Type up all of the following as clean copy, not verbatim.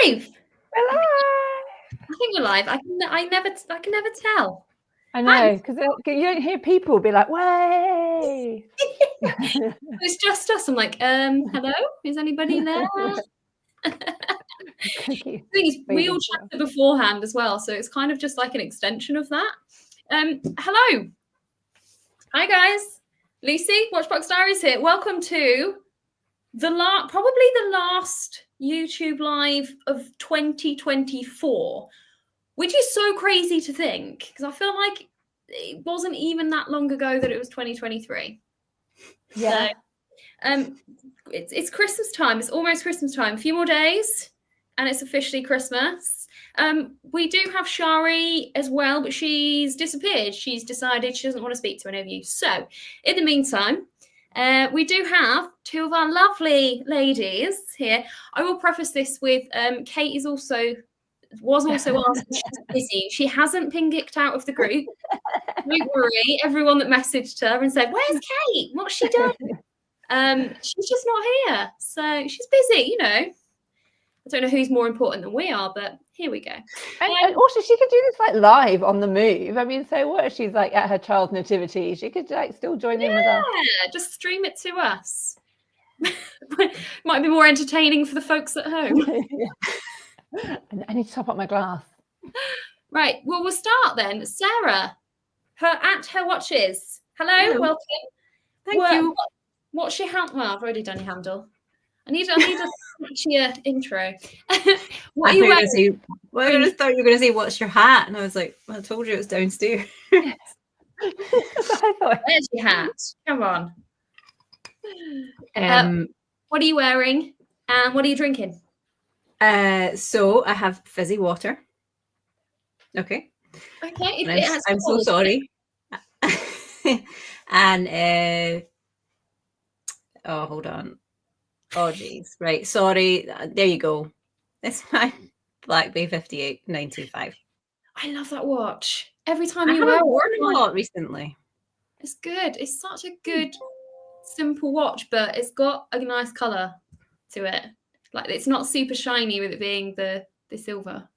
live. Hello. I think we're live. I can never tell. I know, because you don't hear people be like, "Way!" It's just us. I'm like, hello, is anybody there? Cookie. The thing is, we all chatted beforehand as well, so it's kind of just like an extension of that. Hello. Hi guys. Lucy, Watchbox Diaries here. Welcome to probably the last YouTube live of 2024, which is so crazy to think, because I feel like it wasn't even that long ago that it was 2023. Yeah. So, it's Christmas time. It's almost Christmas time. A few more days, and it's officially Christmas. We do have Shari as well, but she's disappeared. She's decided she doesn't want to speak to any of you. So, in the meantime, we do have two of our lovely ladies here. I will preface this with Kate was also asked if she's busy. She hasn't been kicked out of the group. Don't worry, everyone that messaged her and said, "Where's Kate? What's she done?" She's just not here. So she's busy, you know. I don't know who's more important than we are, but here we go. And also, she could do this like live on the move. I mean, so what if she's like at her child's nativity? She could like still join in with us. Yeah, just stream it to us. Might be more entertaining for the folks at home. I need to top up my glass. Right. Well, we'll start then. Sarah, her watches. Hello. Welcome. Thank you. What's your handle? Well, I've already done your handle. I need a catchier intro. What are you wearing? I just thought you were going to say, "What's your hat?" And I was like, "Well, I told you it was downstairs." Where's your hat? Come on. What are you wearing? And what are you drinking? So I have fizzy water. Okay. Okay. I'm so sorry. And oh, hold on. Oh, geez. Right. Sorry. There you go. It's my Black Bay 58-925. I love that watch. Every time I you wear it, worn it a lot recently. It's good. It's such a good, simple watch, but it's got a nice color to it. Like, it's not super shiny with it being the silver.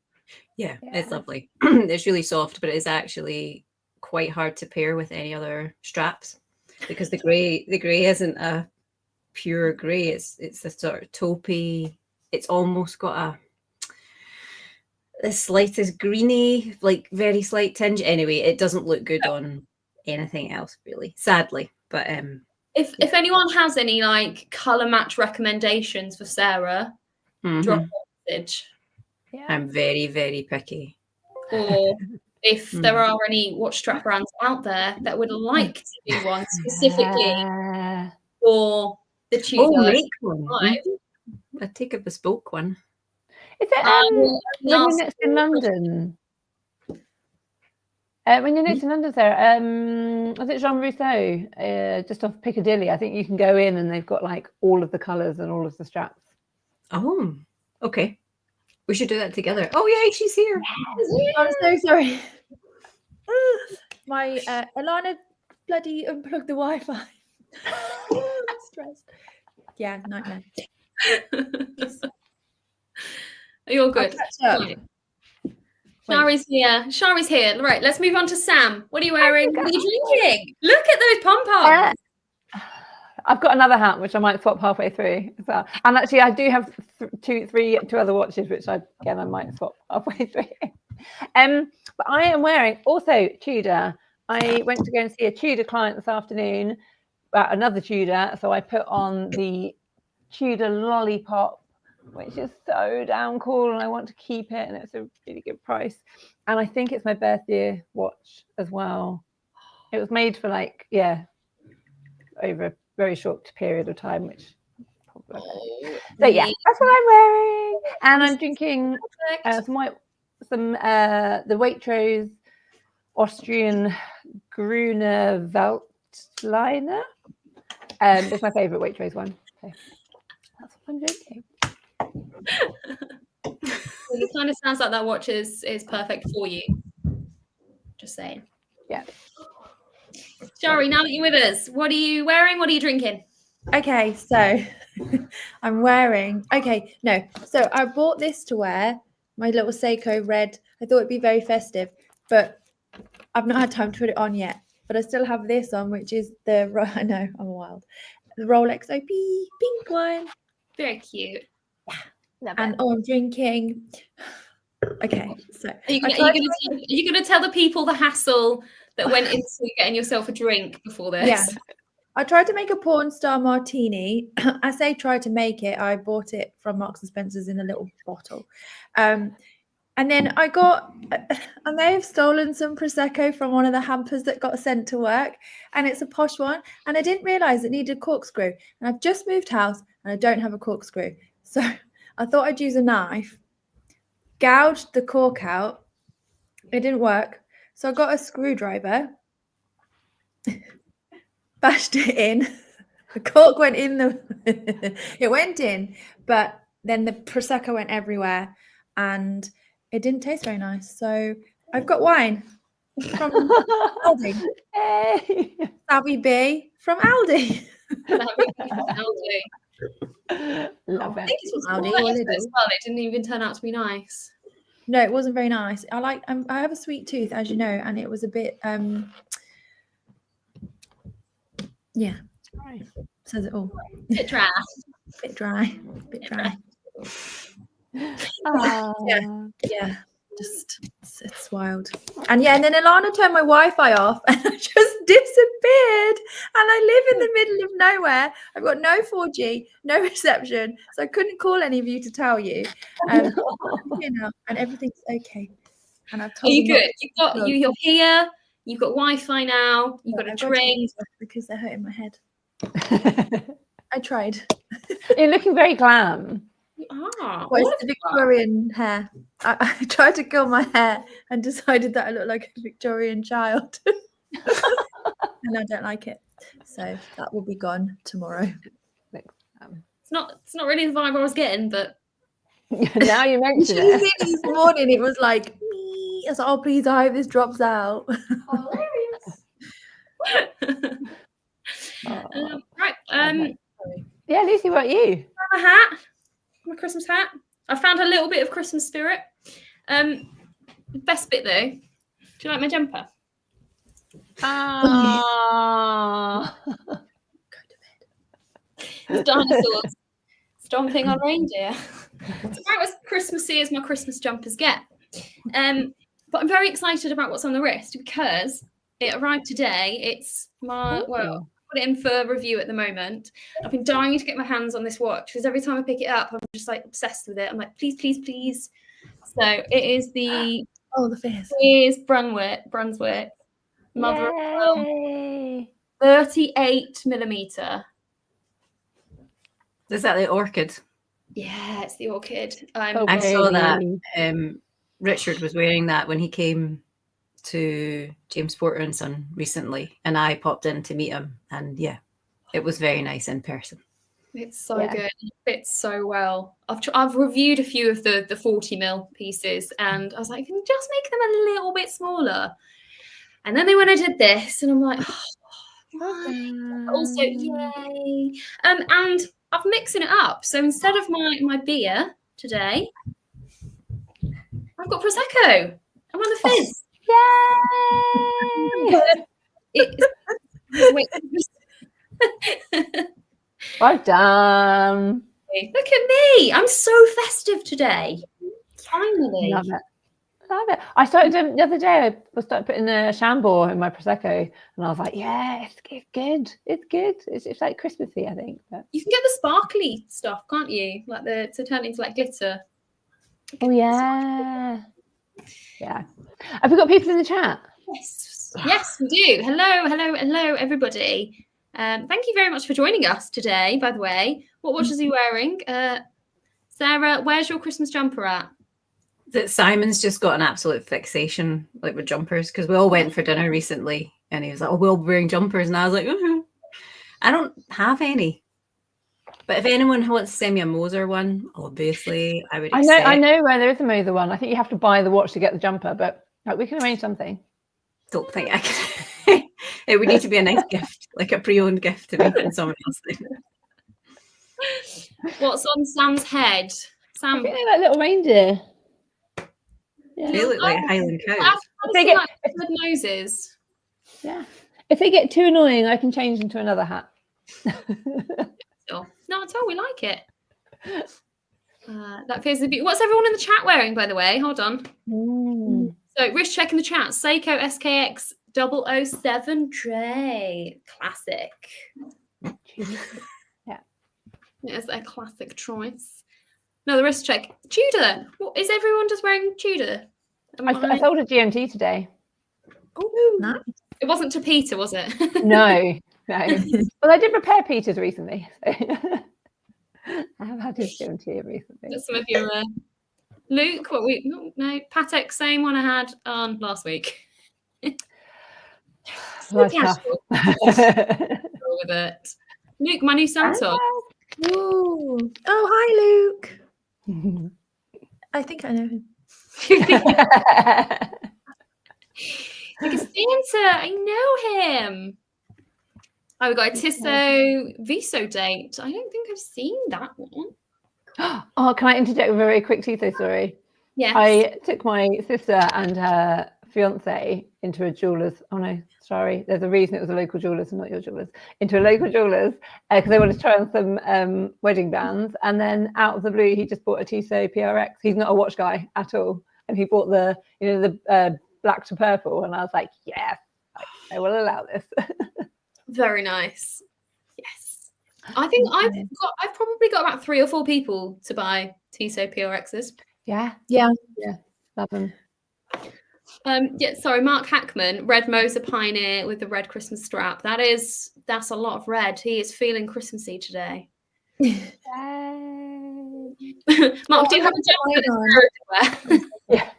Yeah, it's lovely. It's really soft, but it is actually quite hard to pair with any other straps because the grey isn't a pure grey. It's a sort of taupey. It's almost got the slightest greeny, like very slight tinge. Anyway, it doesn't look good on anything else, really, sadly. But if anyone has any like color match recommendations for Sarah, drop a message. Yeah. I'm very, very picky. Or if there are any watch strap brands out there that would like to do one specifically for the Tudor. Make one. I'd take a bespoke one. Is it when you're next in London? When you're next in London, Sarah, is it Jean Rousseau, just off Piccadilly? I think you can go in and they've got like all of the colours and all of the straps. Oh, okay. We should do that together. Oh, yay, she's here. Yes. I'm so sorry. My Alana bloody unplugged the Wi-Fi. Stressed. Yeah, nightmare. You're good. Shari's here. Shari's here. Right, let's move on to Sam. What are you wearing? What are you drinking? Look at those pom-poms. I've got another hat which I might swap halfway through as well. And actually, I do have two other watches which I might swap halfway through. But I am wearing also Tudor. I went to go and see a Tudor client this afternoon, another Tudor. So I put on the Tudor Lollipop, which is so damn cool, and I want to keep it, and it's a really good price. And I think it's my birthday watch as well. It was made for over a very short period of time, which probably so yeah, that's what I'm wearing. And I'm drinking the Waitrose Austrian Gruner Veltliner. It's my favorite Waitrose one. So that's what I'm drinking. It kind of sounds like that watch is perfect for you. Just saying. Yeah. Shari, now that you're with us, what are you wearing? What are you drinking? Okay, so I'm wearing. Okay, no. So I bought this to wear, my little Seiko red. I thought it'd be very festive, but I've not had time to put it on yet. But I still have this on, which is the I know I'm wild. The Rolex OP pink one. Very cute. And I'm drinking. Okay, so Are you gonna tell the people the hassle that went into getting yourself a drink before this? Yeah. I tried to make a porn star martini. I say try to make it. I bought it from Marks and Spencer's in a little bottle. And then I may have stolen some Prosecco from one of the hampers that got sent to work. And it's a posh one. And I didn't realise it needed a corkscrew. And I've just moved house and I don't have a corkscrew. So I thought I'd use a knife, gouged the cork out. It didn't work. So I got a screwdriver. Bashed it in. The cork went in it went in, but then the Prosecco went everywhere and it didn't taste very nice. So I've got wine from Aldi. Hey. Savvy B from Aldi. Love I it. think it's from Aldi. Well, or it Lidl. didn't even turn out to be nice. No, it wasn't very nice. I have a sweet tooth, as you know, and it was a bit yeah. Says it all. Bit dry. Bit dry. Bit dry. Yeah. Just it's wild. And then Alana turned my Wi-Fi off and I just disappeared. And I live in the middle of nowhere. I've got no 4G, no reception, so I couldn't call any of you to tell you. And everything's okay. And I've Are told you them not good? to You're here. You've got Wi-Fi now. You've got a I've got to drink. use them because they're hurting my head. I tried. You're looking very glam. You are. Well, it's the Victorian hair. I tried to curl my hair and decided that I look like a Victorian child. And I don't like it. So that will be gone tomorrow. It's not really the vibe I was getting, but Now you mention She it. this morning, it was like, me. I was like, oh, please, I hope this drops out. hilarious. Oh, Right. yeah, Lucy, what about you? My hat, my Christmas hat. I found a little bit of Christmas spirit. Best bit though. Do you like my jumper? It's dinosaurs stomping on reindeer. It's about as Christmassy as my Christmas jumpers get. But I'm very excited about what's on the wrist because it arrived today. It's my well, I put it in for review at the moment. I've been dying to get my hands on this watch because every time I pick it up, I'm just like obsessed with it. I'm like, please, please, please. So it is the the face. Piers Brunswick mother of pearl, Yay. 38mm. Is that the orchid? Yeah, it's the orchid. I saw that. Richard was wearing that when he came to James Porter and Son recently, and I popped in to meet him, and yeah, it was very nice in person. It's so good. It fits so well. I've reviewed a few of the 40mm pieces, and I was like, can you just make them a little bit smaller? And then when I did this, and I'm like, also yay. And I'm mixing it up. So instead of my beer today, I've got Prosecco. I'm on the fizz. Yay! Well done. Look at me. I'm so festive today. Finally. Love it. Love it. I started the other day. I started putting a Chambord in my Prosecco, and I was like, "Yeah, it's good. It's good. It's like Christmassy, I think." But... You can get the sparkly stuff, can't you? Like to turn into like glitter. Oh yeah, yeah. Have we got people in the chat? Yes, we do. Hello, everybody. Thank you very much for joining us today. By the way, what watches are you wearing? Sarah, where's your Christmas jumper at? That Simon's just got an absolute fixation like with jumpers because we all went for dinner recently and he was like, oh, we're all wearing jumpers, and I was like, I don't have any, but if anyone wants to send me a Moser one, obviously I would accept. I know where there is a Moser one. I think you have to buy the watch to get the jumper, but like, we can arrange something. Don't think I can. It would need to be a nice gift, like a pre-owned gift to be putting someone else What's on Sam's head? I Sam, think they're like little reindeer. Yeah. They look like Highland cows. I They see get- like good noses. Yeah. If they get too annoying, I can change into another hat. Oh, not at all. We like it. That appears to be. What's everyone in the chat wearing, by the way? Hold on. Mm. So, Rich, check in the chat. Seiko SKX 007 Dre. Classic. Yeah. It's a classic choice. No, the wrist check. Tudor. What, is everyone just wearing Tudor? I sold a GMT today. Oh, Nice. it wasn't to Peter, was it? No. Well, I did repair Peter's recently. So I have had his GMT recently. Got some of your Luke. What we no Patek, same one I had on last week. Life's Casual. tough. Roll with it. Luke, my new Santa. Ooh. Oh, hi, Luke. I think I know him. Like a Santa, I know him. Oh, we got a Tissot Viso date. I don't think I've seen that one. Oh, can I interject with a very quick Tito story? Yes. I took my sister and her fiance into a jeweler's. Oh no, sorry. There's a reason it was a local jeweler's and not your jeweler's. Into a local jeweler's because they wanted to try on some wedding bands. And then out of the blue, he just bought a Tissot PRX. He's not a watch guy at all, and he bought the black to purple. And I was like, yes, I will allow this. Very nice. Yes. I think I've probably got about 3 or 4 people to buy Tissot PRXs. Yeah. Love them. Yeah, sorry, Mark Hackman, Red Moser Pioneer with the red Christmas strap. That's a lot of red. He is feeling Christmassy today. Mark, do you have a jacket that's wear? Yeah.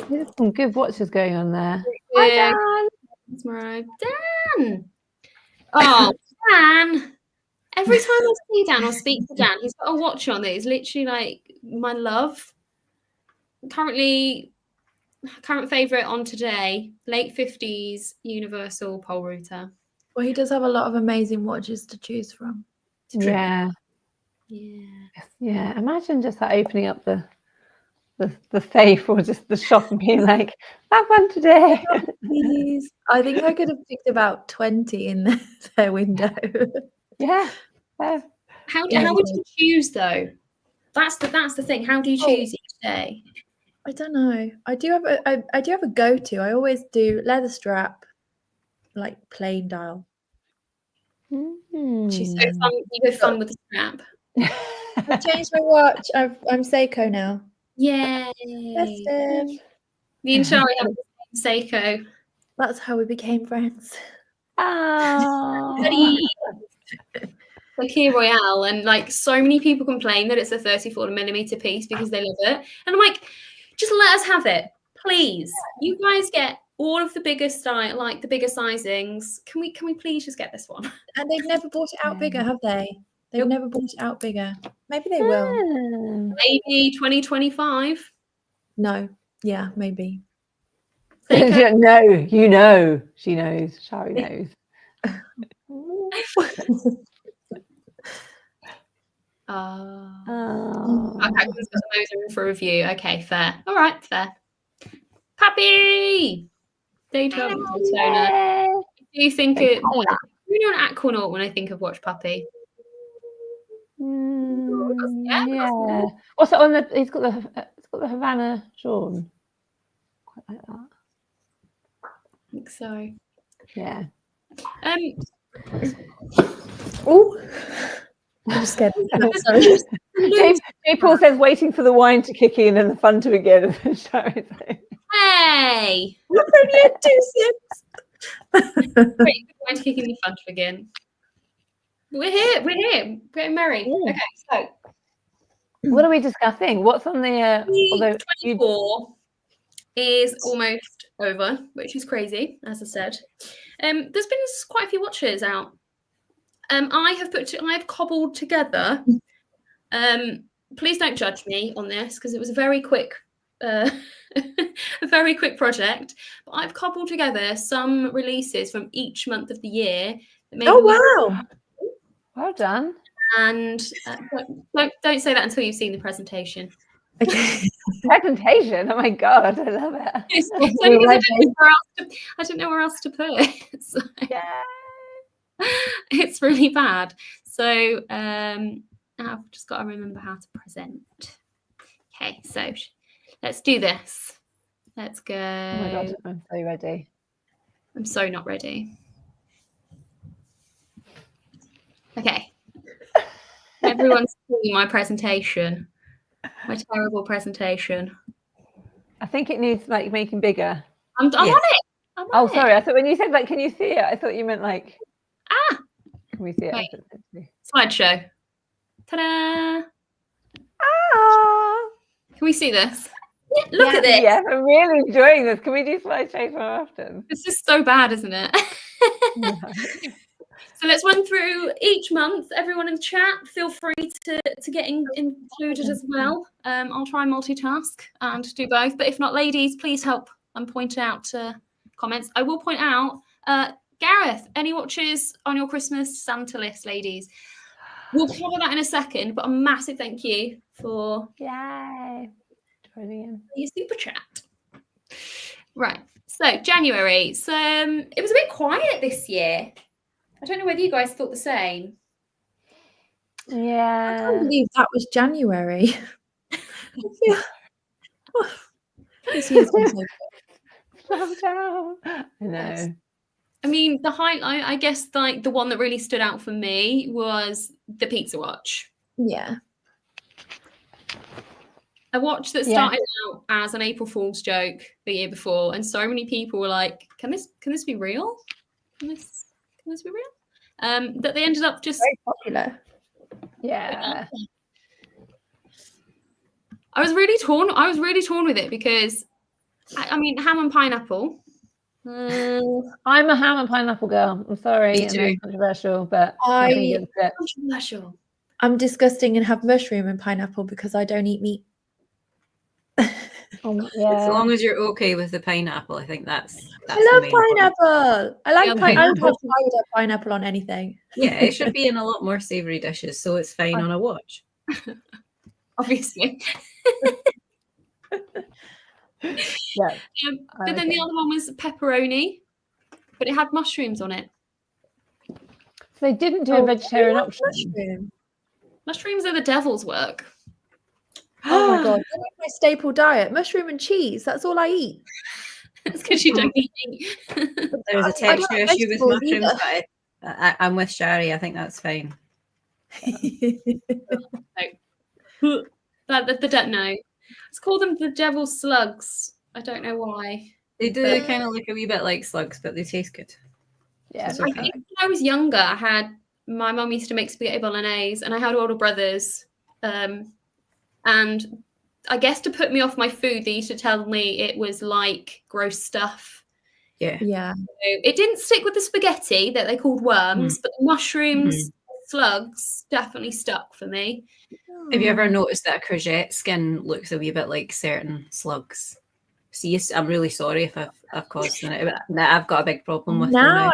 There's some good watches going on there. Hi, Yeah. Dan. That's right. Dan! Oh, Dan! Every time I see Dan or speak to Dan, he's got a watch on that is literally like my love. Current favourite on today, late 50s Universal Pole Router. Well, he does have a lot of amazing watches to choose from. Yeah. Yeah. Yeah. Imagine just that opening up the safe or just the shop and being like, have one today. Please. I think I could have picked about 20 in their window. Yeah. How would you choose though? That's the thing. How do you choose each day? I don't know. I do have a go-to. I always do leather strap, like plain dial. She's so fun. You go fun with the strap. I've changed my watch. I'm Seiko now. Yay! Festive. Me and Shari have the same Seiko. That's how we became friends. Oh. The Key Royale, and like so many people complain that it's a 34mm piece because they love it, and I'm like, just let us have it, please. You guys get all of the bigger style, like the bigger sizings. Can we please just get this one? And they've never bought it out bigger, have they? They've never bought it out bigger. Maybe they will. Maybe 2025. No. Yeah, maybe. Seiko. No, you know. She knows. Shari knows. Oh. Okay, those are in for review. Okay, fair. All right, fair. Puppy! Daytime toner. Do you think it? You know an Aquanaut when I think of Watch Puppy. Yeah. What's that on the? It's got the Havana Sean. Quite like that. I think so. Yeah. Oh, I'm scared. Sorry. J. Paul says, waiting for the wine to kick in and the fun to begin. Hey! We're only at 2 sips. Wait, we're going to kick in the fun to begin. We're here. Getting merry. Yeah. Okay, so what are we discussing? What's on the? Although 24 is almost over, which is crazy, as I said. There's been quite a few watches out. I've cobbled together. Please don't judge me on this because it was a very quick project. But I've cobbled together some releases from each month of the year. That maybe Oh wow! Well done. And don't say that until you've seen the presentation. Okay. Presentation. Oh my god, I love it. It's only 'cause I don't know where else to put it. So Yeah. it's really bad. So I've just got to remember how to present. Okay, so let's do this. Let's go. Oh my god, I'm so ready. I'm so not ready. Okay. Everyone's seeing my presentation. My terrible presentation. I think it needs like making bigger. I'm Yes. on it. I'm on Oh, it. sorry. I thought when you said like, can you see it? I thought you meant like. Ah. Can we see it? Wait. Slideshow. Ta-da! Ah. Can we see this? Yeah, look at this. Yes, I'm really enjoying this. Can we do slideshows more often? This is so bad, isn't it? No. So let's run through each month. Everyone in the chat, feel free to get included as well. I'll try and multitask and do both. But if not, ladies, please help and point out comments. I will point out, Gareth, any watches on your Christmas Santa list, ladies? We'll cover that in a second, but a massive thank you for Yay. Joining in. your super chat. Right, so January. So it was a bit quiet this year. I don't know whether you guys thought the same. I can't Yeah. believe that was January. Yeah. This year's been so Slow down. I know. Yes. I mean, the highlight, I guess, like the one that really stood out for me was the pizza watch. Yeah. A watch that started out as an April Fool's joke the year before, and so many people were like, "Can this be real? Can this be real?" That they ended up just Very popular. Yeah. I was really torn with it because, I mean, ham and pineapple. I'm a ham and pineapple girl. I'm sorry. Me I know too. it's controversial, but I think it's it. Controversial. I'm disgusting and have mushroom and pineapple because I don't eat meat. Oh, As yeah. long as you're okay with the pineapple, I think that's I the love main point. pineapple. I like Yeah, pineapple. I would pineapple. have pineapple on anything. Yeah, it should be in a lot more savoury dishes, so it's fine on a watch. Obviously. Yeah. But then the other one was pepperoni, but it had mushrooms on it. So they didn't do a vegetarian option. Mushroom. Mushrooms are the devil's work. Oh my god, that's my staple diet: mushroom and cheese. That's all I eat. It's because you don't eat meat. There's a I don't texture like issue with vegetables mushrooms, either. but I'm with Shari. I think that's fine. No. Let's call them the devil's slugs. I don't know why. They do kind of look a wee bit like slugs, but they taste good. Yeah. It's I okay. think when I was younger, my mum used to make spaghetti bolognese, and I had older brothers. And I guess to put me off my food, they used to tell me it was like gross stuff. Yeah. Yeah. So it didn't stick with the spaghetti that they called worms, but the mushrooms, slugs definitely stuck for me. Have you ever noticed that a courgette skin looks a wee bit like certain slugs? See, I'm really sorry if I've caused it. I've got a big problem with them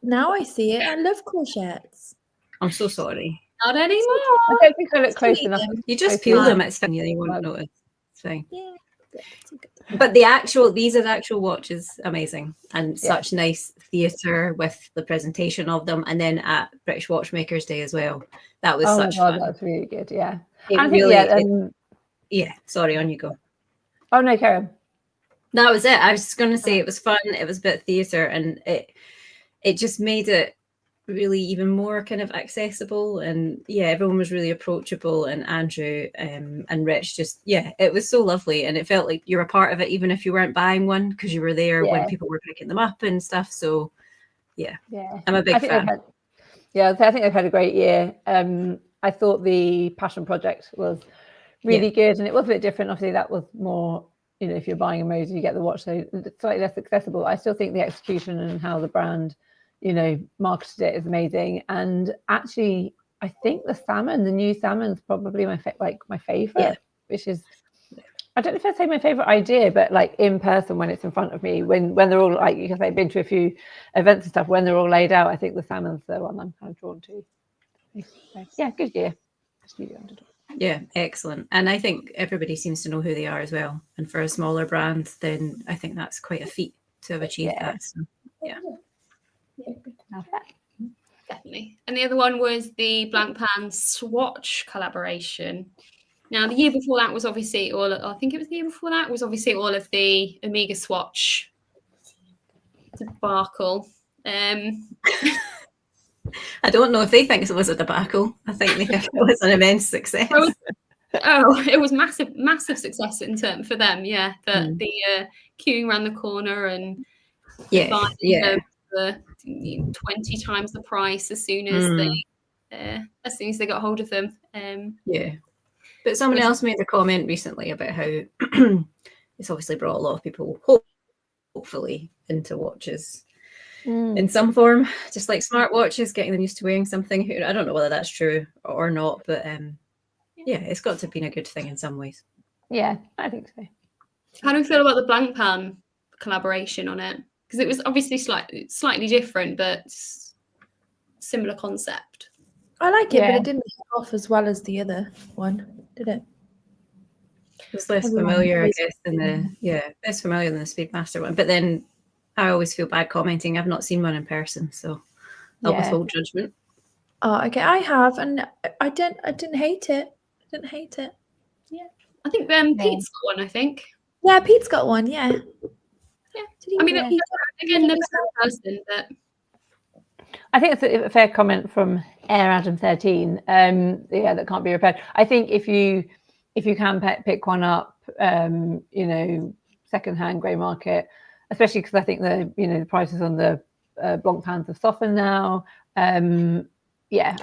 Now I see it. I love courgettes. I'm so sorry. Not anymore. I don't think I look close enough. You just Close peel enough. them, it's fine. You won't notice. It's fine. Yeah. But these are the actual watches, amazing, and such nice theatre with the presentation of them, and then at British Watchmakers Day as well. That was Oh such my god, fun. that's really good. Yeah. It I think, really, yeah. Sorry, on you go. Oh no, Karen. That was it. I was just going to say it was fun. It was a bit of theatre, and it just made it really even more kind of accessible. And yeah, everyone was really approachable. And Andrew and Rich just, it was so lovely. And it felt like you were a part of it, even if you weren't buying one, because you were there when people were picking them up and stuff. So yeah, I'm a big fan. I think they've had a great year. I thought the Passion Project was really good, and it was a bit different. Obviously, that was more, if you're buying a Mosey, you get the watch, so it's slightly less accessible. I still think the execution and how the brand, marketed it is amazing. And actually, I think the new salmon is probably my favorite, which is, I don't know if I'd say my favorite idea, but like in person when it's in front of me, when they're all like, because I've been to a few events and stuff, when they're all laid out, I think the salmon's the one I'm kind of drawn to. Yeah, good year. Studio Underdog. Yeah, excellent. And I think everybody seems to know who they are as well. And for a smaller brand, then I think that's quite a feat to have achieved that. So, yeah. Definitely. And the other one was the Blank Pan Swatch collaboration. Now, the year before that was obviously I think it was the year before that was obviously all of the Omega Swatch debacle. I don't know if they think it was a debacle. I think they think it was an immense success. It was massive success for them. Yeah, the queuing around the corner and the 20 times the price as soon as they got hold of them. But someone else made a comment recently about how it's obviously brought a lot of people hopefully into watches in some form, just like smartwatches, getting them used to wearing something. I don't know whether that's true or not, but it's got to have been a good thing in some ways. Yeah, I think so. How do you feel about the Blank Pan collaboration on it? Because it was obviously slightly different, but similar concept. I like it, but it didn't hit off as well as the other one, did it? It's less familiar, I guess, less familiar than the Speedmaster one. But then I always feel bad commenting. I've not seen one in person, so I'll withhold judgment. Oh, okay, I have, and I didn't hate it. Yeah, I think Pete's got one. I think. Yeah, Pete's got one. Yeah. I mean, again, never seen a person, but I think it's a fair comment from Air Adam 13. That can't be repaired. I think if you can pick one up, secondhand grey market, especially because I think the prices on the Blanc Pans have softened now. I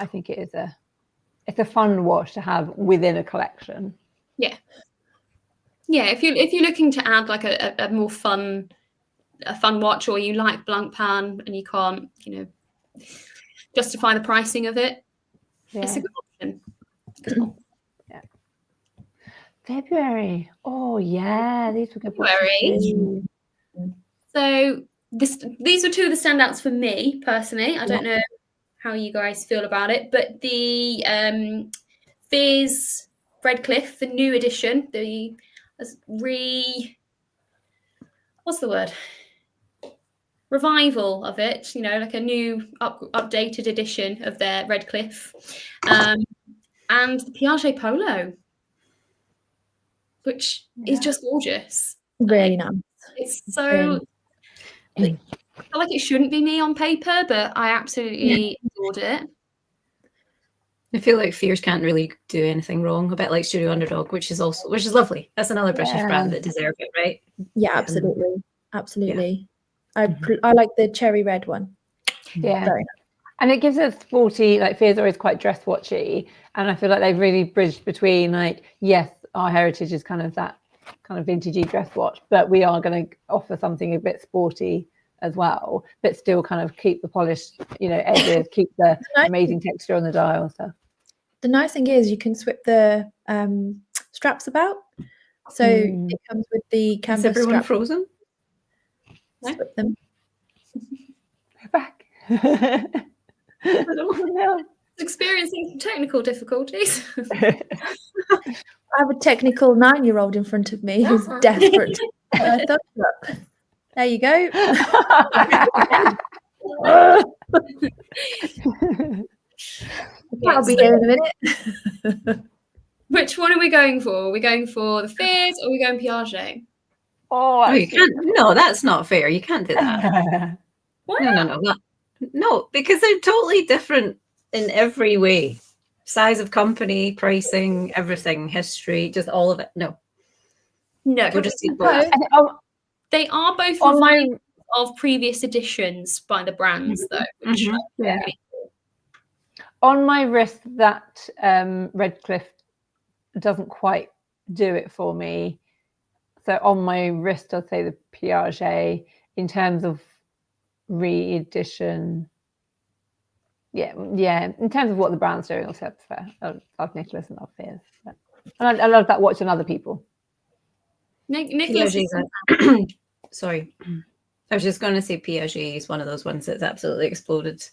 think it's a fun watch to have within a collection. Yeah. Yeah, if you're looking to add like a more fun watch, or you like Blanc Pan and you can't, justify the pricing of it, it's a good option. Yeah. February. Oh yeah, these were good. February. So these were two of the standouts for me personally. I don't know how you guys feel about it, but the Fizz Redcliffe, the new edition, what's the word? Revival of it, like a new updated edition of their Redcliffe, and the Piaget Polo, which is just gorgeous. Really nice. It's so. I feel like it shouldn't be me on paper, but I absolutely adored it. I feel like Fears can't really do anything wrong, a bit like Studio Underdog, which is lovely. That's another British brand that deserve it, right? Yeah, absolutely. I like the cherry red one. Yeah, very nice. And it gives us sporty, like Fears are always quite dress watchy, and I feel like they've really bridged between our heritage is kind of that kind of vintagey dress watch, but we are going to offer something a bit sporty as well, but still kind of keep the polished, edges, keep the amazing texture on the dial. So the nice thing is you can swip the straps about, so it comes with the canvas. Is everyone strap. frozen? Swip them. They're back. I don't know. Experiencing technical difficulties. I have a technical 9-year-old in front of me who's desperate to get her thumbs up. There you go. I'll be here in a minute. Which one are we going for? Are we going for the Fears or are we going Piaget? Oh, you can't. No, that's not fair. You can't do that. Why? No, because they're totally different in every way. Size of company, pricing, everything, history, just all of it. No. We'll just see both. They are both of previous editions by the brands, though. Which really cool. On my wrist, that Redcliffe doesn't quite do it for me. So on my wrist, I'd say the Piaget. In terms of re-edition, in terms of what the brand's doing, also fair. I love Nicholas and love Fears. And I love that watch on other people. Nicholas. Sorry, I was just going to say Piaget is one of those ones that's absolutely exploded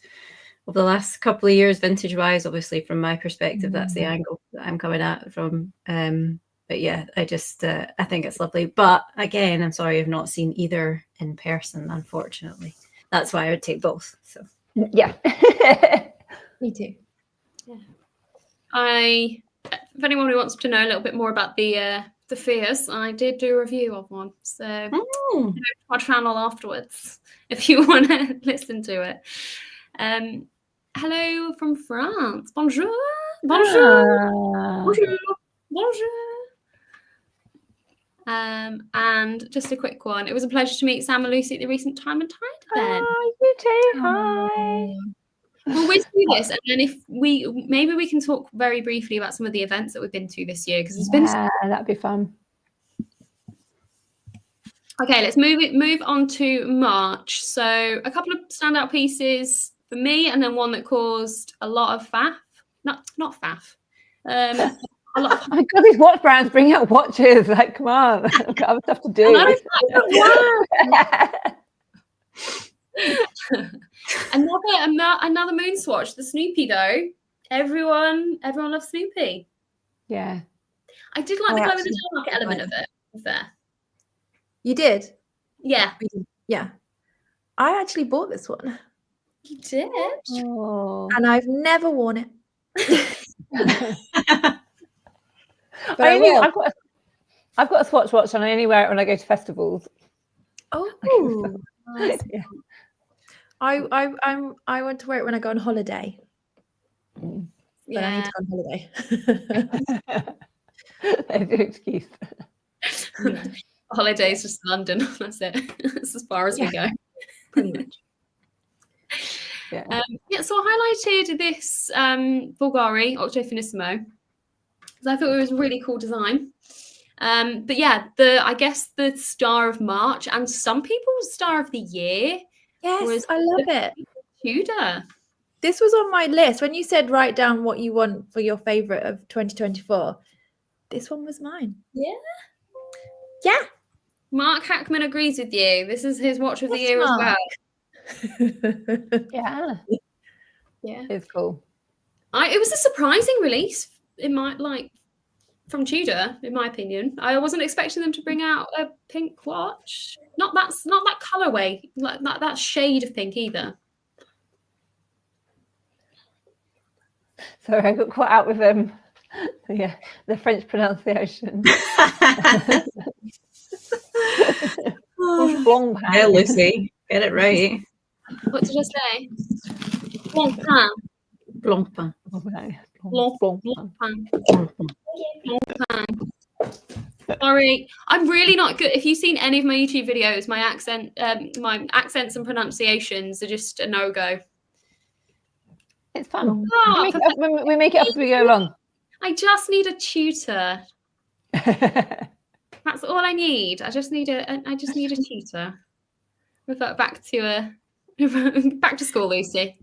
over the last couple of years, vintage wise. Obviously, from my perspective, that's the angle that I'm coming at from. But yeah, I just I think it's lovely. But again, I'm sorry I've not seen either in person, unfortunately. That's why I would take both. So Yeah. Me too. If anyone who wants to know a little bit more about the fears, I did do a review of one. So my channel afterwards if you want to listen to it. Hello from France. Bonjour. Bonjour. Bonjour. And just a quick one. It was a pleasure to meet Sam and Lucy at the recent Time and Tide event. Oh, you too. Hi. Well, we'll do this, and then if maybe we can talk very briefly about some of the events that we've been to this year, because it's been. That'd be fun. Okay, let's move on to March. So a couple of standout pieces for me, and then one that caused a lot of faff. Not faff. A lot of. Oh my God, these watch brands bring out watches. Like, come on, I've got other stuff to do. Another moon swatch, the Snoopy though. Everyone loves Snoopy. Yeah. I did like the glow in the dark element of it. There. You did? Yeah. Yeah. I actually bought this one. You did? Oh. And I've never worn it. But I've got a swatch watch and I only wear it when I go to festivals. Oh. Nice. Yeah. I want to wear it when I go on holiday. But I need to go on holiday. There's your excuse. Holidays just London. That's it. That's as far as we go. Pretty much. Yeah. So I highlighted this Bulgari Octo Finissimo because I thought it was a really cool design. But yeah, I guess the star of March and some people's star of the year. Yes, I love it. Tudor. This was on my list. When you said write down what you want for your favorite of 2024, this one was mine. Yeah. Yeah. Mark Hackman agrees with you. This is his watch of the year Mark. as well. Yeah. Yeah. It's cool. It was a surprising release from Tudor, in my opinion. I wasn't expecting them to bring out a pink watch. Not that colorway, like that shade of pink either. Sorry, I got caught out with the French pronunciation. Yeah, Lucy, get it right. What did I say? Blancpain. Blancpain. Sorry, I'm really not good. If you've seen any of my YouTube videos, my accents and pronunciations are just a no-go. It's fun. Oh, we make it up as we go along. I just need a tutor. That's all I need. I just need a tutor. Revert back to school, Lucy.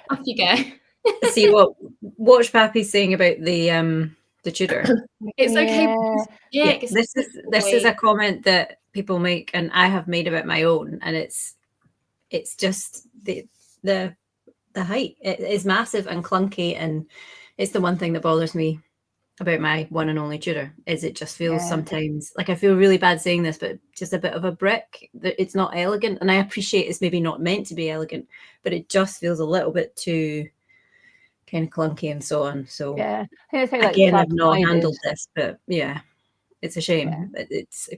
Off you go. See what Watch Pappy's saying about the Tudor. It's okay. Yeah, this is a comment that people make, and I have made about my own, and it's just the height. It is massive and clunky, and it's the one thing that bothers me about my one and only Tudor is it just feels sometimes like I feel really bad saying this, but just a bit of a brick. That it's not elegant, and I appreciate it's maybe not meant to be elegant, but it just feels a little bit too kind of clunky and so on. So yeah, I think it's again, I've not handled this, but yeah, it's a shame. It's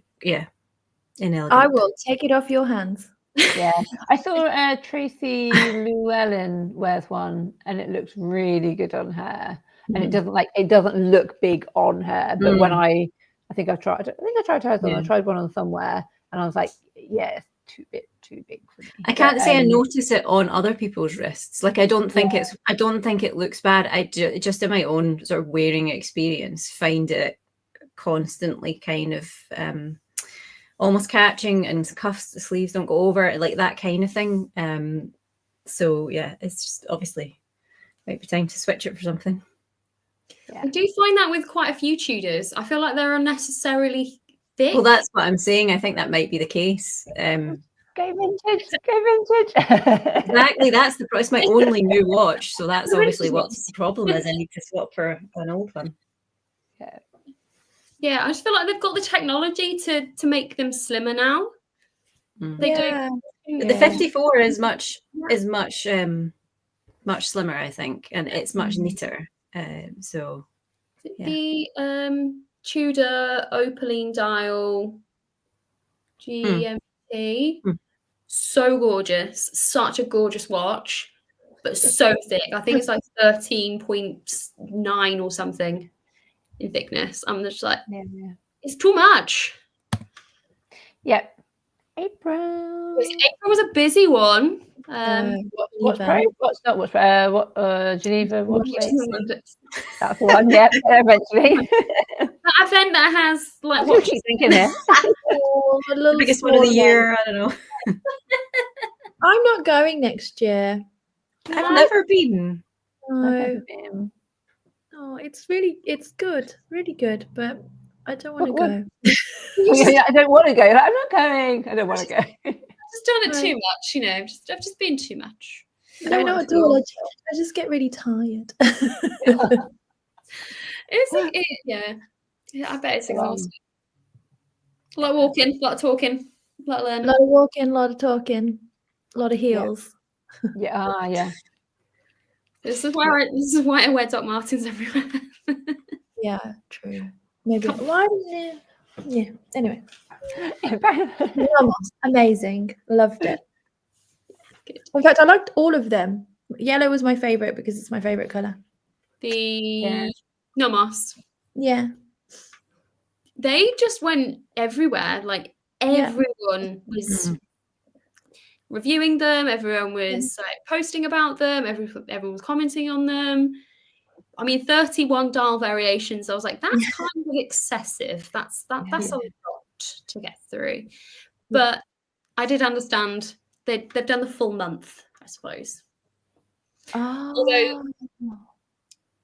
inelegant. I will take it off your hands. Yeah, I saw Tracy Llewellyn wears one, and it looks really good on her. And it doesn't look big on her, but when I tried hers on. I tried one on somewhere, and I was like, yeah, it's too big for me. I can't say I notice it on other people's wrists. Like I don't think it looks bad. I just in my own sort of wearing experience find it constantly kind of almost catching, and cuffs, the sleeves don't go over, like that kind of thing. So yeah, it's just obviously might be time to switch it for something. Yeah. I do find that with quite a few Tudors. I feel like they're unnecessarily thick. Well, that's what I'm saying. I think that might be the case. Go vintage. Go vintage. Exactly, that's it's my only new watch, so that's The obviously vintage what ones. the problem is. I need to swap for an old one. Yeah, I just feel like they've got the technology to make them slimmer now. They do. But the 54 is much much slimmer, I think, and it's much neater. So The Tudor opaline dial GMT, so gorgeous, such a gorgeous watch, but so thick. I think it's like 13.9 or something in thickness. I'm just like, it's too much. Yep. April. April was a busy one. Watch Pro? Not Watch Pro. Geneva Watch Day. That That's the one. Yeah, eventually. event that has like What do you thinking here? the biggest one of the year. I don't know. I'm not going next year. I've never been. No. Oh, it's good, really good, but I don't want to go. I don't want to go. I'm not going. I don't want to go. Just done it too much, you know. I've just been too much. No, not at all. I just get really tired. It's like, yeah, I bet it's exhausting. A lot of walking, a lot of talking, a lot of learning. A lot of walking, a lot of talking, a lot of heels. Yeah. This is why I wear Doc Martens everywhere. Yeah, true. Maybe. Why? Yeah. Anyway. Amazing. Loved it. Good. In fact, I liked all of them. Yellow was my favorite because it's my favorite color. The Nomos. Yeah. They just went everywhere. Like everyone was reviewing them. Everyone was like posting about them. Everyone was commenting on them. I mean, 31 dial variations. I was like, that's kind of excessive. That's a lot to get through. But I did understand they've done the full month, I suppose.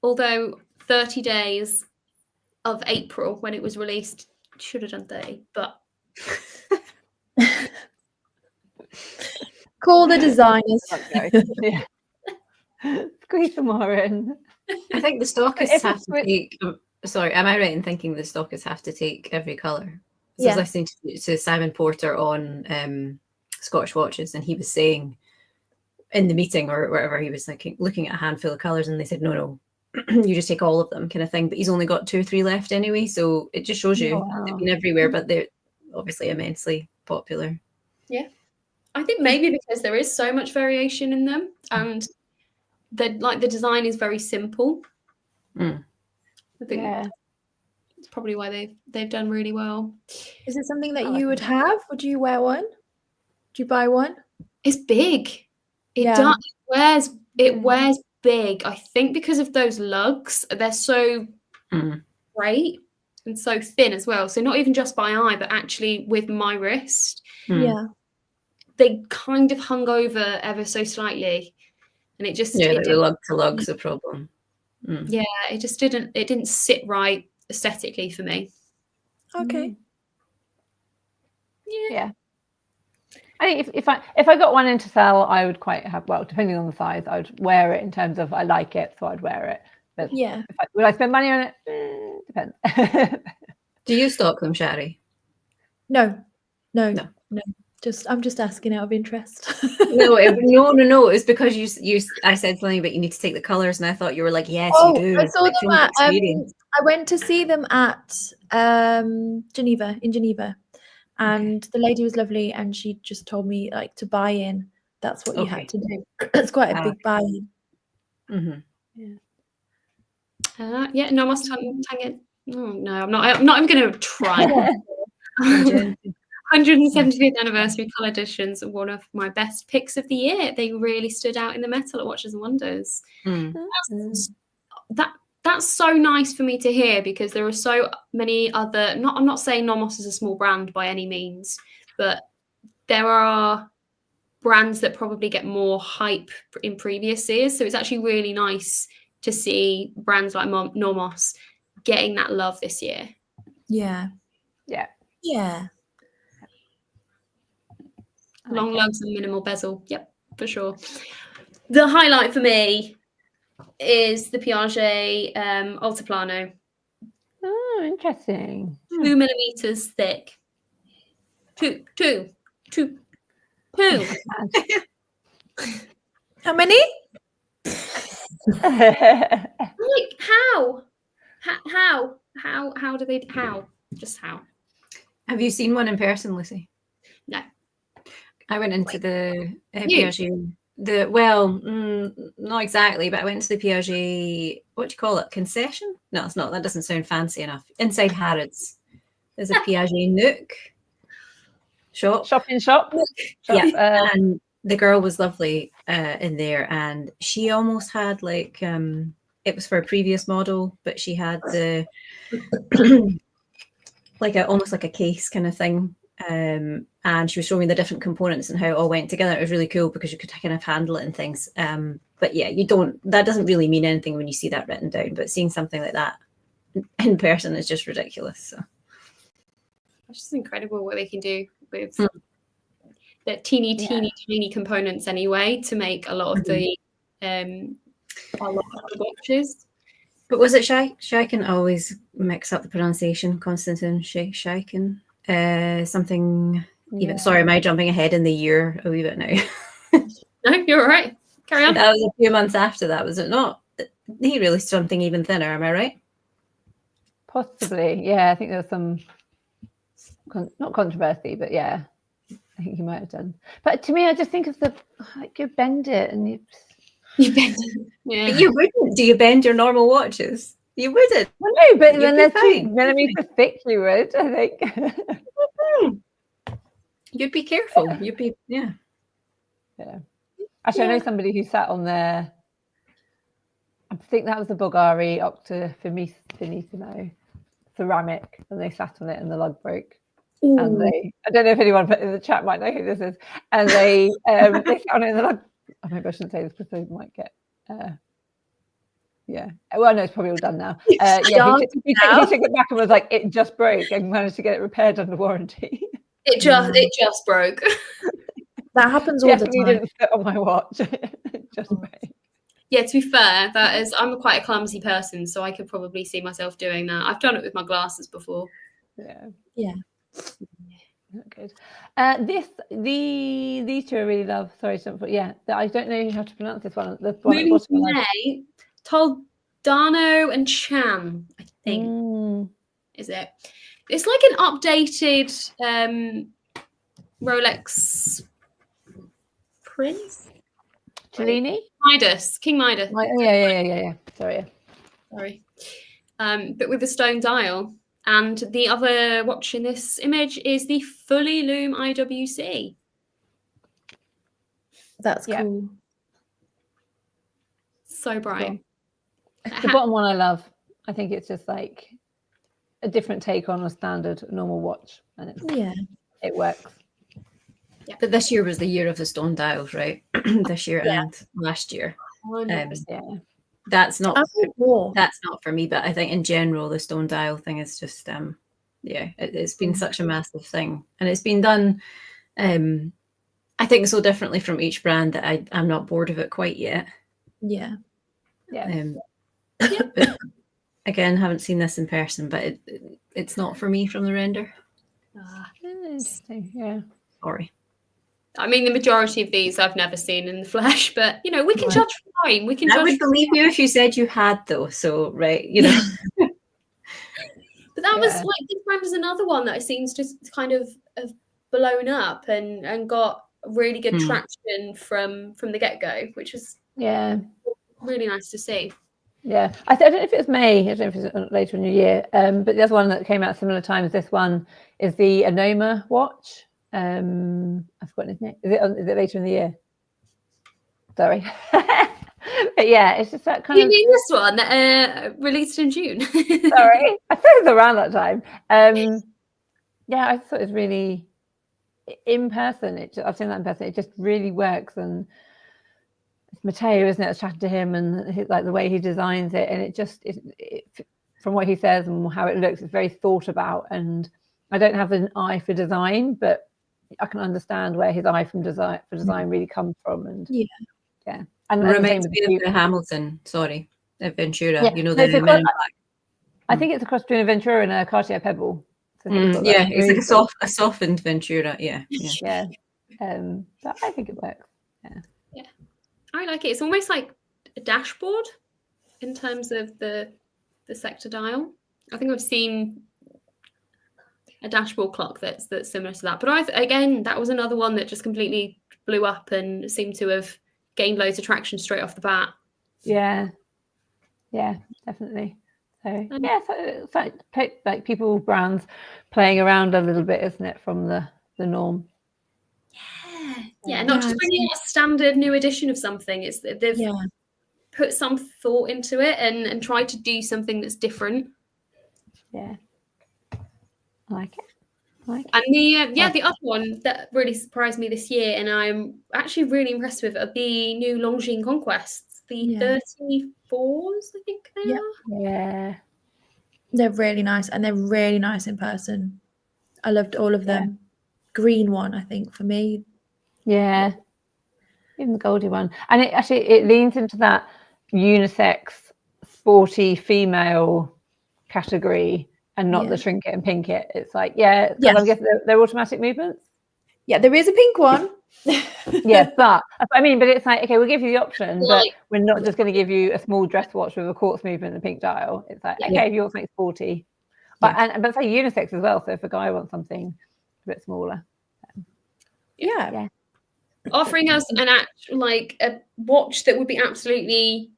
Although 30 days of April when it was released, should have done 30, but call the designers. Squeeze some more in. I think the stockists have to take. Sorry, am I right in thinking the stockists have to take every color? So I was listening to Simon Porter on Scottish Watches, and he was saying in the meeting or wherever, he was looking at a handful of colors, and they said, no, you just take all of them, kind of thing. But he's only got 2 or 3 left anyway, so it just shows you they've been everywhere, but they're obviously immensely popular. Yeah, I think maybe because there is so much variation in them, and the design is very simple. I think it's probably why they've done really well. Is it something that you would have? Would you wear one? Do you buy one? It's big. It wears big. I think because of those lugs, they're so great and so thin as well. So not even just by eye, but actually with my wrist. They kind of hung over ever so slightly. And it just the lug to lug's a problem. Yeah, it just didn't sit right aesthetically for me. Okay. Yeah. I think if I got one in to sell, I would quite have, well, depending on the size, I would wear it in terms of I like it, so I'd wear it. But would I spend money on it? Depends. Do you stock them, Shari? No. I'm just asking out of interest. No. It was because I said something about you need to take the colors, and I thought you were like, yes, you do. I saw them at. I went to see them at Geneva, and the lady was lovely, and she just told me to buy in. That's what you had to do. It's quite a big buy-in. No, must tang it. Oh, no, I'm not even going to try. 175th anniversary colour editions are one of my best picks of the year. They really stood out in the metal at Watches and Wonders. That's so nice for me to hear, because there are so many other. I'm not saying Nomos is a small brand by any means, but there are brands that probably get more hype in previous years. So it's actually really nice to see brands like Nomos getting that love this year. Long lugs and minimal bezel. Yep, for sure. The highlight for me is the Piaget Altiplano. Oh, interesting. 2 millimeters thick. Two. How many? Like how? How do they? How? Just how? Have you seen one in person, Lucy? No. I went into the You? Piaget. Not exactly, but I went to the Piaget. What do you call it? Concession? No, it's not. That doesn't sound fancy enough. Inside Harrods, there's a Piaget Nook shop. Shopping shop. Yeah, and the girl was lovely in there, and she almost had like it was for a previous model, but she had the almost like a case kind of thing. And she was showing me the different components and how it all went together. It was really cool because you could kind of handle it and things. But yeah, that doesn't really mean anything when you see that written down, but seeing something like that in person is just ridiculous. So It's just incredible what they can do with the teeny components anyway to make a lot of the watches. But was it Shai? Shai can always mix up the pronunciation. Konstantin Shaikin. Something even. Sorry, am I jumping ahead in the year a wee bit now? No, you're all right. Carry on. That was a few months after that, was it not? He released something even thinner. Am I right? Possibly, yeah. I think there was some not controversy, but yeah, I think he might have done. But to me, I just think of you bend it and you bend it. Yeah. You wouldn't. Do you bend your normal watches? You wouldn't. Well, no, but when they're 2 fine. millimeters thick, you would, I think. You'd be careful. You'd be, yeah. Actually, I know somebody who sat on their, I think that was the Bulgari Octa Finissimo ceramic, and they sat on it and the lug broke. Ooh. And I don't know if anyone in the chat might know who this is, and they sat on it and the lug, maybe I shouldn't say this because they might get, well, no, it's probably all done now. He took it back and was like, it just broke, and managed to get it repaired under warranty. It just broke. That happens all the time. Didn't fit on my watch. It just broke. Yeah, to be fair, I'm quite a clumsy person, so I could probably see myself doing that. I've done it with my glasses before. Yeah. Good. These two I really love. Sorry, I don't know how to pronounce this one. The one Moving to May, Toledano and Chan, I think. Is it? It's like an updated Rolex Prince? Cellini? King Midas. Yeah. Sorry. But with a stone dial. And the other watch in this image is the Fully Lume IWC. That's cool. So bright. Cool. The bottom one I love. I think it's just like a different take on a standard normal watch, and it works. Yeah. But this year was the year of the stone dials, right? This year and last year. That's not for me, but I think in general the stone dial thing is just it's been such a massive thing, and it's been done I think so differently from each brand that I'm not bored of it quite yet. But again, haven't seen this in person, but it's not for me from the render. Interesting. Sorry. I mean, the majority of these I've never seen in the flesh, but we can judge fine. We can. I would believe you if you said you had, though. So right, But that was like this brand was another one that seems to kind of have blown up and got really good traction from the get-go, which was really nice to see. Yeah, I don't know if it was May. I don't know if it's later in the year. But the other one that came out similar time as this one is the Anoma watch. I've forgotten his name. Is it later in the year? Sorry. But yeah, it's just that kind of. You mean this one released in June? Sorry, I thought it was around that time. I thought it was really in person. I've seen that in person. It just really works, and it's Matteo, isn't it? I was chatting to him, and like the way he designs it, and it from what he says and how it looks, it's very thought about. And I don't have an eye for design, but I can understand where his eye for design really comes from, and Yeah. and It the same reminds with me of the Hamilton, sorry, at Ventura. Yeah. You know, No, the so Men in Black. I think it's a cross between a Ventura and a Cartier Pebble. So Yeah, it's like a softened Ventura. Yeah. yeah. But I think it works. Yeah, I like it. It's almost like a dashboard in terms of the sector dial. I think I've seen a dashboard clock that's similar to that. But again, that was another one that just completely blew up and seemed to have gained loads of traction straight off the bat. Yeah, definitely. So yeah, so it's like people, brands playing around a little bit, isn't it, from the norm? Yeah, not just bringing out a standard new edition of something. It's they've put some thought into it and tried to do something that's different. Yeah, I like it. And the other one that really surprised me this year, and I'm actually really impressed with, are the new Longines Conquests, the 34s, I think they are. Yeah, they're really nice, and they're really nice in person. I loved all of them. Green one, I think, for me. Yeah, even the Goldie one, and it leans into that unisex, sporty female category, and not the shrink it and pink it. It's like, I'm guessing they're automatic movements. Yeah, there is a pink one. Yes, but I mean, but it's like, okay, we'll give you the option, but we're not just going to give you a small dress watch with a quartz movement and a pink dial. It's like, okay, if you want something sporty, but say unisex as well. So if a guy wants something a bit smaller, offering us a watch that would be absolutely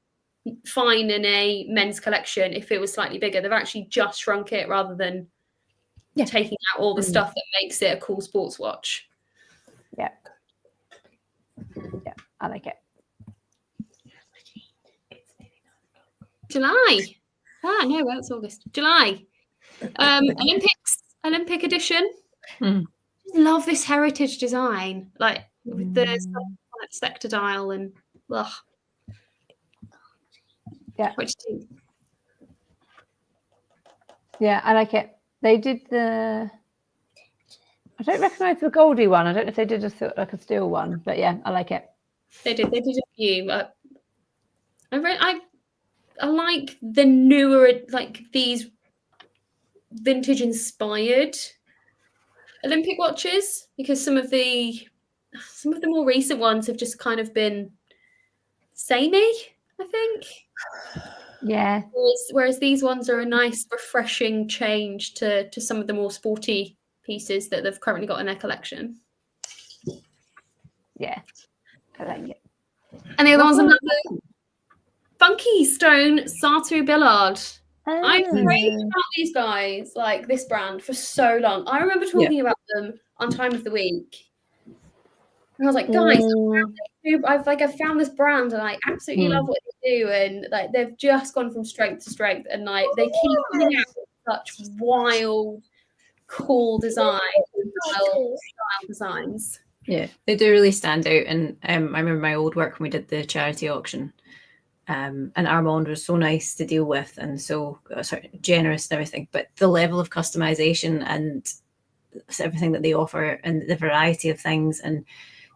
fine in a men's collection if it was slightly bigger. They've actually just shrunk it rather than taking out all the stuff that makes it a cool sports watch. Yeah, I like it. July. No, that's August. July. Olympic edition. Love this heritage design, like with the sector dial and I like it. They did I don't recognise the Goldie one. I don't know if they did a steel one, but yeah, I like it. They did a few. I like the newer, like these vintage inspired Olympic watches, because some of the more recent ones have just kind of been samey, I think. Yeah. Whereas these ones are a nice, refreshing change to some of the more sporty pieces that they've currently got in their collection. Yeah, I like it. And the other one's another Funky Stone Sartu Billard. I've raved about these guys, like this brand, for so long. I remember talking about them on Time of the Week. And I was like, guys, I've found this brand and I absolutely love what they do. And like they've just gone from strength to strength, and like they keep coming out with such wild, cool style designs. Yeah, they do really stand out. And I remember my old work when we did the charity auction. And Armand was so nice to deal with and so generous and everything. But the level of customization and everything that they offer and the variety of things and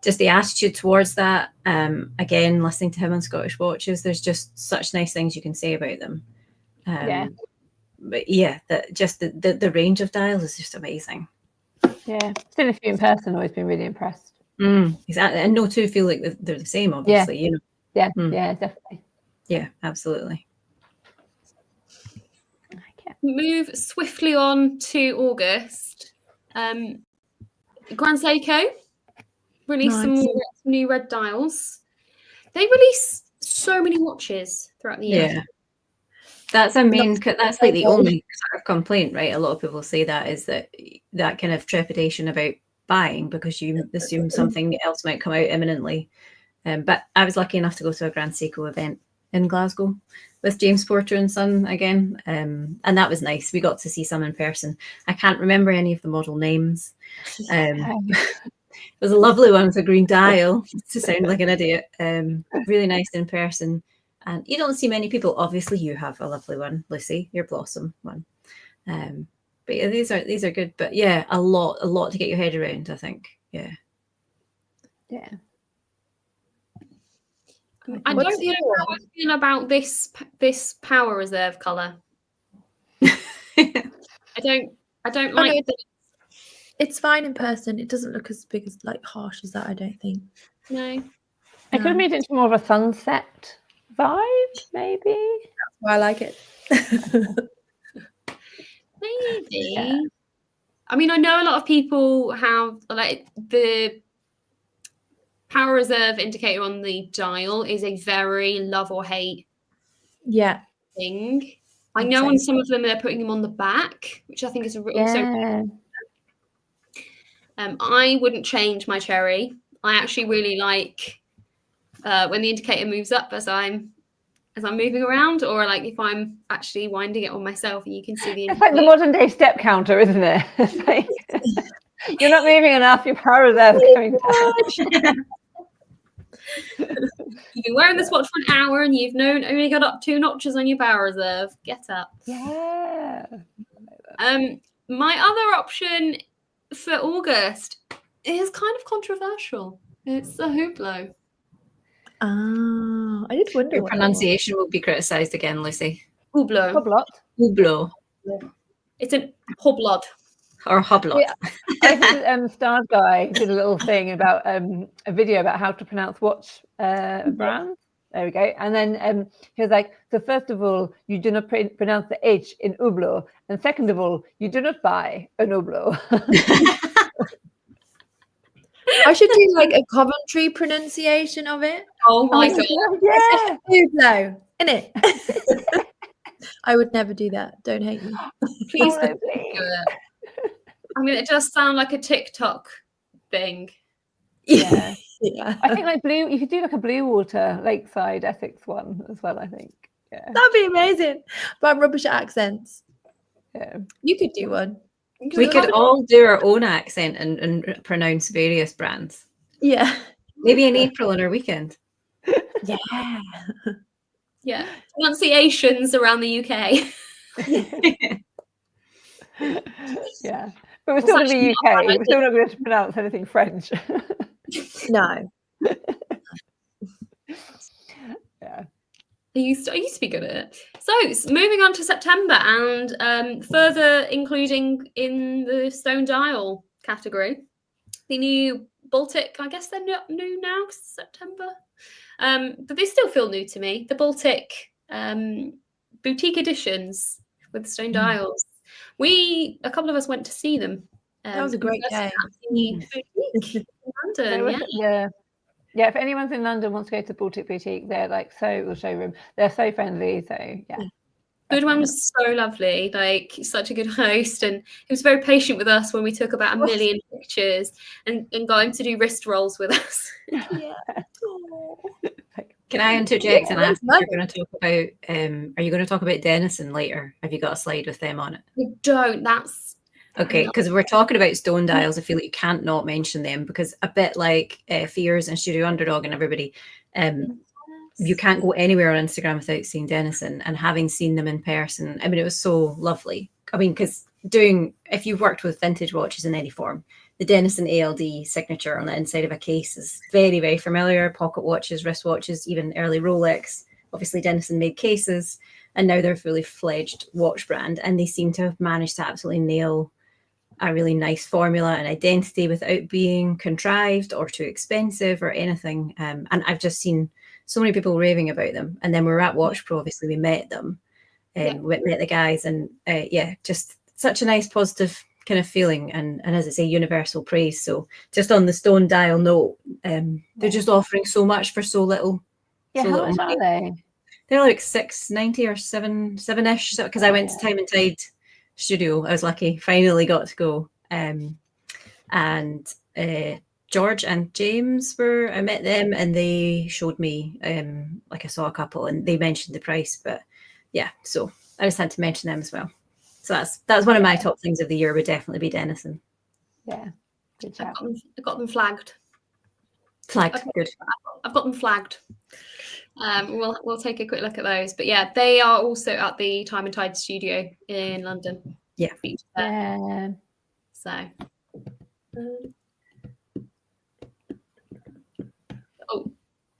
just the attitude towards that. Again, listening to him on Scottish Watches, there's just such nice things you can say about them. But yeah, the range of dials is just amazing. Yeah, seen a few in person. Always been really impressed. Exactly, and no two feel like they're the same. Obviously, you know. Yeah, definitely. Yeah, absolutely. Move swiftly on to August. Grand Seiko released some new red dials. They release so many watches throughout the year. Yeah, that's like the only sort of complaint, right? A lot of people say that is that kind of trepidation about buying because you assume something else might come out imminently. But I was lucky enough to go to a Grand Seiko event in Glasgow with James Porter and Son again, and that was nice. We got to see some in person. I can't remember any of the model names. It was a lovely one with a green dial to sound like an idiot. Really nice in person, and you don't see many people. Obviously, you have a lovely one, Lucy, your Blossom one. But yeah, these are good. But yeah, a lot to get your head around, I think. Yeah. Yeah. I What's don't the know other how one? I feel about this Power Reserve colour. I don't Oh, like no, the, it's fine in person. It doesn't look as big as like harsh as that, I don't think. no. I could have made it into more of a sunset vibe, maybe. Well, I like it. Maybe. Yeah. I mean, I know a lot of people have like the Power Reserve indicator on the dial is a very love or hate Yeah. thing. I I'd know say on some of them they're putting them on the back, which I think is also. Yeah. I wouldn't change my cherry. I actually really like when the indicator moves up as I'm moving around, or like if I'm actually winding it on myself and you can see the It's like the modern day step counter, isn't it? It's like, you're not moving enough, your power reserve coming down. You've been wearing this watch for an hour and you've only got up 2 notches on your Power Reserve. Get up. Yeah. My other option for August is kind of controversial. It's the Hublot. I did wonder Your what that was. pronunciation will be criticised again, Lucy. Hublot. Hublot. Hublot It's an Hublot. or Hublot. Yeah. I think Stars Guy did a little thing about a video about how to pronounce watch brands. There we go. And then he was like, so first of all, you do not pronounce the H in Hublot. And second of all, you do not buy an Hublot. I should do like a Coventry pronunciation of it. Oh my god. Yeah. Hublot, innit? I would never do that. Don't hate me. Please Oh, don't do it. I mean, it does sound like a TikTok thing. Yeah. Yeah. I think like blue, you could do like a Blue Water Lakeside Essex one as well, I think. Yeah. That'd be amazing. But I'm rubbish at accents. Yeah. You could do one. We could all do our own accent and pronounce various brands. Yeah. Maybe in April on our weekend. Yeah. Yeah. Pronunciations around the UK. Yeah. But we're still in the UK. We're still not going to pronounce anything French. No. I Yeah. used to be good at it. So moving on to September and further including in the Stone Dial category, the new Baltic, I guess they're not new now, September. But they still feel new to me. The Baltic boutique editions with Stone Dials. A couple of us went to see them. That was a great day. Boutique in London, Yeah. Yeah, if anyone's in London wants to go to Baltic Boutique, they're like the showroom. They're so friendly. So yeah. Goodwin was so lovely, like such a good host, and he was very patient with us when we took about 1 million pictures and got him to do wrist rolls with us. Yeah. Can I interject and ask that's if you're going to talk about are you going to talk about Denison later? Have you got a slide with them on it? We don't. That's Okay, because we're talking about Stone Dials. I feel like you can't not mention them because a bit like Fears and Studio Underdog and everybody, you can't go anywhere on Instagram without seeing Denison, and having seen them in person. I mean, it was so lovely. I mean, because if you've worked with vintage watches in any form, the Denison ALD signature on the inside of a case is very, very familiar. Pocket watches, wristwatches, even early Rolex. Obviously, Denison made cases, and now they're a fully fledged watch brand, and they seem to have managed to absolutely nail a really nice formula and identity without being contrived or too expensive or anything. And I've just seen so many people raving about them. And then we were at Watch Pro, obviously we met them, and we met the guys, and just such a nice positive kind of feeling, and as I say, universal praise. So just on the Stone Dial note, they're just offering so much for so little. Yeah, how much are they? They're like $6.90 or seven-ish. Because I went to Time and Tide Studio. I was lucky, finally got to go. And George and James I met them, and they showed me like I saw a couple, and they mentioned the price. But yeah, so I just had to mention them as well. So that's one of my top things of the year. Would definitely be Denison. Yeah, good job. I've got them flagged. Flagged, good. I've got them flagged. We'll take a quick look at those. But yeah, they are also at the Time and Tide Studio in London. Yeah. So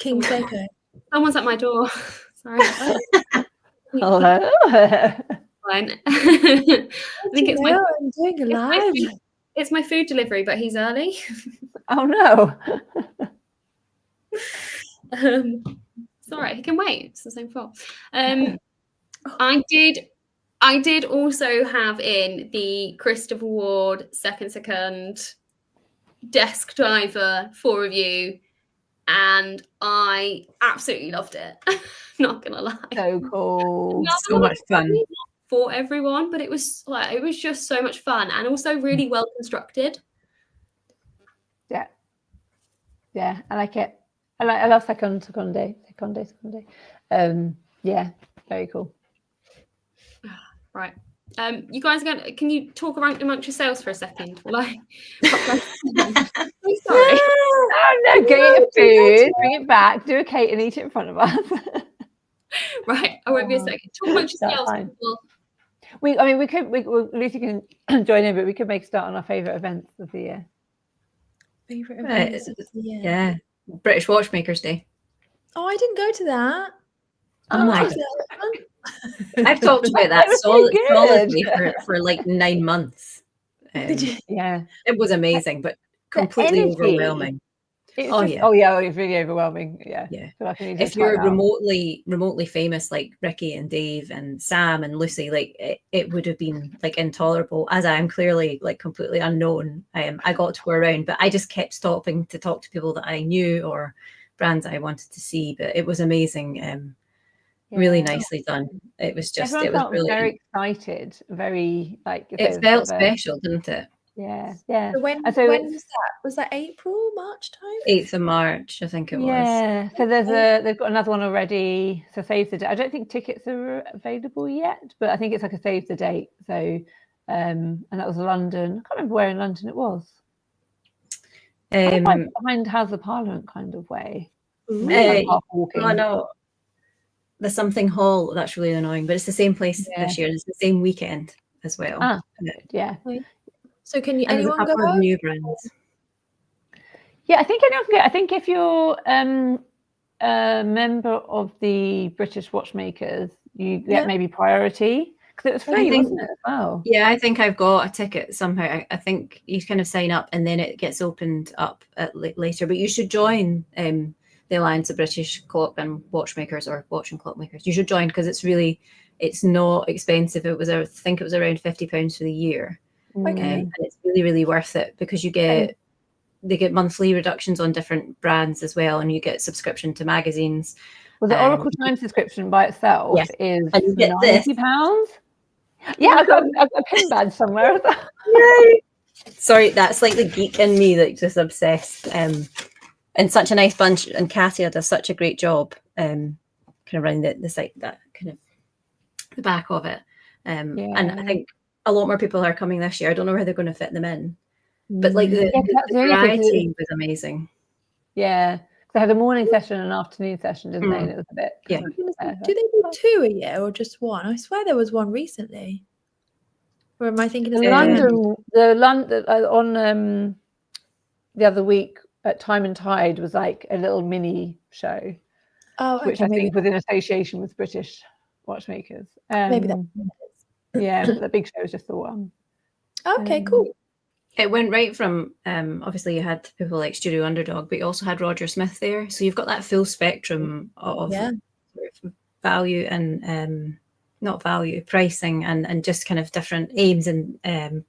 King Seiko. Someone's at my door. Sorry. Hello. Fine. I think it's my. I'm doing a live. It's my food delivery, but he's early. Oh no. It's all right. He can wait. It's the same fault. I did also have in the Christopher Ward second desk diver 4 review, and I absolutely loved it. Not gonna lie. So cool. So much fun. For everyone, but it was just so much fun and also really well constructed. Yeah, I like it. I love second day. Yeah, very cool. Right. You guys can you talk around amongst yourselves for a second? Sorry. Oh no, get your food, bring it back, do a cake and eat it in front of us. Right, I won't be a second. Talk amongst yourselves. Lucy can join in, but we could make a start on our favourite events of the year. Favorite events of the year. Yeah, British Watchmakers Day. Oh, I didn't go to that. Oh my God. God. I've talked about that solidly for like 9 months. Did you? Yeah, it was amazing, but completely overwhelming. It's yeah. Oh yeah, it's really overwhelming. Yeah. Yeah. If you're remotely famous like Ricky and Dave and Sam and Lucy, like it would have been like intolerable. As I am clearly like completely unknown, I got to go around, but I just kept stopping to talk to people that I knew or brands I wanted to see. But it was amazing. Really nicely done. It was just Everyone it was felt brilliant. very excited, very like it felt special, didn't it? Yeah. So when was that? Was that April, March time? 8th of March, I think it was. Yeah. So they've got another one already. So save the date. I don't think tickets are available yet, but I think it's like a save the date. So and that was London. I can't remember where in London it was. Behind House of Parliament kind of way. Oh no. The something hall, that's really annoying, but it's the same place this year. It's the same weekend as well. Yeah. So can you? And there's a anyone couple go? of new brands. Yeah, I think anyone can go. I think if you're a member of the British Watchmakers, you get maybe priority because it was free, wasn't it? As well. Yeah, I think I've got a ticket somehow. I think you kind of sign up and then it gets opened up later. But you should join the Alliance of British Clock and Watchmakers, or Watch and Clockmakers. You should join because it's not expensive. I think it was around £50 for the year. And it's really, really worth it because they get monthly reductions on different brands as well, and you get subscription to magazines. Well, the Oracle Time subscription by itself is £90. Yeah, I've got a pin badge somewhere. Sorry, that's like the geek in me that just obsessed. And such a nice bunch, and Katia does such a great job kind of running the site, that kind of the back of it. And I think a lot more people are coming this year. I don't know where they're going to fit them in, but like the variety was amazing. Yeah, they had a morning session and an afternoon session, didn't they? And it was a bit. Yeah. Do they do 2 a year or just one? I swear there was one recently. Or am I thinking of London on the other week at Time and Tide was like a little mini show, which I think was in association with British Watchmakers. Maybe that. Yeah, the big show was just the one. Okay, cool. It went right from obviously you had people like Studio Underdog, but you also had Roger Smith there, so you've got that full spectrum of sort of value and not value, pricing, and just kind of different aims and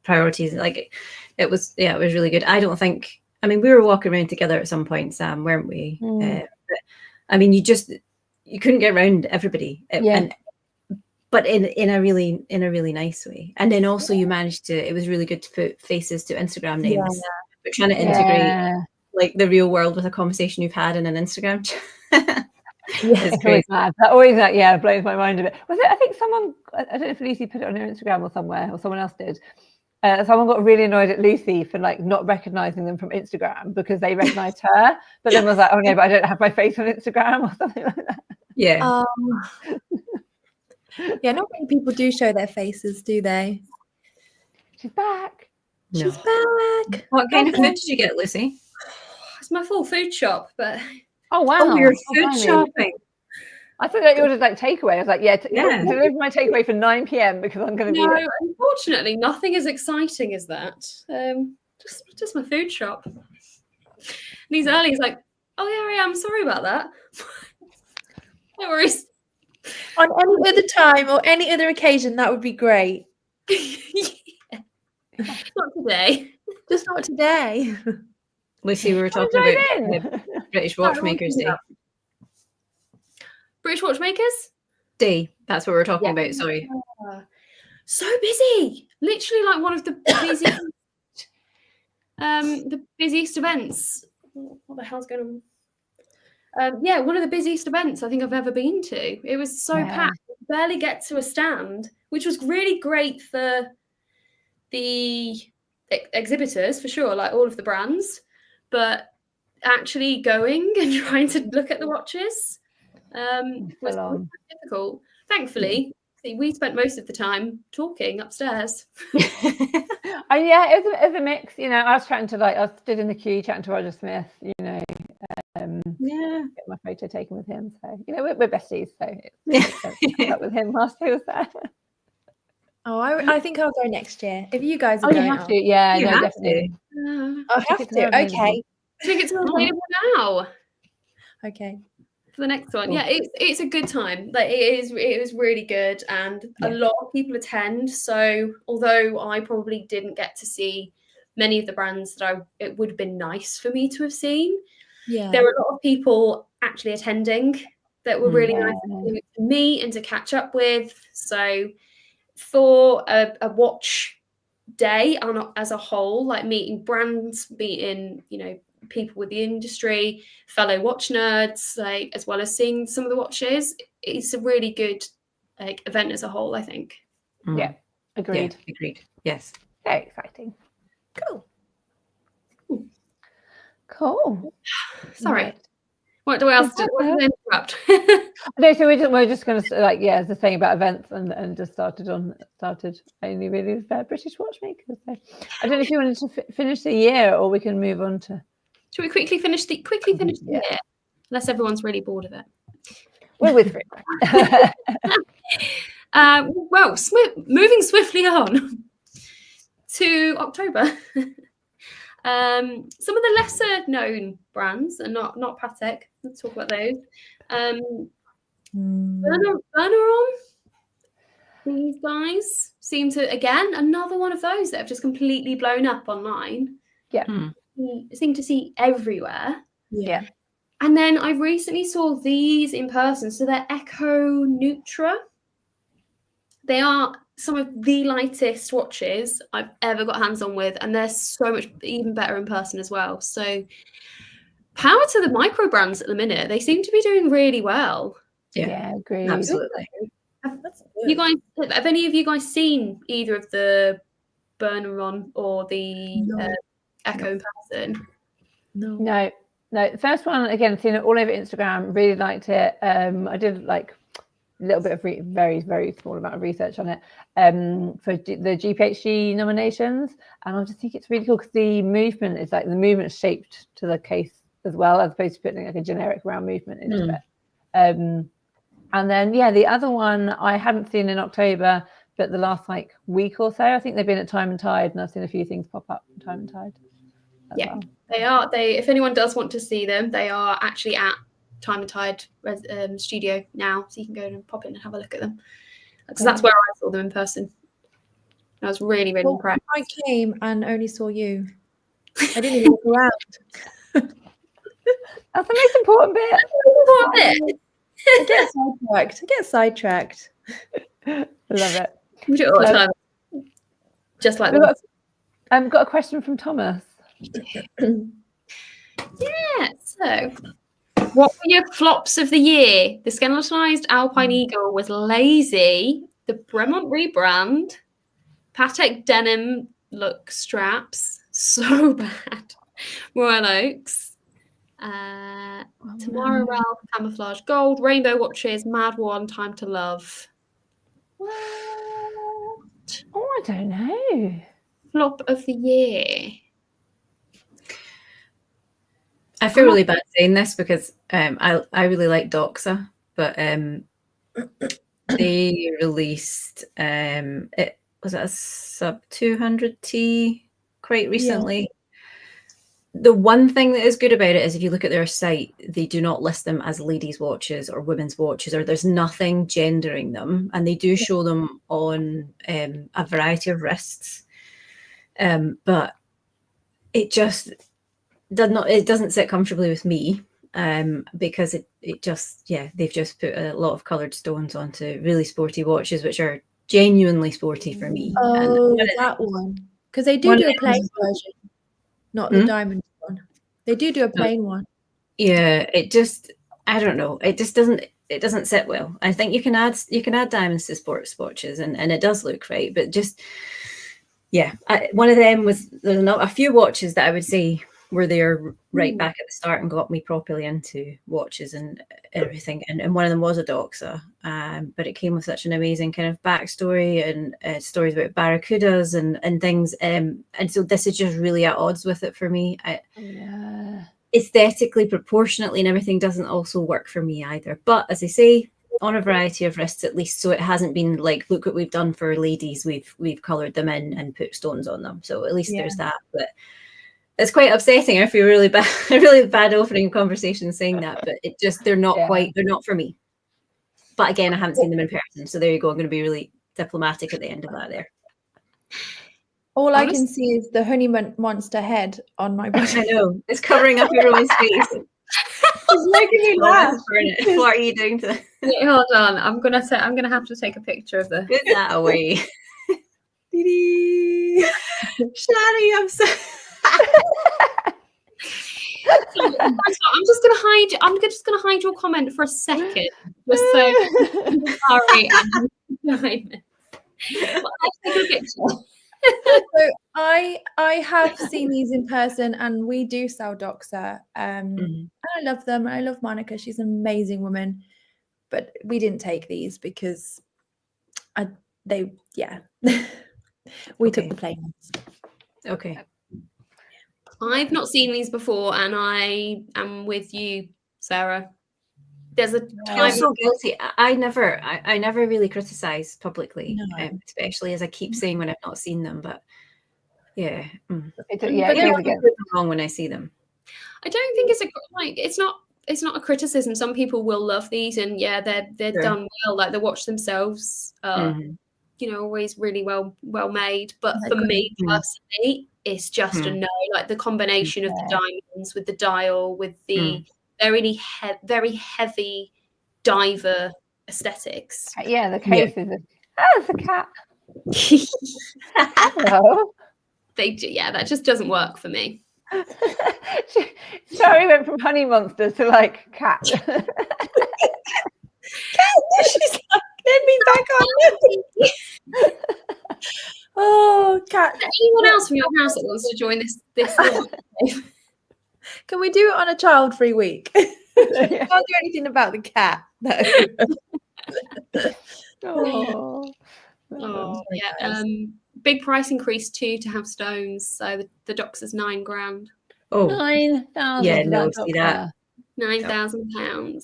priorities. Like it was really good. I don't think, I mean, we were walking around together at some point, Sam, weren't we? But I mean, you couldn't get around everybody. But in a really nice way. And then also you managed to, it was really good to put faces to Instagram names. But trying to integrate like the real world with a conversation you've had in an Instagram chat. It's great. That always blows my mind a bit. Was it, I think someone, I don't know if Lucy put it on her Instagram or somewhere, or someone else did. Someone got really annoyed at Lucy for like not recognizing them from Instagram because they recognized her, but then was like, oh no, but I don't have my face on Instagram or something like that. Yeah. Yeah, not many people do show their faces, do they? She's back. No. She's back. What kind of food did you get, Lucy? It's my full food shop, but Oh wow! Oh, you're Oh, food blimey. shopping. I thought that you ordered like takeaway. I was like, yeah, Yeah. deliver my takeaway for 9 p.m. because I'm going to be No, there. unfortunately, nothing as exciting as that. Just my food shop. And he's early. He's like, "Oh yeah, I am. Sorry about that. No worries." On any other time or any other occasion, that would be great. Yeah. Not today. Just not today. Lucy, we were Come talking and about drive in. British Sorry, Watchmakers Day. British Watchmakers. Day. That's what we were talking Yeah. about. Sorry. So busy. Literally like one of the busiest events. What the hell's going on? Yeah, one of the busiest events I think I've ever been to. It was so Yeah. packed. Barely get to a stand, which was really great for the exhibitors for sure, like all of the brands, but actually going and trying to look at the watches was Full on. difficult. Thankfully, we spent most of the time talking upstairs. Yeah, it was a mix. You know, I was stood in the queue chatting to Roger Smith. You know, Yeah. get my photo taken with him. So you know, we're besties. So Yeah. up with him whilst he was there. Oh, I think I'll go next year. If you guys are Oh, you going, have to. Yeah, You no, have definitely. I'll have Tickets are to. available. Okay. Tickets are available now Okay. for the next one. Cool. Yeah, it's a good time. Like it was really good, and a lot of people attend. So although I probably didn't get to see many of the brands that it would have been nice for me to have seen, Yeah. there were a lot of people actually attending that were really nice to meet and to catch up with. So for a watch day as a whole, like meeting brands, meeting, you know, people with the industry, fellow watch nerds, like as well as seeing some of the watches, it's a really good like event as a whole, I think. Yeah, agreed. Yeah, agreed. Yes. Very exciting. Cool. Cool. Sorry. Right. What do I else do? What did I interrupt? No, so we're just going to like, yeah, as the thing about events and just started only really with British Watchmakers. So I don't know if you wanted to finish the year or we can move on to. Should we quickly finish the year? Unless everyone's really bored of it. We're with Rick. Well, moving swiftly on to October. Some of the lesser known brands are not Patek. Let's talk about those. Berneron. These guys seem to, again, another one of those that have just completely blown up online. Yeah. You seem to see everywhere. Yeah. And then I recently saw these in person. So they're Echo Nutra. They are some of the lightest watches I've ever got hands on with, and they're so much even better in person as well. So power to the micro brands at the minute. They seem to be doing really well. Yeah, agreed. Absolutely. Have any of you guys seen either of the Berneron or the Echo in person? No. The first one, again, seen it all over Instagram, really liked it. I did like a little bit of very, very small amount of research on it for the GPHG nominations. And I just think it's really cool because the movement is like the movement shaped to the case as well, as opposed to putting like a generic round movement into it. And then, the other one I hadn't seen in October, but the last like week or so, I think they've been at Time and Tide, and I've seen a few things pop up from Time and Tide. Yeah, they are. If anyone does want to see them, they are actually at Time and Tide studio now, so you can go and pop in and have a look at them. Because that's where I saw them in person. I was really, really impressed. I came and only saw you. I didn't even look around. That's the most important bit. I get sidetracked. Love it. We do it all the time. Just like that. I've got a question from Thomas. Yeah, so what were your flops of the year? The skeletonized Alpine Eagle was lazy. The Bremont rebrand. Patek denim look straps. So bad. Royal Oaks. Tamara Ralph, camouflage gold, rainbow watches, Mad One, Time to Love. What? Oh, I don't know. Flop of the year. I feel really bad saying this because I really like Doxa, but they released it was it a sub 200T quite recently. The one thing that is good about it is if you look at their site, they do not list them as ladies' watches or women's watches, or there's nothing gendering them, and they do show them on a variety of wrists. But it just doesn't sit comfortably with me, because it just, they've just put a lot of coloured stones onto really sporty watches, which are genuinely sporty for me. Oh, that one. Because they do a plain version, not the diamond one. They do a plain one. Yeah, it just, I don't know. It just doesn't sit well. I think you can add diamonds to sports watches, and it does look right, but just, one of them was, there's a few watches that I would say were there right back at the start and got me properly into watches and everything. And one of them was a Doxa, but it came with such an amazing kind of backstory and stories about barracudas and things. And so this is just really at odds with it for me. Aesthetically, proportionately, and everything doesn't also work for me either. But as I say, on a variety of wrists at least, so it hasn't been like, look what we've done for ladies, we've coloured them in and put stones on them. So at least there's that. But it's quite upsetting. I feel really bad opening conversation saying that, but it just, they're not for me. But again, I haven't seen them in person, so there you go. I'm going to be really diplomatic at the end of that there. All I can see is the honey monster head on my body. I know, it's covering up everyone's face. It's making me laugh. What are you doing to? Wait, hold on, I'm gonna have to take a picture of the. Put that away. Shari, I'm so. I'm just gonna hide your comment for a second, just so sorry. Well, let's take a picture. So I have seen these in person, and we do sell Doxa. And I love them. I love Monica. She's an amazing woman. But we didn't take these because we took the plain ones. Okay. I've not seen these before, and I am with you, Sarah. There's a time. I'm so guilty. I never really criticize publicly, especially as I keep saying when I've not seen them. But it's wrong when I see them. I don't think it's not a criticism. Some people will love these, and they're done well. Like the watch themselves, always really well made. But for me personally, it's just a no. Like the combination of the diamonds with the dial, with the very heavy diver aesthetics. The case is it's a cat. Hello. That just doesn't work for me. Shari went from honey monsters to like cat. She's like, let me back on. Oh, cat. Is there anyone else from your house that wants to join this? Can we do it on a child-free week? Can't do anything about the cat. Big price increase too to have stones. So the Doxa's £9,000. Oh, 9,000. Yeah, no, see that. £9,000.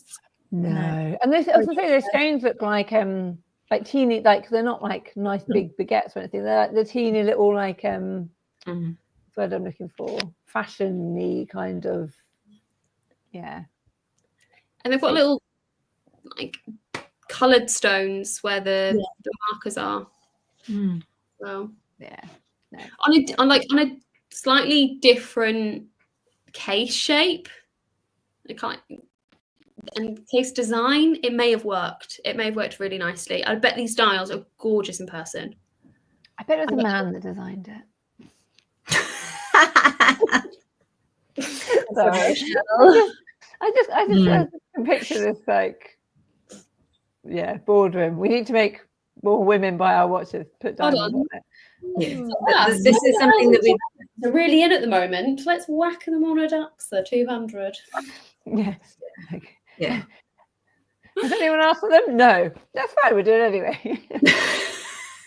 No, and this also say those stones look like teeny, like they're not like nice big baguettes or anything. They're like the teeny little like that's what I'm looking for, fashion-y kind of. Yeah, and they've got little like coloured stones where the markers are. Well, no. On a slightly different case shape, and case design, it may have worked. It may have worked really nicely. I bet these dials are gorgeous in person. I bet it was a man that designed it. Sorry. I just picture this like, boardroom. We need to make more women buy our watches. Put diamonds on it. This is something that they're really in at the moment. Let's whack them on a Doxa 200. Yes. Okay. Yeah. Does anyone ask for them? No. That's fine. We'll do it anyway.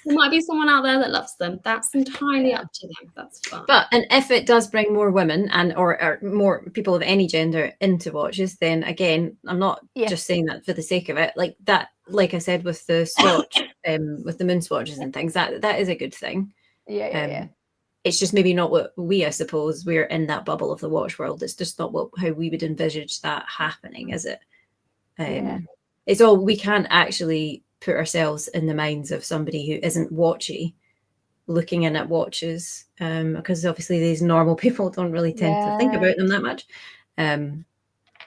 There might be someone out there that loves them. That's entirely up to them. That's fine. But and if it does bring more women and or more people of any gender into watches, then again, I'm not just saying that for the sake of it. Like that, like I said with the swatch, with the moon swatches and things, that is a good thing. Yeah. It's just maybe not what we, I suppose, we're in that bubble of the watch world. It's just not how we would envisage that happening, is it? It's all, we can't actually put ourselves in the minds of somebody who isn't watchy looking in at watches, because obviously these normal people don't really tend to think about them that much.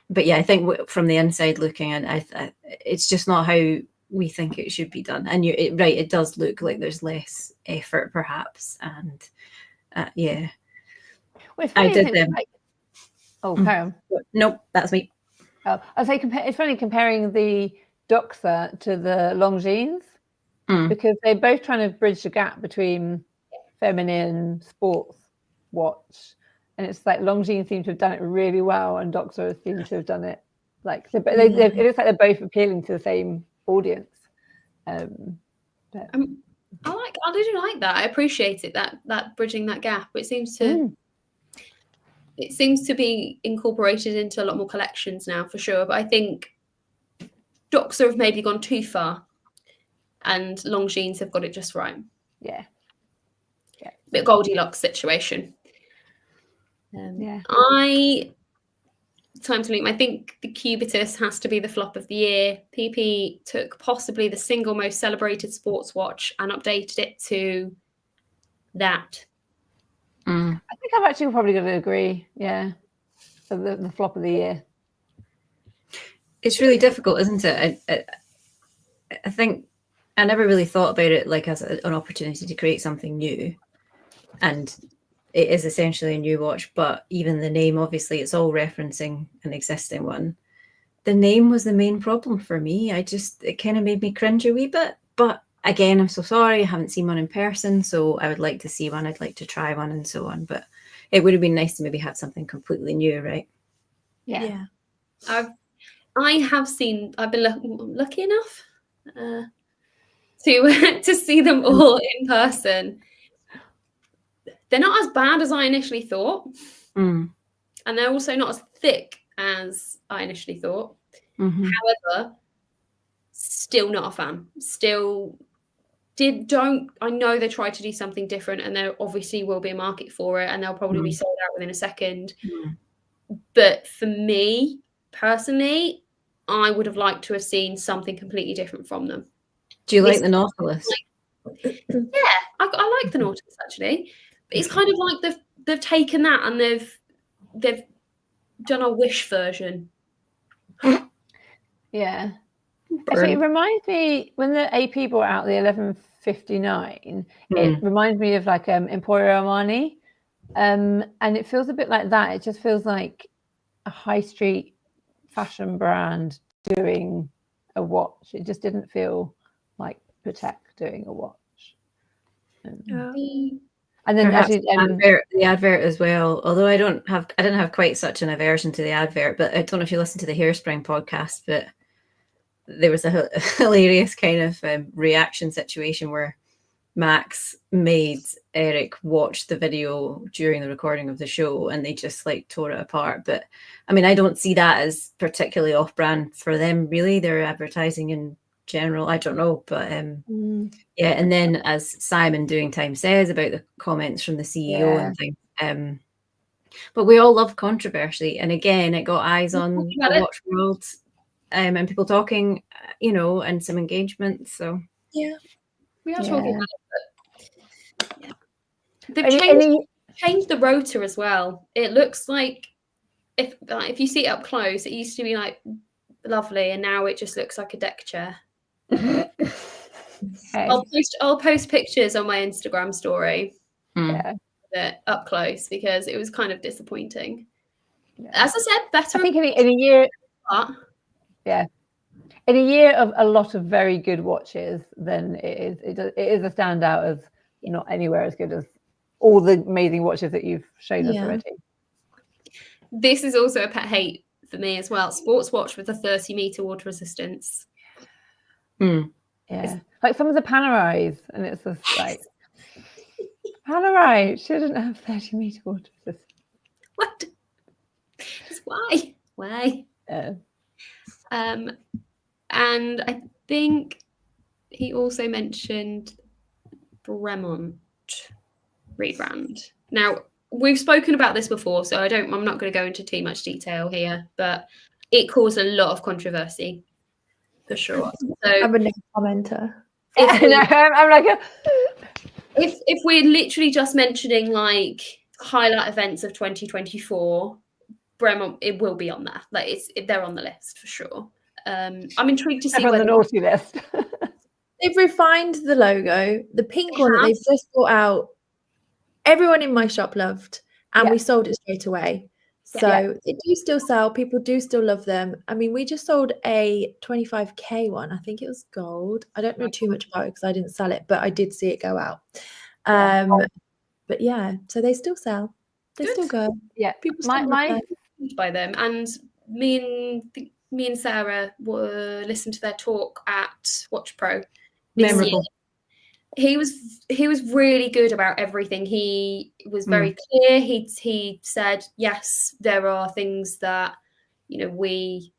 But yeah, I think from the inside looking in, it's just not how we think it should be done. And it does look like there's less effort perhaps, and yeah. Well, I did them. Carry on. Nope, that's me. I was like, it's funny comparing the Doxa to the Longines, because they're both trying to bridge the gap between feminine sports watch, and it's like Longines seem to have done it really well, and Doxa seem to have done it like it looks like they're both appealing to the same audience. I do like that. I appreciate it, that bridging that gap. It seems to be incorporated into a lot more collections now, for sure. But I think Doxa have maybe gone too far, and Longines have got it just right. Yeah. Bit Goldilocks situation. Time to leave. I think the Cubitus has to be the flop of the year. PP took possibly the single most celebrated sports watch and updated it to that. I think I'm actually probably going to agree. Yeah, so the flop of the year. It's really difficult, isn't it? I think I never really thought about it like as an opportunity to create something new, and it is essentially a new watch. But even the name, obviously, it's all referencing an existing one. The name was the main problem for me. It kind of made me cringe a wee bit. But again, I'm so sorry, I haven't seen one in person, so I would like to see one. I'd like to try one and so on. But it would have been nice to maybe have something completely new, right? Yeah. I've been lucky enough to see them all in person. They're not as bad as I initially thought, and they're also not as thick as I initially thought. However, still not a fan. I know they tried to do something different, and there obviously will be a market for it, and they'll probably be sold out within a second. But for me personally, I would have liked to have seen something completely different from them. Do you like the Nautilus? Yeah, I like the Nautilus actually. But it's kind of like they've taken that and they've done a Wish version. Yeah. Actually, it reminds me when the AP brought out the 1159. It reminds me of like Emporio Armani, and it feels a bit like that. It just feels like a high street fashion brand doing a watch. It just didn't feel like Patek doing a watch. And then perhaps actually, the advert as well. Although I didn't have quite such an aversion to the advert, but I don't know if you listened to the Hairspring podcast, but there was a hilarious kind of reaction situation where Max made Eric watch the video during the recording of the show, and they just like tore it apart. But I mean, I don't see that as particularly off-brand for them, really. They're advertising in general. I don't know, but yeah. And then as Simon Doing Time says about the comments from the CEO and things, but we all love controversy, and again, it got eyes on the watch world, and people talking, and some engagement. So yeah, we are talking about it. But they've changed the rotor as well. It looks like if you see it up close, it used to be like lovely, and now it just looks like a deck chair. I'll post pictures on my Instagram story up close, because it was kind of disappointing. As I said, better. I think in a year, in a year of a lot of very good watches, then it is a standout as not anywhere as good as all the amazing watches that you've shown us already. This is also a pet hate for me as well. Sports watch with a 30-meter water resistance. Yeah, like some of the Panerais, and it's just like Panerai shouldn't have 30-meter water. What? Just why? Why? Yeah. And I think he also mentioned Bremont rebrand. Now, we've spoken about this before, so I'm not going to go into too much detail here, but it caused a lot of controversy for sure. So I'm a no commenter. I'm like, if we're literally just mentioning like highlight events of 2024, Bremont, it will be on there. Like they're on the list for sure. I'm intrigued to see on the naughty list. They've refined the logo. The pink one that they've just brought out, everyone in my shop loved, and we sold it straight away. So they do still sell. People do still love them. I mean, we just sold a 25k one. I think it was gold. I don't know too much about it because I didn't sell it, but I did see it go out. But yeah, so they still sell. They still go. Yeah, people still by them. And me and Sarah listened to their talk at Watch Pro. Memorable. He was really good about everything. He was very clear. He said, yes, there are things that we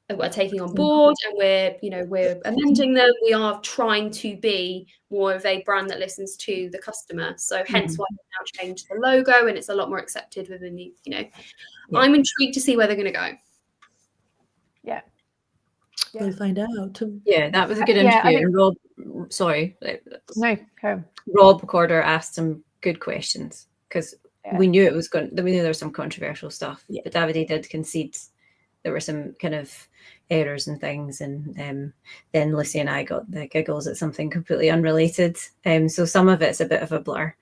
are taking on board, and we're amending them. We are trying to be more of a brand that listens to the customer. So hence why we've now changed the logo, and it's a lot more accepted within the. I'm intrigued to see where they're going to go. Yeah. We'll find out. Yeah, that was a good interview. And Rob, sorry. No, go. Rob Corder asked some good questions because we knew we knew there was some controversial stuff. Yeah. But Davide did concede there were some kind of errors and things, and then Lucy and I got the giggles at something completely unrelated. So some of it's a bit of a blur.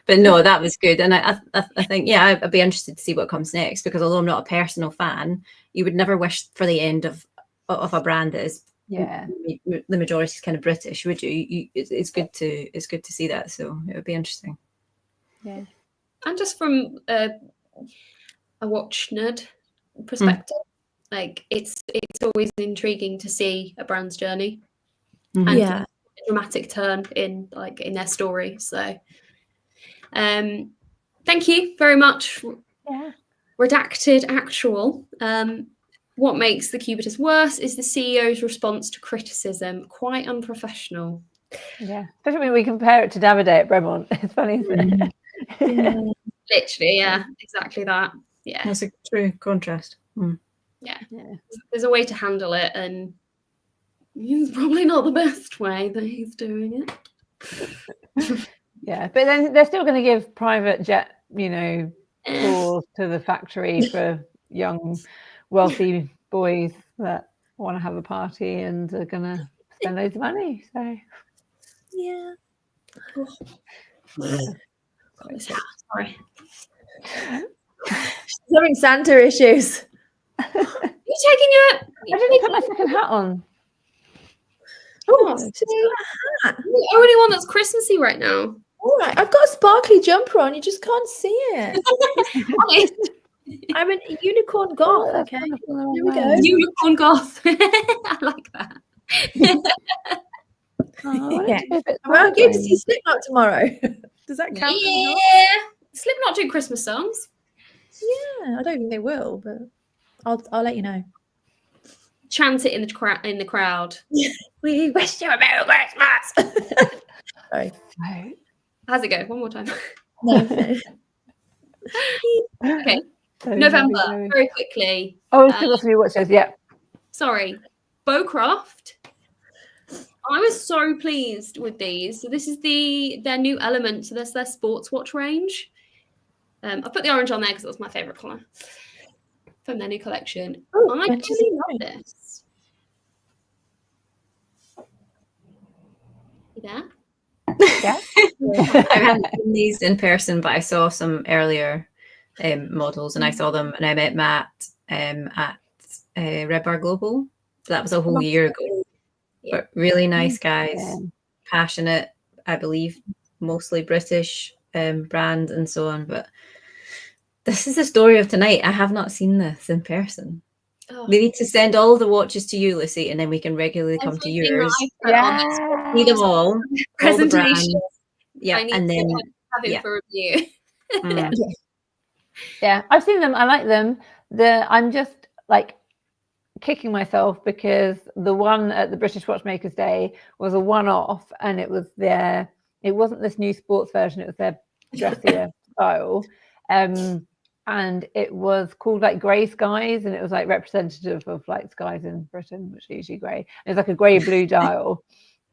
But no, that was good. And I think, I'd be interested to see what comes next, because although I'm not a personal fan, you would never wish for the end of a brand that is the majority is kind of British, would you? It's good to see that. So it would be interesting. Yeah. And just from a watch nerd perspective, like it's always intriguing to see a brand's journey and a dramatic turn in their story. So thank you very much. Redacted actual. What makes the Cubitus worse is the CEO's response to criticism. Quite unprofessional. Yeah, especially when we compare it to Davide at Bremont. It's funny, isn't it? Literally, exactly that. Yeah, that's a true contrast. Yeah, there's a way to handle it, and it's probably not the best way that he's doing it. Yeah, but then they're still going to give private jet, tours to the factory for young, wealthy boys that want to have a party and are going to spend loads of money. So, yeah. Sorry. She's having Santa issues. You're taking your. I didn't put my second hat on. Oh, she's got a hat. The only one that's Christmassy right now. All right, I've got a sparkly jumper on. You just can't see it. I'm a unicorn goth. Okay, here we go. Unicorn goth. I like that. I'm going to see Slipknot tomorrow. Does that count? Yeah, Slipknot do Christmas songs. Yeah, I don't think they will, but I'll let you know. Chant it in the crowd. We wish you a Merry Christmas. Sorry. How's it go? One more time. No. Okay. November, very quickly. Oh, it's still got to be what says, Sorry. Bowcraft. I was so pleased with these. So this is their new element. So that's their sports watch range. I put the orange on there because it was my favourite colour from their new collection. I really love this. You there? Yeah. I haven't seen these in person, but I saw some earlier models, and I saw them, and I met Matt at Red Bar Global. That was a whole year ago. But really nice guys, passionate, I believe, mostly British brand and so on. But this is the story of tonight. I have not seen this in person. Oh, They need to send all the watches to you, Lucy, and then we can regularly come to everything that yours. I put on this See them all the presentation. brands. Yeah, I need and then to have it for review. mm. Yeah, I've seen them. I like them. I'm just like kicking myself because the one at the British Watchmakers Day was a one-off, and it wasn't this new sports version, it was their dressier style, and it was called like Grey Skies, and it was like representative of like skies in Britain, which are usually grey. It was like a grey blue dial,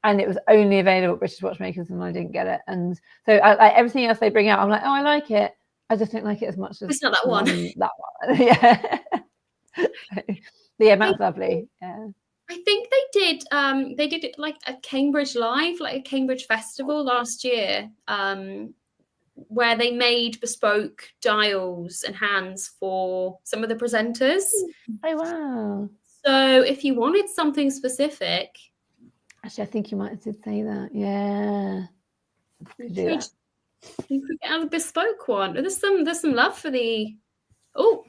and it was only available at British Watchmakers, and I didn't get it. And so everything else they bring out, I'm like, oh, I like it. I just don't like it as much as It's not that one. That one. Yeah. Yeah, Matt's lovely. Yeah. I think they did it like a Cambridge Live, like a Cambridge festival last year, where they made bespoke dials and hands for some of the presenters. Oh wow. So if you wanted something specific, Actually, I think you might have say that. Yeah. you could get a bespoke one. There's some love for the Woohoo!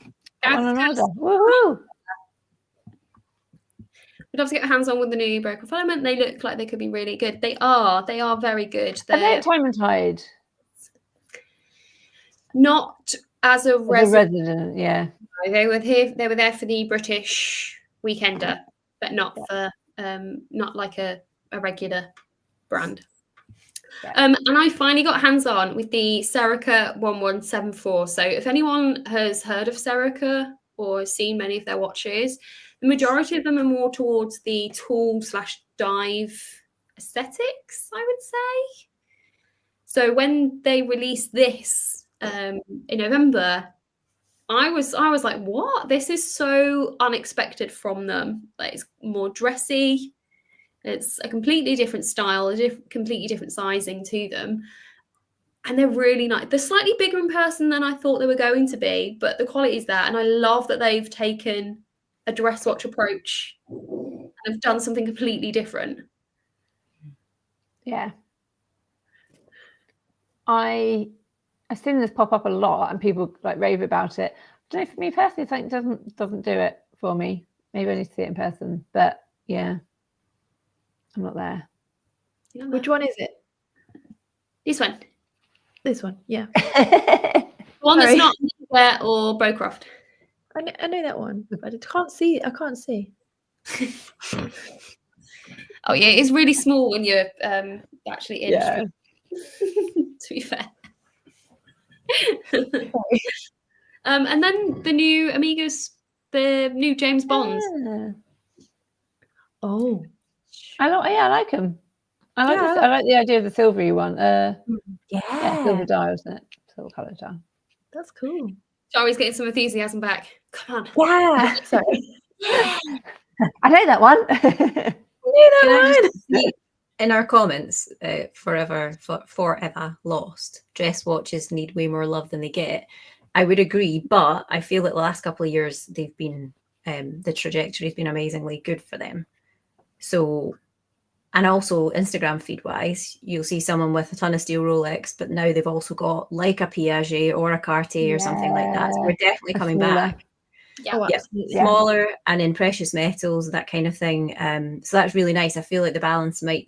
We'd love to get our hands on with the new Broken Filament. They look like they could be really good. They are very good. Are they at Time and Tide? Not as a resident, yeah. They were here. They were there for the British Weekender, but not for not like a regular brand. Yeah. And I finally got hands on with the Serica 1174. So if anyone has heard of Serica or seen many of their watches, the majority of them are more towards the tool/dive aesthetics, I would say. So when they released this in November, I was like, what? This is so unexpected from them. Like, it's more dressy. It's a completely different style, completely different sizing to them. And they're really nice. They're slightly bigger in person than I thought they were going to be, but the quality's there. And I love that they've taken a dress watch approach and have done something completely different. Yeah. I've seen this pop up a lot and people like rave about it. I don't know, for me personally, it's like it doesn't do it for me. Maybe I need to see it in person, but yeah, I'm not there. Which one is it? This one. This one, yeah. The one that's not Ware or Bowcroft. I know that one, but I can't see. I can't see. Oh yeah, it's really small when you're actually in. Yeah. To be fair. And then the new Amigas, the new James Bonds. Yeah. Oh, I like them. I like the idea of the silvery one. yeah, Silver dial, isn't it? Silver colour dial. That's cool. Shari's getting some enthusiasm back. Come on. Yeah, sorry. I know that one. In our comments, forever lost. Dress watches need way more love than they get. I would agree, but I feel that the last couple of years they've been the trajectory's been amazingly good for them. So, and also Instagram feed wise, you'll see someone with a ton of steel Rolex, but now they've also got like a Piaget or a Cartier or something like that. So we're definitely coming back. Yeah. Oh, Smaller and in precious metals, that kind of thing. So that's really nice. I feel like the balance might,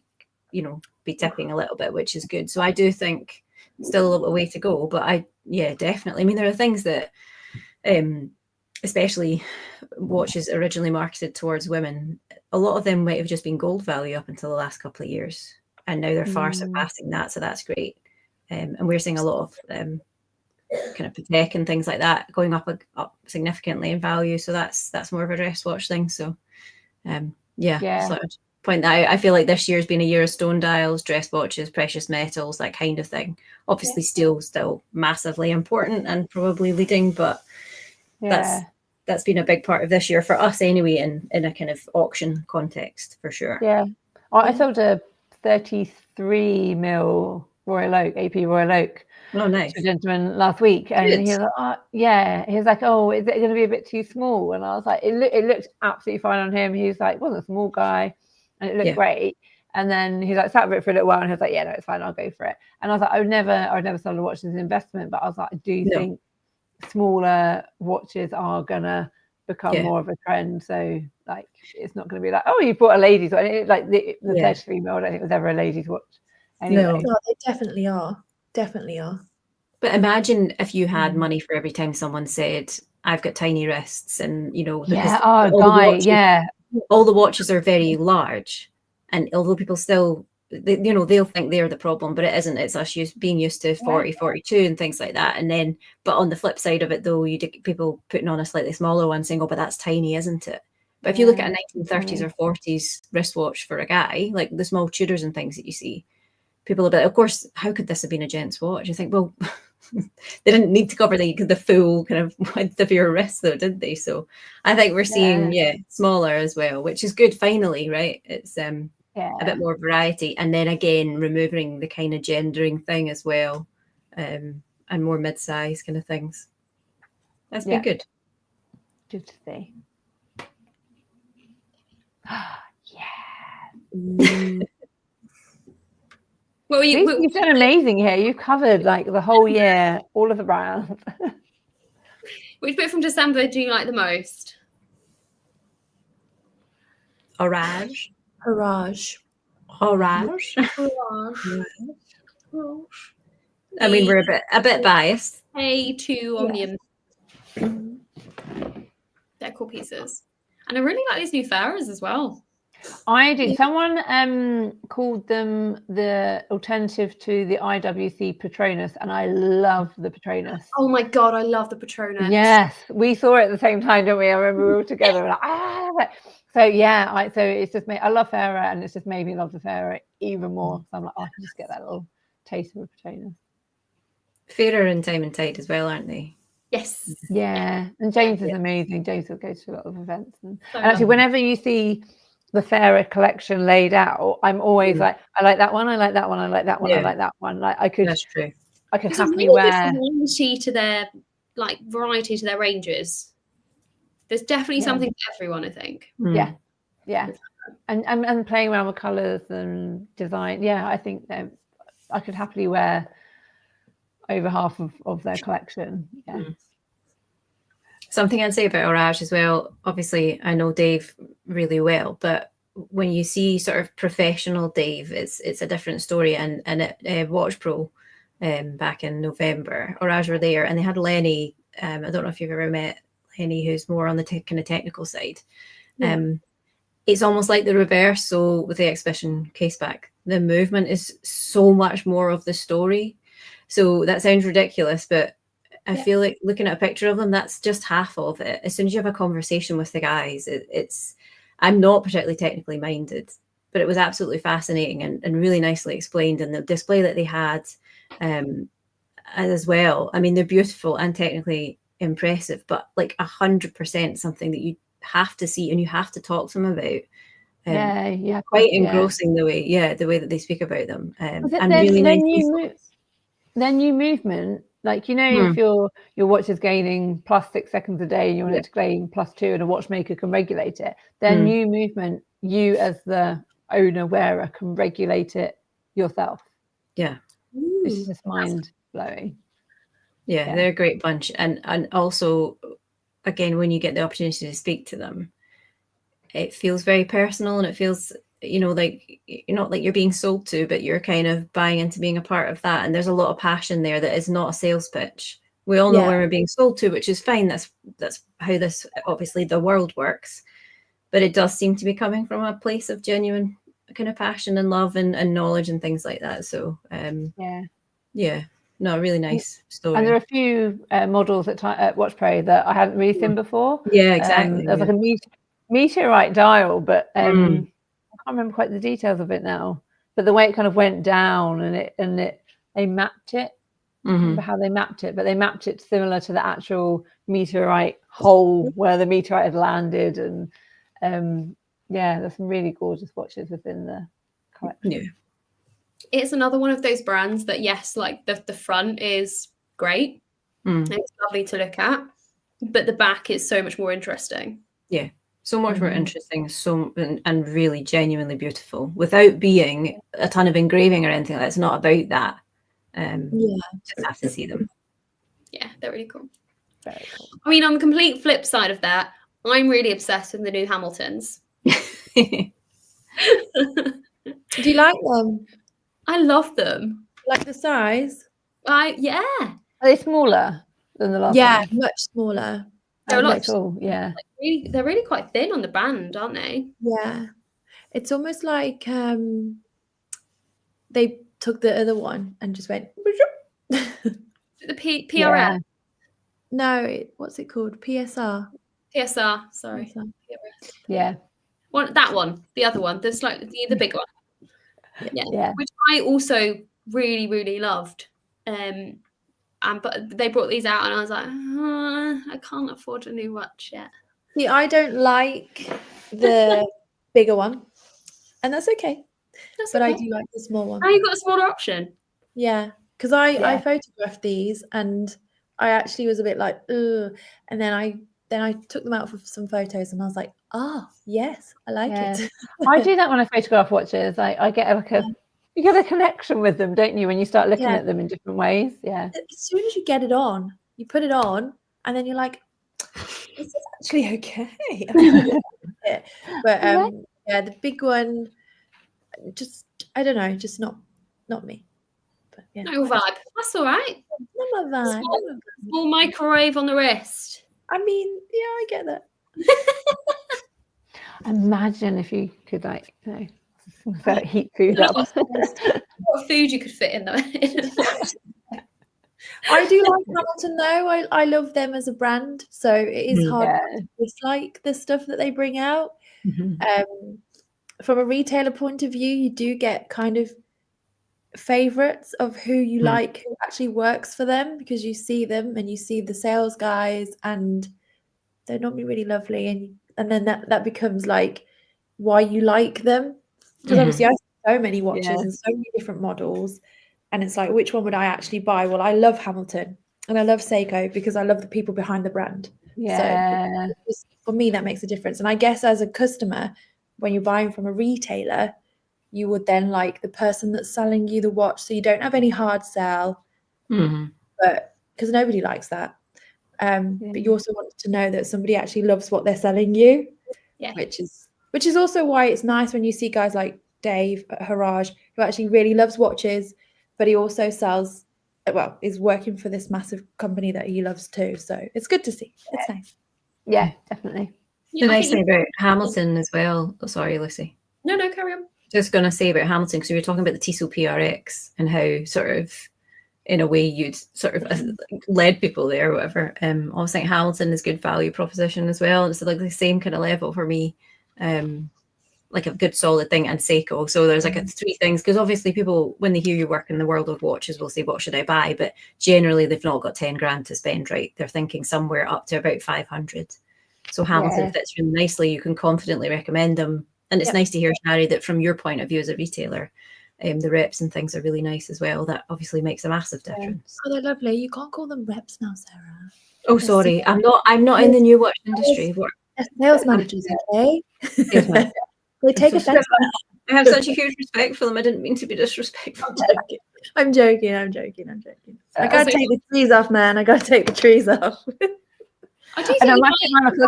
be tipping a little bit, which is good. So I do think still a little way to go, but definitely. I mean, there are things that, especially watches originally marketed towards women, a lot of them might have just been gold value up until the last couple of years, and now they're far surpassing that. So that's great. And we're seeing a lot of kind of Patek and things like that going up significantly in value. So that's more of a dress watch thing. So so point that out. I feel like this year's been a year of stone dials, dress watches, precious metals, that kind of thing. Obviously still massively important and probably leading, but that's been a big part of this year for us anyway, in a kind of auction context for sure. Yeah. I sold a 33 mil Royal Oak, AP Royal Oak. Oh, nice. To a gentleman last week, and he was like, he was like, oh, is it going to be a bit too small? And I was like, it looked absolutely fine on him. He was like, wasn't a small guy, and it looked great. And then he's like, sat with it for a little while, and he was like, yeah, no, it's fine, I'll go for it. And I was like, I would never sell a watch as an investment, but I was like, I do think smaller watches are gonna become more of a trend. So like, it's not going to be like, oh, you bought a ladies watch. Like the 33 mil, I don't think it was ever a ladies watch. Anyway. No. Oh, they definitely are. Definitely are. But imagine if you had money for every time someone said, "I've got tiny wrists," and because all the watches are very large, and although people still, they'll think they're the problem, but it isn't. It's us being used to 40, 42 and things like that. And then, but on the flip side of it, though, you get people putting on a slightly smaller one, saying, "Oh, but that's tiny, isn't it?" But if you look at a 1930s or 40s wristwatch for a guy, like the small Tudors and things that you see, people are like, of course, how could this have been a gent's watch? You think, well, they didn't need to cover the full kind of width of your wrist, though, did they? So I think we're seeing smaller as well, which is good. Finally, right? It's a bit more variety, and then again removing the kind of gendering thing as well, and more mid-size kind of things. That's been good. Good to see. Well, you've done amazing here. You've covered like the whole year, all of the brands. Which bit from December do you like the most? Orage. Orage. I mean, we're a bit biased. A2 Omnium. They're cool pieces. And I really like these new Farahs as well. I do. Someone called them the alternative to the IWC Patronus, and I love the Patronus. Oh my God, I love the Patronus. Yes, we saw it at the same time, didn't we? I remember we were all together. Like, so yeah, so it's just made. I love Farah, and it's just made me love the Farah even more. So I'm like, I can just get that little taste of a Patronus. Fairer in Time and Tide as well, aren't they? Yes. Yeah, and James is amazing. James will go to a lot of events, and actually, whenever you see the Farah collection laid out, I'm always like, I like that one, I like that one, I like that one, I like that one. Like That's true. I could happily wear variety to their ranges. There's definitely something for everyone, I think. Yeah. And playing around with colours and design. Yeah, I think I could happily wear over half of their collection. Yeah. Something I'd say about Orage as well, obviously I know Dave really well, but when you see sort of professional Dave, it's a different story. And at Watch Pro back in November, Orage were there, and they had Lenny. I don't know if you've ever met Lenny, who's more on the kind of technical side. It's almost like the reverse. So with the exhibition case back, the movement is so much more of the story. So that sounds ridiculous, but I feel like looking at a picture of them, that's just half of it. As soon as you have a conversation with the guys, I'm not particularly technically minded, but it was absolutely fascinating and really nicely explained. And the display that they had as well, I mean, they're beautiful and technically impressive, but like 100% something that you have to see and you have to talk to them about. Quite engrossing the way that they speak about them. And really nice. Their new movement, like, if your watch is gaining plus 6 seconds a day and you want it to gain +2 and a watchmaker can regulate it, their new movement, you as the owner wearer can regulate it yourself. Yeah. This is just mind blowing. Yeah, they're a great bunch. And also, again, when you get the opportunity to speak to them, it feels very personal, and it feels like you're not like you're being sold to, but you're kind of buying into being a part of that. And there's a lot of passion there that is not a sales pitch. We all know when we're being sold to, which is fine. That's how this, obviously, the world works. But it does seem to be coming from a place of genuine kind of passion and love and knowledge and things like that. So no, really nice story. And there are a few models at Watch Pro that I hadn't really seen before. Yeah, exactly. There's like a meteorite dial, but I can't remember quite the details of it now. But the way it kind of went down and they mapped it. Remember how they mapped it, but they mapped it similar to the actual meteorite hole where the meteorite had landed. And there's some really gorgeous watches within the collection. Yeah. It's another one of those brands that, yes, like the front is great. It's lovely to look at, but the back is so much more interesting. Yeah. So much more interesting, and really genuinely beautiful, without being a ton of engraving or anything. It's not about that. Just have to see them. Yeah, they're really cool. Very cool. I mean, on the complete flip side of that, I'm really obsessed with the new Hamiltons. Do you like them? I love them. Like the size? Yeah. Are they smaller than the last Yeah, one? much smaller. They're a lot cool. Yeah. they're really quite thin on the band, aren't they? Yeah. It's almost like they took the other one and just went. The PRS. Yeah. No, what's it called? PSR. PSR, sorry. PSR. Yeah. That one, the other one, the big one. Yeah. Which I also really, really loved. But they brought these out, and I was like, I can't afford a new watch yet. See, I don't like the bigger one, and that's okay. But I do like the small one. Oh, you've got a smaller option. Yeah, because I Yeah. photographed these, and I actually was a bit like, ugh. And then I took them out for some photos, and I was like, yes, I like it. I do that when I photograph watches. I get you get a connection with them, don't you, when you start looking at them in different ways? Yeah. As soon as you get it on, you put it on, and then you're like, this is actually okay. But yeah, the big one, just I don't know, just not me. But yeah, No vibe. That's all right. not my vibe. Small microwave on the wrist. I mean, yeah, I get that. Imagine if you could heat food up. What food you could fit in there. I do like Hamilton though. I love them as a brand, so it is hard to dislike the stuff that they bring out. Mm-hmm. From a retailer point of view, you do get kind of favorites of who you like, who actually works for them, because you see them and you see the sales guys, and they're normally really lovely, and then that becomes like why you like them, because obviously I see so many watches and so many different models, and it's like, which one would I actually buy? Well, I love Hamilton and I love Seiko because I love the people behind the brand. So for me, that makes a difference. And I guess as a customer, when you're buying from a retailer, you would then like the person that's selling you the watch, so you don't have any hard sell, but because nobody likes that. But you also want to know that somebody actually loves what they're selling you, which is also why it's nice when you see guys like Dave at Haraj, who actually really loves watches, but he also is working for this massive company that he loves too. So it's good to see. It's nice. Yeah, definitely. The nice thing about Hamilton as well. Oh, sorry, Lucy. No, carry on. Just going to say about Hamilton, because we were talking about the Tissot PRX and how sort of, in a way, you'd sort of led people there or whatever. I always think Hamilton is good value proposition as well. It's like the same kind of level for me, like a good solid thing, and Seiko. So there's like three things, because obviously people, when they hear you work in the world of watches, will say, what should I buy? But generally they've not got 10 grand to spend, right? They're thinking somewhere up to about 500. So Hamilton fits really nicely. You can confidently recommend them. And it's nice to hear, Shari, that from your point of view as a retailer, the reps and things are really nice as well. That obviously makes a massive difference. Oh, they're lovely. You can't call them reps now, Sarah. Oh, sorry. I'm not in the new watch industry. Sales managers, okay? They take offense. I have such a huge respect for them. I didn't mean to be disrespectful. I'm joking. I gotta take the trees off, man. I gotta take the trees off. I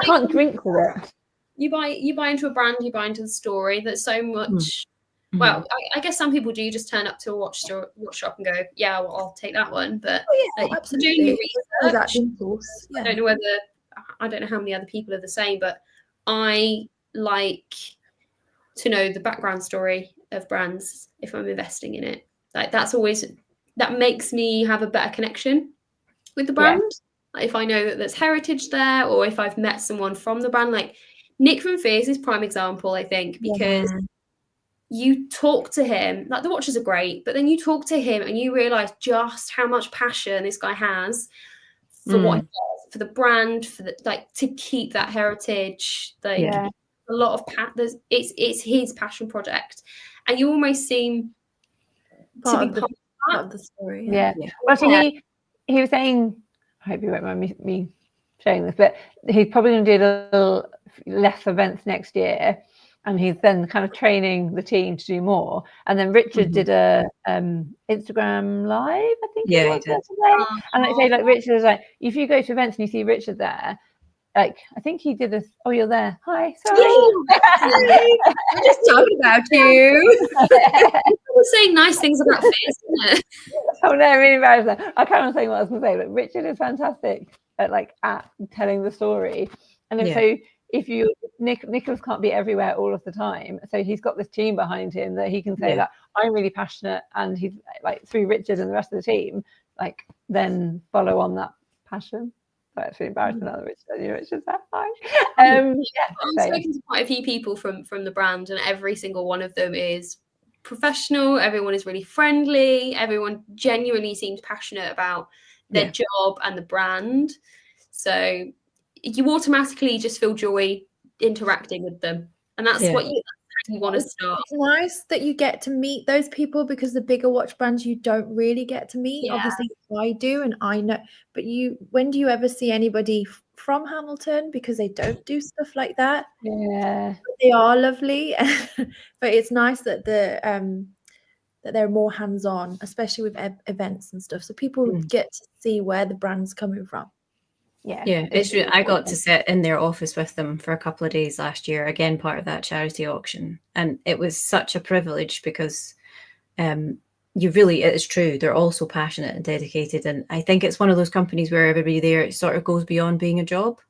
can't drink with it. You buy into a brand, you buy into the story. There's so much. Well, I guess some people do just turn up to a watch shop and go, yeah, well, I'll take that one. But absolutely. Doing your That research, impulse. Yeah. I don't know how many other people are the same, but I like to know the background story of brands if I'm investing in it. Like that makes me have a better connection with the brand. Like if I know that there's heritage there, or if I've met someone from the brand, like Nick from Fierce is prime example, I think, because you talk to him, like the watches are great, but then you talk to him and you realize just how much passion this guy has for what he does, for the brand, for the to keep that heritage. A lot of it's his passion project, and you almost seem to be part of the story. Well, so he was saying, I hope you won't mind me sharing this, but he's probably going to do a little less events next year, and he's then kind of training the team to do more. And then Richard did a Instagram live, I think. Yeah, he did. And like say, like Richard was like, if you go to events and you see Richard there, like, I think he did a. Oh, you're there. Hi. Sorry. We're just talking about you. We're saying nice things about Fizz, isn't it? Oh no, really embarrassing. I can't remember saying what I was going to say, but Richard is fantastic at telling the story. And then so if Nicholas can't be everywhere all of the time, so he's got this team behind him that he can say that I'm really passionate, and he's like, through Richard and the rest of the team, like, then follow on that passion. So it's really embarrassing that Richard said hi. I've spoken to quite a few people from the brand, and every single one of them is professional. Everyone is really friendly. Everyone genuinely seems passionate about their job and the brand. So you automatically just feel joy interacting with them, and that's what you want to start. It's nice that you get to meet those people, because the bigger watch brands you don't really get to meet. Obviously I do, and I know, but when do you ever see anybody from Hamilton? Because they don't do stuff like that. They are lovely. But it's nice that that they're more hands-on, especially with events and stuff, so people get to see where the brand's coming from. It's really, I got to sit in their office with them for a couple of days last year, again part of that charity auction, and it was such a privilege, because it's true, they're all so passionate and dedicated, and I think it's one of those companies where everybody there, it sort of goes beyond being a job.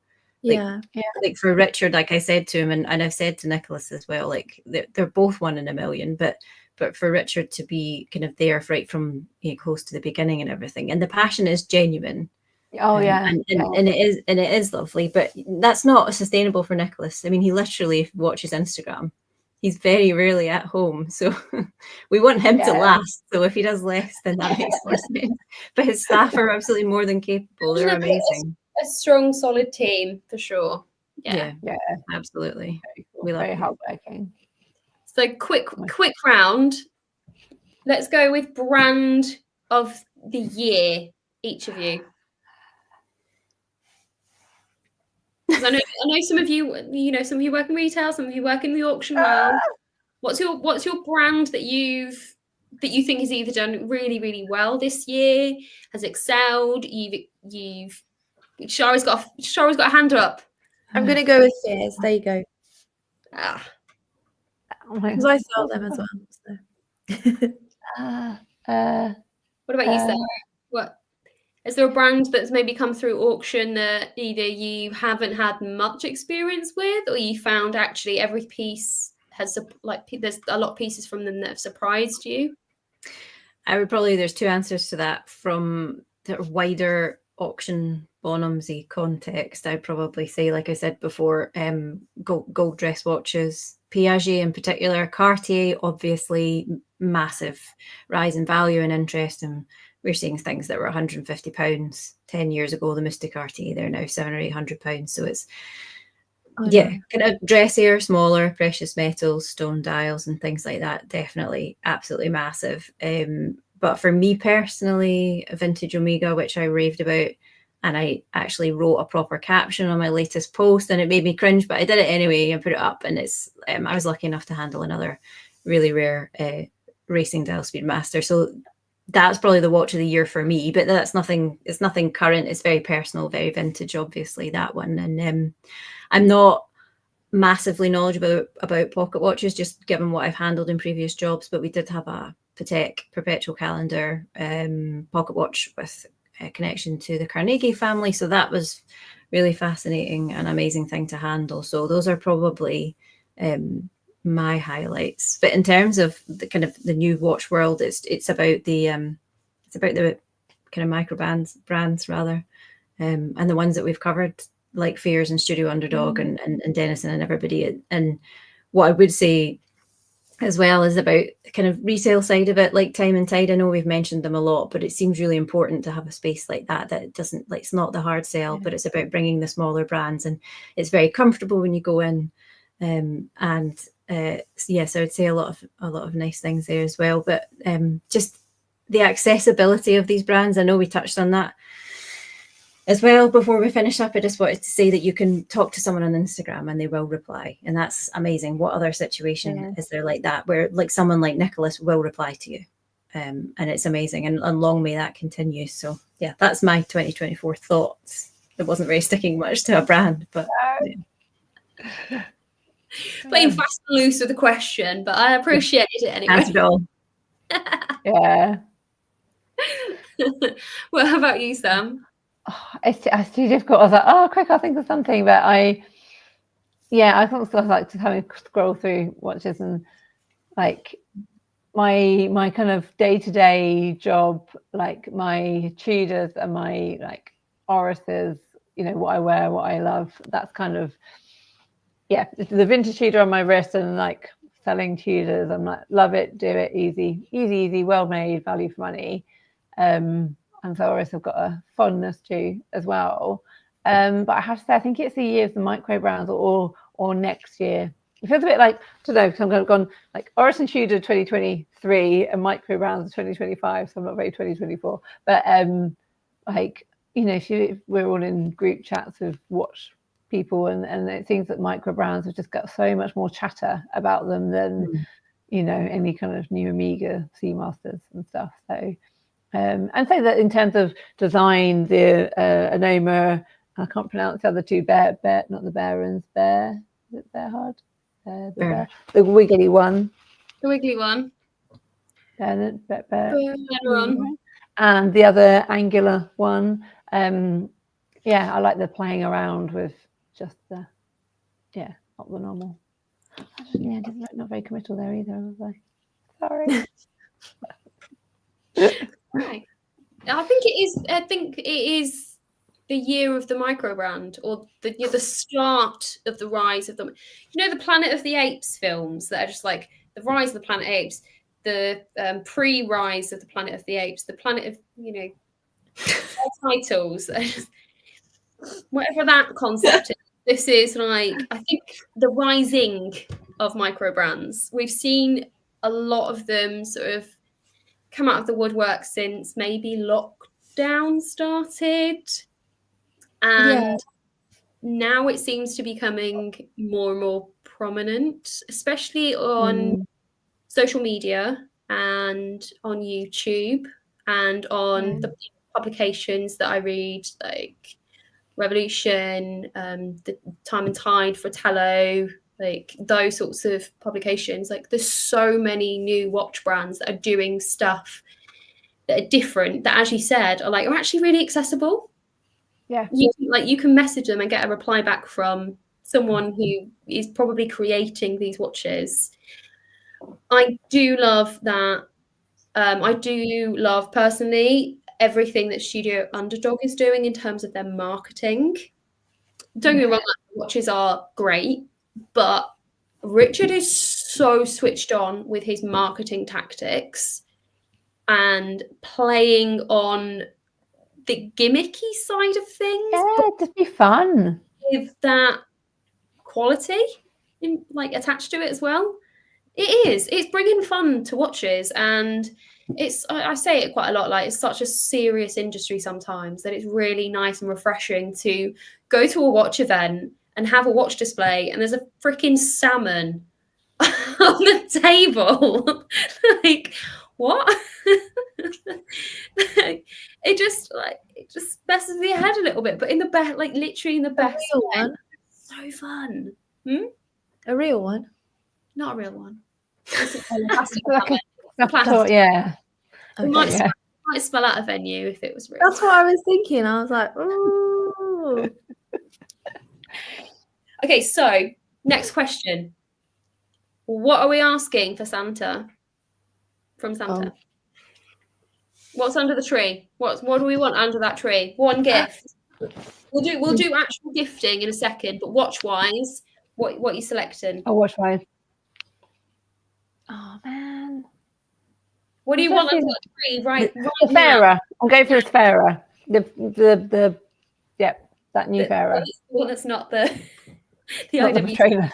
Like for Richard, like I said to him, and I've said to Nicholas as well, like they're both 1 in a million, but for Richard to be kind of there right from close to the beginning and everything, and the passion is genuine. And it is lovely, but that's not sustainable for Nicholas. I mean, he literally watches Instagram. He's very rarely at home, so we want him to last. So if he does less, then that makes more sense. But his staff are absolutely more than capable. They're amazing. A strong, solid team for sure. Yeah, absolutely. We love very hardworking. So quick round. Let's go with brand of the year, each of you. I know some of you, some of you work in retail, some of you work in the auction world. What's your brand that you think has either done really, really well this year, has excelled? Shari's got a hand up. I'm gonna go with Fizz. There you go. Because I sell them as well. So. What about you, Sarah? What? Is there a brand that's maybe come through auction that either you haven't had much experience with, or you found actually every piece has there's a lot of pieces from them that have surprised you? I would probably, there's 2 answers to that. From the wider auction Bonhamsy context, I'd probably say, like I said before, gold dress watches, Piaget in particular, Cartier, obviously massive rise in value and interest, and we're seeing things that were £150 10 years ago. The Mouste Cartier, they're now £700 or £800. So it's kind of dressier, smaller, precious metals, stone dials, and things like that. Definitely, absolutely massive. But for me personally, Vintage Omega, which I raved about, and I actually wrote a proper caption on my latest post, and it made me cringe, but I did it anyway and put it up. And it's I was lucky enough to handle another really rare racing dial Speedmaster. So that's probably the watch of the year for me, but it's nothing current. It's very personal, very vintage, obviously, that one. And I'm not massively knowledgeable about pocket watches, just given what I've handled in previous jobs, but we did have a Patek perpetual calendar pocket watch with a connection to the Carnegie family. So that was really fascinating and amazing thing to handle. So those are probably my highlights. But in terms of the kind of the new watch world, it's about the kind of micro brands rather, and the ones that we've covered, like Fears and Studio Underdog and Denison and everybody. And what I would say as well is about the kind of retail side of it, like Time and Tide. I know we've mentioned them a lot, but it seems really important to have a space like that it doesn't, like, it's not the hard sell, but it's about bringing the smaller brands, and it's very comfortable when you go in. So I'd say a lot of nice things there as well. But just the accessibility of these brands, I know we touched on that as well before we finish up. I just wanted to say that you can talk to someone on Instagram and they will reply, and that's amazing. What other situation is there like that, where like someone like Nicholas will reply to you? And it's amazing, and long may that continue. So yeah, that's my 2024 thoughts. it wasn't really sticking much to a brand, but Playing fast and loose with the question, but I appreciated it anyway. answered it all. Yeah. Well, how about you, Sam? Oh, it's too difficult. I was like, oh, quick, I'll think of something. But I kind of like to kind of scroll through watches, and like my kind of day-to-day job, like my Tudors and my like Orises, you know, what I wear, what I love. That's kind of, yeah, the vintage Tudor on my wrist and like selling Tudors. I'm like, love it, do it, easy, well made, value for money. And so Oris I've got a fondness to as well. But I have to say, I think it's the year of the micro brands or next year. It feels a bit like, I don't know, because I'm kind of gone like Oris and Tudor 2023 and micro brands 2025. So I'm not very 2024. But like, you know, we're all in group chats with watch people, and it seems that micro brands have just got so much more chatter about them than you know, any kind of new Omega Seamasters and stuff. So and say that in terms of design, the Anoma, I can't pronounce the other two, bear, not the Barons, bear, is it bear hard? The wiggly one. The wiggly one. Bear, on. and the other angular one. Yeah, I like the playing around with just the, not the normal. Yeah, not very committal there either, was I? Sorry. Right. I think it is the year of the micro brand, or the start of the rise of them. You know, the Planet of the Apes films that are just like the rise of the Planet of the Apes, the pre-rise of the Planet of the Apes, the Planet of, you know, titles. Whatever that concept is. This is like, I think, the rising of micro brands. We've seen a lot of them sort of come out of the woodwork since maybe lockdown started, and now it seems to be becoming more and more prominent, especially on social media and on YouTube and on the publications that I read, like Revolution, the Time and Tide, Fratello, like those sorts of publications. Like, there's so many new watch brands that are doing stuff that are different, that, as you said, are actually really accessible. Yeah, you can message them and get a reply back from someone who is probably creating these watches. I do love that. I do love personally everything that Studio Underdog is doing in terms of their marketing. Don't get me wrong, watches are great, but Richard is so switched on with his marketing tactics and playing on the gimmicky side of things. Yeah, just be fun. With that quality attached to it as well. It's bringing fun to watches, and I say it quite a lot, like, it's such a serious industry sometimes that it's really nice and refreshing to go to a watch event and have a watch display and there's a freaking salmon on the table. Like, what? it just messes me head a little bit, but in the best, like literally in the best way. So fun. A real one? Not a real one. Yeah. We might spell out a venue if it was real. That's what I was thinking. I was like, ooh. Okay, so next question. What are we asking for Santa? From Santa? What's under the tree? What do we want under that tree? One gift. We'll do actual gifting in a second, but watch wise, what are you selecting? Oh, watch wise. Oh man. What do you want under the tree? Right. The Sarah. I'm going for the Sarah. The that new Sarah. The one that's not the not IW the trainer.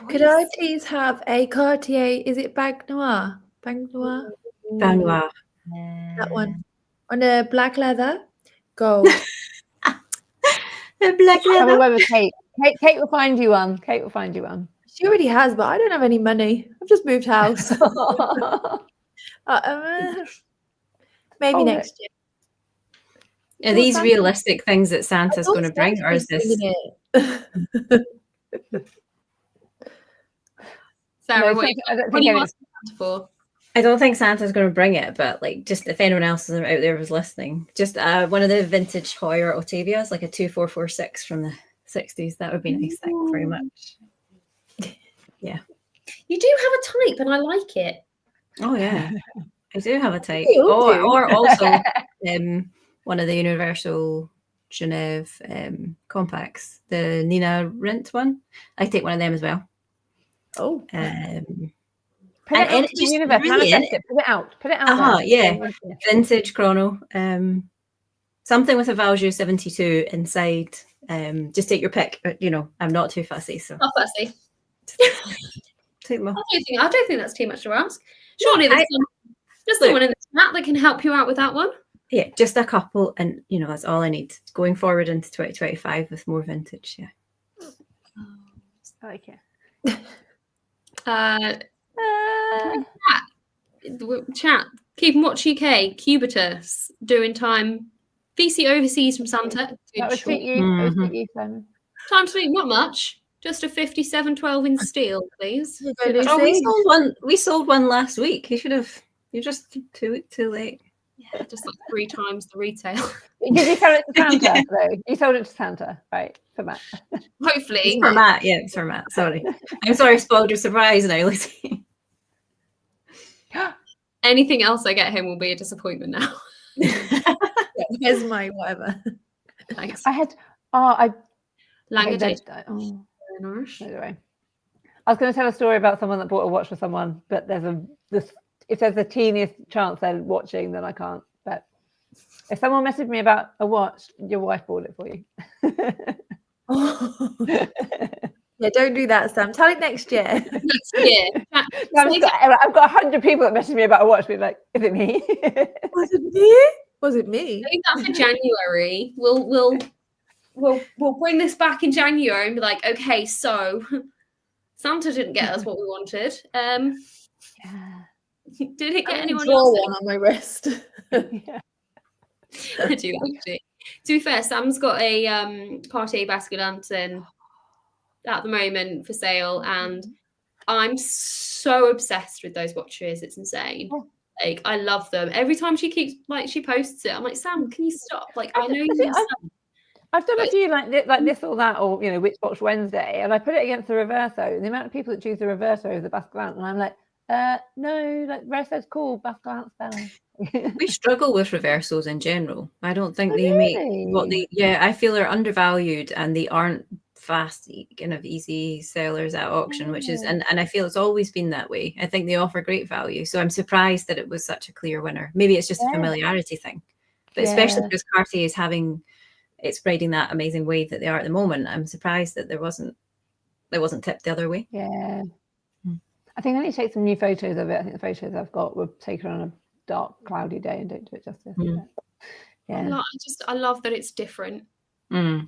Could I please have a Cartier? Is it Bag Noir? Bag Noir? Bag Noir. That one. On a black leather, gold. Black leather. Have a Kate. Kate will find you one. Kate will find you one. She already has, but I don't have any money. I've just moved house. Maybe next year. Are these realistic things that Santa's going to bring, or is this? Sarah, No, what I don't do think you any- want Santa for? I don't think Santa's going to bring it, but like, just if anyone else out there was listening, just one of the vintage Hoyer Ottavias, like a 2446 from the 60s. That would be nice. Thank you very much. Yeah. You do have a type, and I like it. Oh yeah, I do have a type. We all do. Or also one of the Universal Genève compacts, the Nina Rint one. I take one of them as well. Oh, Put it and out it to the just universe. really Manifest it. Put it out. Put it out. There. Yeah. Vintage chrono. Something with a Valjoux 72 inside. Just take your pick. But, I'm not too fussy, so Not fussy. take them all. I don't think that's too much to ask. Surely there's someone in the chat that can help you out with that one. Yeah, just a couple, and that's all I need going forward into 2025 with more vintage. Yeah. Okay. Chat. Keep and Watch UK. Cubitus doing time. VC overseas from Santa. That would suit you. That would suit you, Simon. Time sweet. Not much. Just a 5712 in steel, please. We sold one last week. You're just too late. Yeah, just like 3 times the retail. Did you sell it to Santa, though? You sold it to Santa, right? For Matt. Hopefully. It's for Matt. Yeah, it's for Matt. Sorry. I'm sorry I spoiled your surprise now, Lucy. Anything else I get him will be a disappointment now. here's my whatever. Thanks. I had. Language. Anyway, I was going to tell a story about someone that bought a watch for someone, but if there's the teeniest chance they're watching, then I can't. But if someone messaged me about a watch, your wife bought it for you. Yeah, don't do that, Sam. Tell it next year. Next year. I've got 100 people that message me about a watch, being like, "Is it me?" Was it me? Was it me? I think that for January. We'll bring this back in January and be like, okay, so Santa didn't get us what we wanted. Did it get anyone else? One on my wrist. Yeah. I do actually. To be fair, Sam's got a Cartier Basculante in at the moment for sale, and I'm so obsessed with those watches. It's insane. Like, I love them. Every time she posts it, I'm like, Sam, can you stop? Like, I know you. I've done a few like this or that, or Which Watch Wednesday, and I put it against the Reverso. The amount of people that choose the Reverso over the Basculante, and I'm like, no, like Reverso's cool, Basculante's better. We struggle with reversos in general. I don't think they make what they. Yeah, I feel they're undervalued, and they aren't fast, kind of easy sellers at auction, which is, and I feel it's always been that way. I think they offer great value, so I'm surprised that it was such a clear winner. Maybe it's just a familiarity thing, but especially because Cartier is it's riding that amazing wave that they are at the moment. I'm surprised that it wasn't tipped the other way. Yeah. I think I need to take some new photos of it. I think the photos I've got were taken on a dark, cloudy day and don't do it justice. Yeah. I love that it's different. I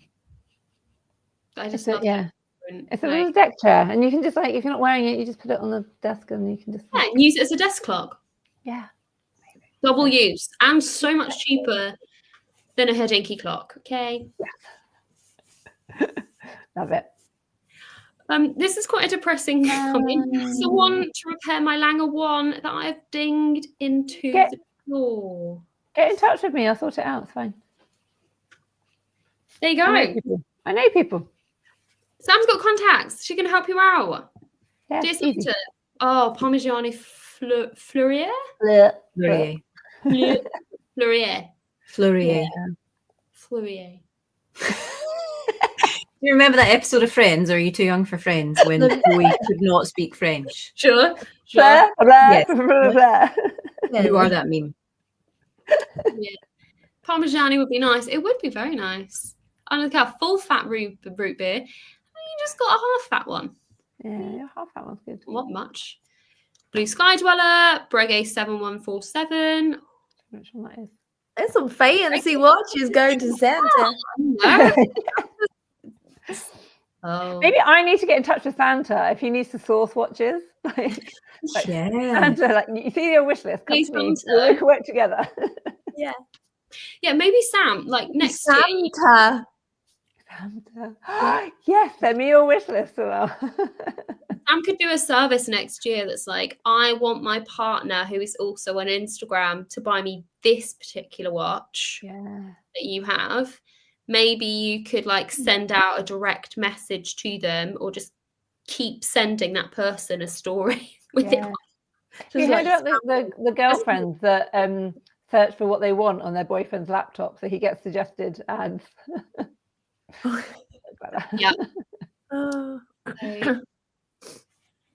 just love that it's a little deck chair, and you can just if you're not wearing it, you just put it on the desk and you can just use it as a desk clock. Yeah. Double use, and so much cheaper than a Hodinkee clock. Okay. Yeah. Love it. This is quite a depressing comment. Someone to repair my Langer one that I've dinged into the floor. Get in touch with me. I'll sort it out. It's fine. There you go. I know people. Sam's got contacts. She can help you out. Yeah, dear Santa. Oh, Parmigiani Fleurier? Fleurier. Fleurier. Fleurier. Fleurier. Do you remember that episode of Friends, or are you too young for Friends, when Chloe could not speak French? Sure. Blah, blah, yes. blah, blah. You are that meme. Yeah. Parmigiani would be nice. It would be very nice. I look at full fat root beer. You just got a half fat one. Yeah, half fat one's good. Not much. Blue Sky Dweller, Breguet 7147. Which one that is? There's some fancy watches going to Santa. Oh. Maybe I need to get in touch with Santa if he needs to source watches. Santa, you see your wish list. Come to me. We can work together. Yeah. Yeah, maybe Sam, like next year. Santa. Yes, send me your wish list as well. Sam could do a service next year that's like, I want my partner, who is also on Instagram, to buy me this particular watch that you have. Maybe you could like send out a direct message to them, or just keep sending that person a story with it. Have you heard about the girlfriends that search for what they want on their boyfriend's laptop, so he gets suggested ads? Yeah. Oh.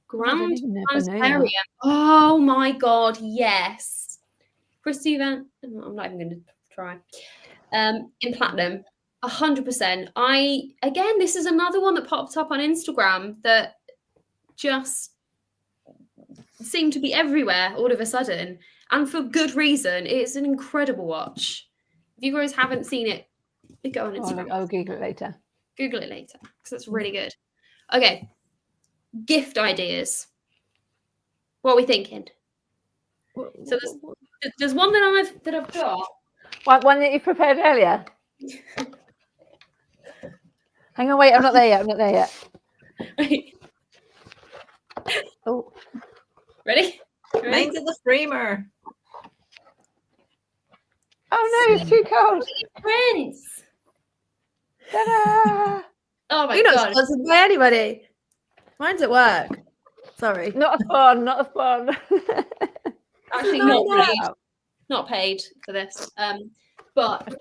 Grand Transparent. Oh my god, yes. Christy Van, I'm not even going to try. In platinum, 100%. This is another one that popped up on Instagram that just seemed to be everywhere all of a sudden, and for good reason. It's an incredible watch. If you guys haven't seen it, go on Instagram. I'll Google it later. Google it later because it's really good. Okay, gift ideas. What are we thinking? So there's one that I've got. One that you prepared earlier. Hang on, wait, I'm not there yet. Oh, ready? Mine's in the framer. Oh no, it's too cold. Prince. Ta-da! Oh my You're not god. sponsored by anybody. Mine's at work. Sorry. Not a fun. Actually, not paid for this. But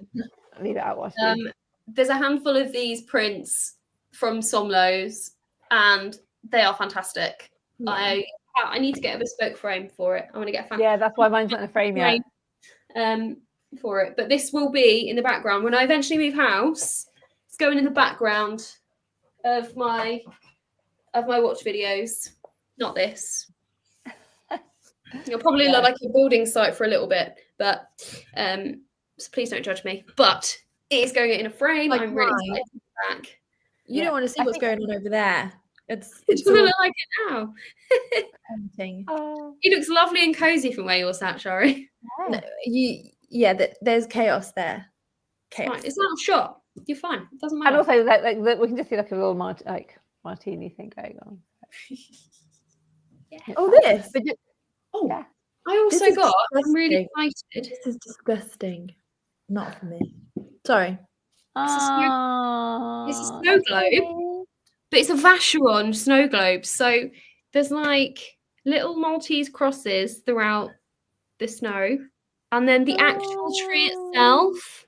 leave it out. there's a handful of these prints from Somlo's, and they are fantastic. Yeah. I need to get a bespoke frame for it. I want to get a yeah, that's why mine's not in a frame yet. For it, but this will be in the background when I eventually move house. It's going in the background of my watch videos. Not this. It'll probably look like a building site for a little bit, but so please don't judge me. But it is going in a frame. Like I'm really excited to be back. You don't want to see what's going on over there. It's doesn't look like it now. tempting. He looks lovely and cozy from where you're sat, Shari. No, there's chaos there. Chaos. It's not a shot. You're fine. It doesn't matter. And also, like we can just see like a little martini thing going on. Yeah. Oh, this. Yeah. I also got. I'm really excited. This is disgusting. Not for me. Sorry. It's a snow globe, but it's a Vacheron snow globe. So there's like little Maltese crosses throughout the snow, and then the actual tree itself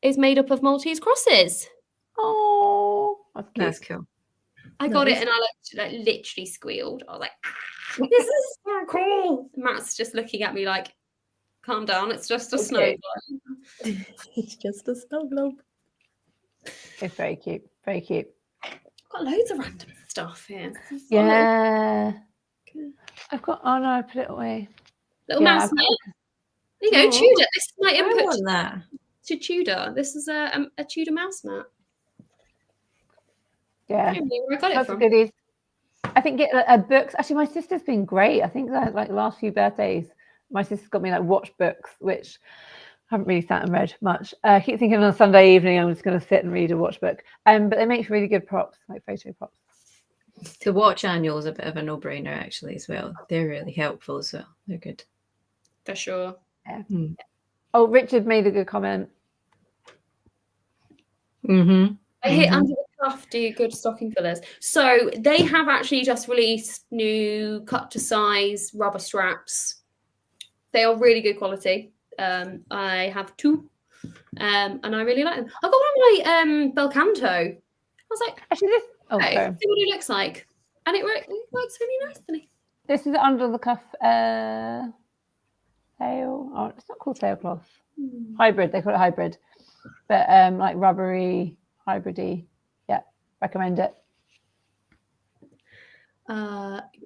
is made up of Maltese crosses. Oh, that's cool. I got it, and I like literally squealed. I was like, "This is so cool!" Matt's just looking at me like, "Calm down. It's just a snow globe." It's just a snow globe. It's very cute. Very cute. I've got loads of random stuff here. Yeah. I've got. Oh no, I put it away. Little mouse mat. There you go, Tudor. This is my input to Tudor. This is a Tudor mouse mat. Yeah, I don't know where I got it from. Goodies. I think books. Actually, my sister's been great. I think that like the last few birthdays, my sister's got me like watch books, which I haven't really sat and read much. I keep thinking on a Sunday evening I'm just going to sit and read a watch book. But they make really good props, like photo props. The watch annual is a bit of a no-brainer actually as well. They're really helpful as well. They're good. For sure. Yeah. Oh, Richard made a good comment. Mm-hmm. I hit under the cuff do good stocking fillers. So they have actually just released new cut to size rubber straps. They are really good quality. I have two, and I really like them. I got one of my Bel Canto. I was like, actually, this. Oh, okay, sorry. see what it looks like, and it works really nicely. This is under the cuff sail. Oh, it's not called sailcloth. Hybrid. They call it hybrid, but like rubbery, hybridy. Yeah, recommend it.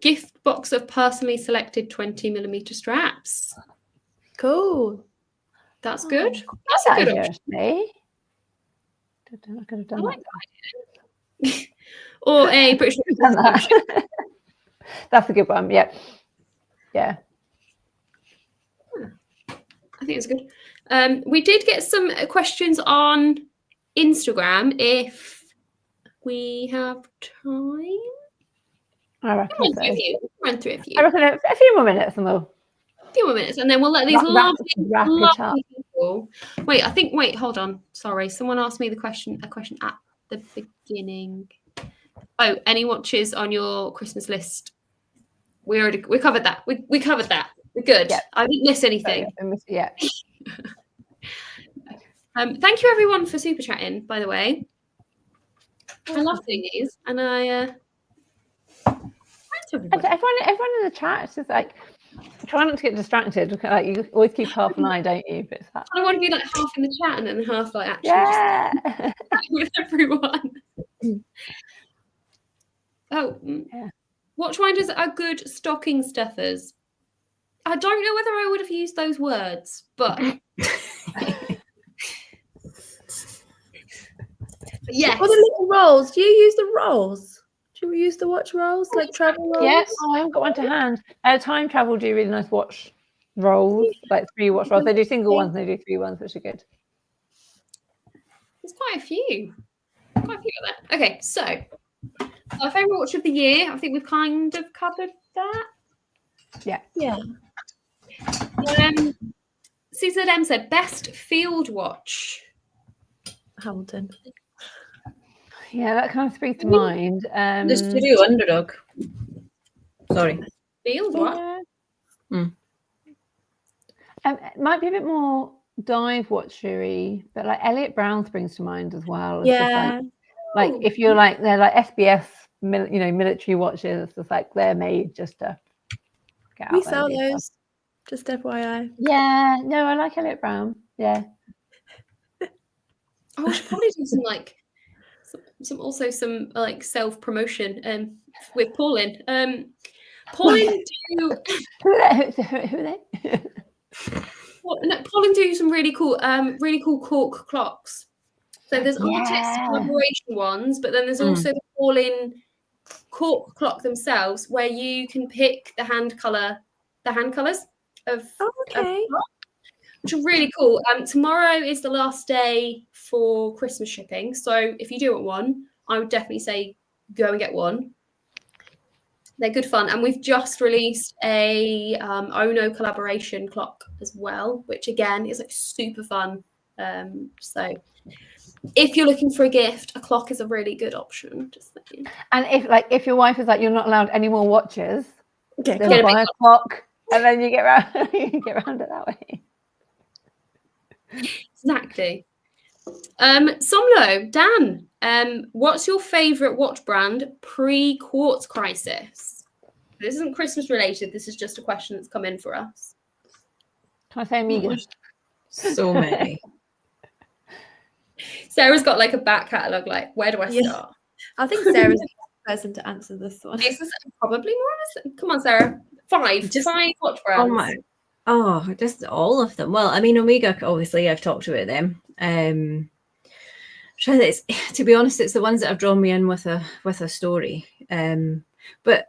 Gift box of personally selected 20mm straps. Cool. That's good. That's a good option. I could have done I like that idea. Or a British. That's a good one. Yep. Yeah. I think it's good. We did get some questions on Instagram. If we have time, I reckon so. Run through a few. I reckon a few more minutes and we'll. Few more minutes, and then we'll let these wrap it up. lovely people. Wait, hold on. Sorry, someone asked me a question at the beginning. Oh, any watches on your Christmas list? We covered that. We covered that. We're good. Yep. I didn't miss anything. Yeah. Thank you everyone for super chatting. By the way, I love doing these, and everyone in the chat is just like, try not to get distracted. Like, you always keep half an eye, don't you? But it's that. I want to be like half in the chat and then half like actually just with everyone. Watch winders are good stocking stuffers. I don't know whether I would have used those words, but yes. Or the little rolls. Do you use the rolls? Do you use the watch rolls, like travel rolls? Yes. Oh, I haven't got one to hand. Time Travel do really nice watch rolls, like 3 watch rolls. They do single ones and they do 3 ones, which are good. There's quite a few. Of that. Okay, so our favourite watch of the year. I think we've kind of covered that. Yeah. CZM said best field watch. Hamilton. Yeah, that kind of springs to mind. The Studio Underdog. Sorry. Field what? Yeah. It might be a bit more dive watchery, but like Elliot Brown springs to mind as well. It's just like if you're like, they're like SBS, military watches. It's just like they're made just to get out. We sell those. Just FYI. Yeah. No, I like Elliot Brown. Yeah. I should probably do some like some self promotion with Pauline. Pauline do who are they? Pauline do some really cool cork clocks. So there's artist collaboration ones, but then there's also the Pauline cork clock themselves, where you can pick the hand colours of which are really cool. Tomorrow is the last day for Christmas shipping, so if you do want one, I would definitely say go and get one. They're good fun, and we've just released a Ono collaboration clock as well, which again is like super fun. So if you're looking for a gift, a clock is a really good option. Just thinking. And if your wife is like, you're not allowed any more watches, then buy a clock, and then you get around it that way. Exactly. Somlo, Dan, what's your favourite watch brand pre-quartz crisis? This isn't Christmas related. This is just a question that's come in for us. Can I say Omega? So many. Sarah's got like a back catalogue. Like, where do I start? I think Sarah's the person to answer this one. This is probably more of a... Come on, Sarah. 5 watch brands. Just all of them. Well, I mean, Omega, obviously, I've talked about them. To be honest, it's the ones that have drawn me in with a story. But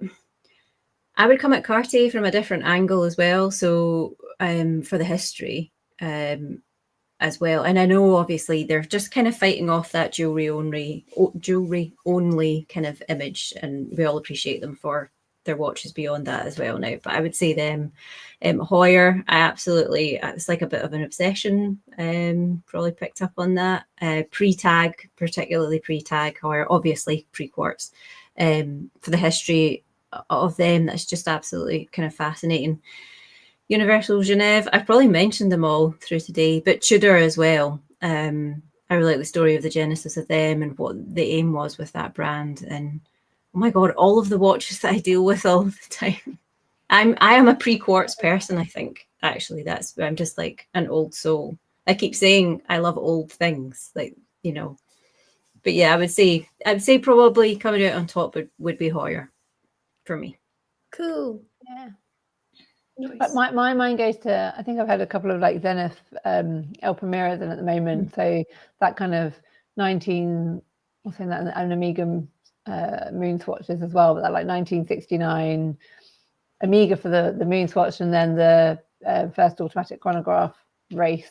I would come at Cartier from a different angle as well. So for the history as well. And I know obviously they're just kind of fighting off that jewelry only kind of image, and we all appreciate them for their watches beyond that as well now. But I would say them, Hoyer, it's like a bit of an obsession. Probably picked up on that. Pre-tag, particularly pre-tag, Hoyer, obviously pre-quartz. For the history of them, that's just absolutely kind of fascinating. Universal Genève, I've probably mentioned them all through today, but Tudor as well. I really like the story of the genesis of them and what the aim was with that brand. And oh my God, all of the watches that I deal with all the time. I am a pre-quartz person, I think. Actually, I'm just like an old soul. I keep saying I love old things, like, But yeah, I'd say probably coming out on top would be Hoyer for me. Cool. Yeah. Nice. But my mind goes to, I think I've had a couple of like Zenith El Primeras in at the moment. So that kind of 19, I'm saying that, and Omega moon swatches as well, but that like 1969 Omega for the moon swatch, and then the first automatic chronograph race.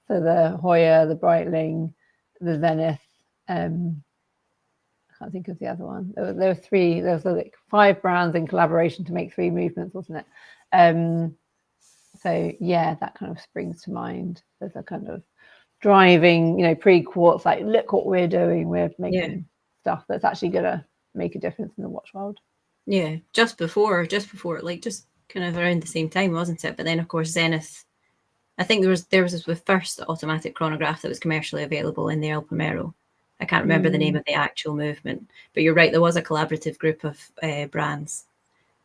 So the Hoya, the Breitling, the Zenith. I can't think of the other one. There were three. There was like 5 brands in collaboration to make 3 movements, wasn't it? So yeah, that kind of springs to mind. There's a kind of driving, pre-quartz, like, look what we're doing. We're making stuff that's actually gonna make a difference in the watch world. Yeah, just before, like just kind of around the same time, wasn't it? But then of course Zenith, I think there was the first automatic chronograph that was commercially available in the El Primero. I can't remember the name of the actual movement, but you're right, there was a collaborative group of brands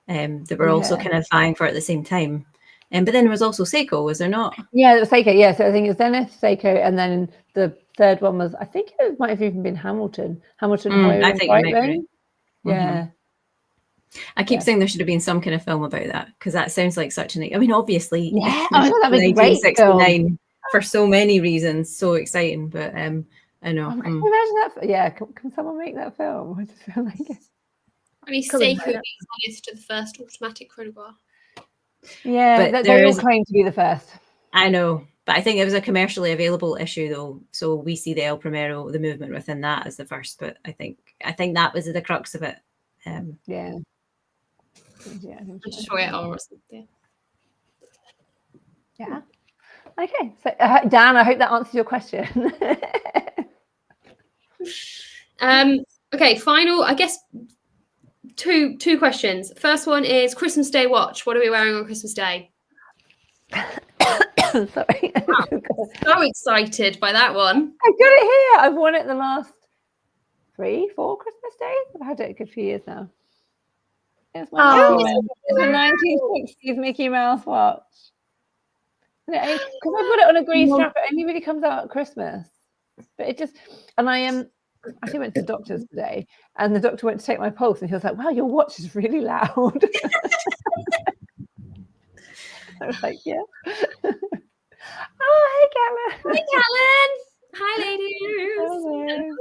that were also kind of vying for it at the same time. But then there was also Seiko, was there not? Yeah, it was Seiko. Yeah, so I think it's Zenith, Seiko, and then the third one was, I think it might have even been Hamilton, Hoyer, I and think you might be Breitling. right. Yeah. I keep saying there should have been some kind of film about that, because that sounds like such an. I mean, obviously, Yeah, that'd be great. 1969 for so many reasons, so exciting. But I know. Can you imagine that? Yeah, can someone make that film? I just feel like it. I mean, Seiko being to the first automatic chronograph. Yeah, but they all claim to be the first. I know, but I think it was a commercially available issue, though. So we see the El Primero, the movement within that, as the first. But I think that was the crux of it. Yeah. Or something. Yeah. Okay. So, Dan, I hope that answers your question. Okay. Final. I guess two questions. First one is Christmas Day watch. What are we wearing on Christmas Day? Sorry. Wow, so excited by that one. I got it here. I've worn it the last 3-4 Christmas days. I've had it a good few years now. It's the 1960s Mickey Mouse watch. Because I put it on a green strap, it only really comes out at Christmas. But it just, and I actually went to the doctor's today, and the doctor went to take my pulse, and he was like, "Wow, your watch is really loud." I was like, "Yeah." Oh, hey, Callum. Hi, Callum. Hi, ladies.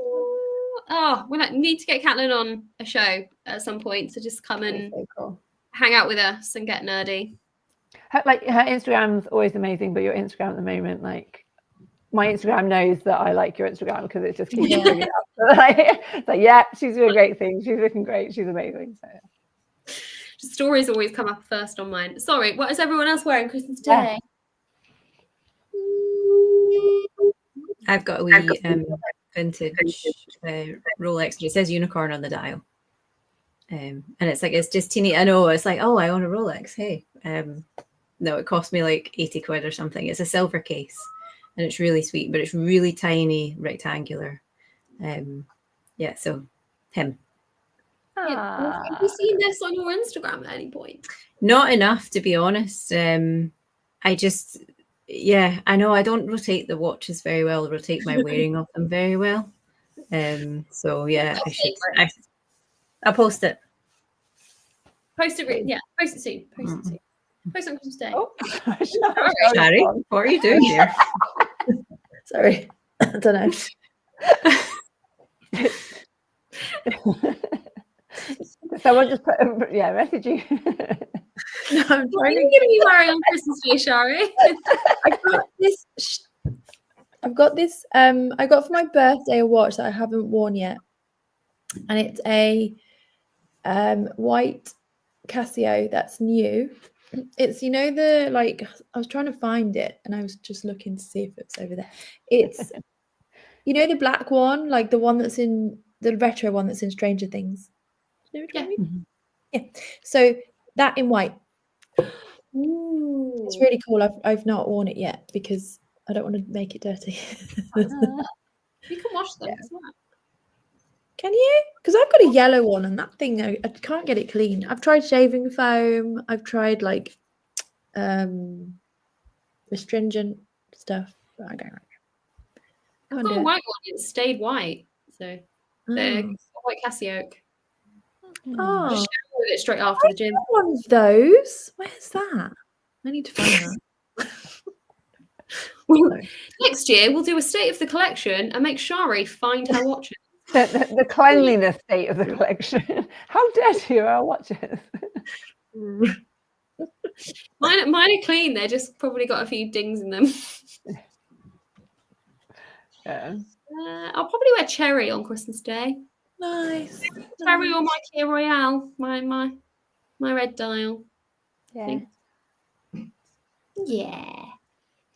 Oh, we need to get Catelyn on a show at some point to just come and hang out with us and get nerdy. Her Instagram's always amazing, but your Instagram at the moment, like, my Instagram knows that I like your Instagram because it just keeps bringing it up. It's like, yeah, she's doing great things. She's looking great. She's amazing. So stories always come up first on mine. Sorry, what is everyone else wearing Christmas Day? I've got a wee vintage Rolex. It says unicorn on the dial. And it's like, it's just teeny. I know, it's like, oh, I own a Rolex. Hey. No, it cost me like 80 quid or something. It's a silver case and it's really sweet, but it's really tiny, rectangular. Yeah, so him. Yeah. Have you seen this on your Instagram at any point? Not enough, to be honest. I just, yeah, I know I don't rotate the watches very well, rotate my wearing of them very well. So yeah, I'll post it. Post it, yeah, post it soon. Post it soon. Post on Christmas Day. Oh, Shari, what are you doing here? Sorry, I don't know. Someone just put message you. No, I'm trying to get you wearing on Christmas Day, Shari. I've got this. I got for my birthday a watch that I haven't worn yet, and it's a white Casio that's new. It's, I was trying to find it and I was just looking to see if it's over there. It's the black one, like the one that's in the retro one that's in Stranger Things. Do you know which one I mean? Yeah. So that in white. Ooh. It's really cool. I've not worn it yet because I don't want to make it dirty. You can wash them. Yeah. Can you? Because I've got a yellow one and that thing, I can't get it clean. I've tried shaving foam. I've tried astringent stuff, but I don't know. I've got a white one. It stayed white. So the white Casio. Oh, just with it straight after the gym. One of those. Where's that? I need to find that. Next year we'll do a state of the collection and make Shari find her watches. The cleanliness state of the collection. How dirty are our watches? Mine are clean. They're just probably got a few dings in them. Yeah. I'll probably wear cherry on Christmas Day. Nice. Cherry or my Kia Royale, my red dial. Yeah. Yeah.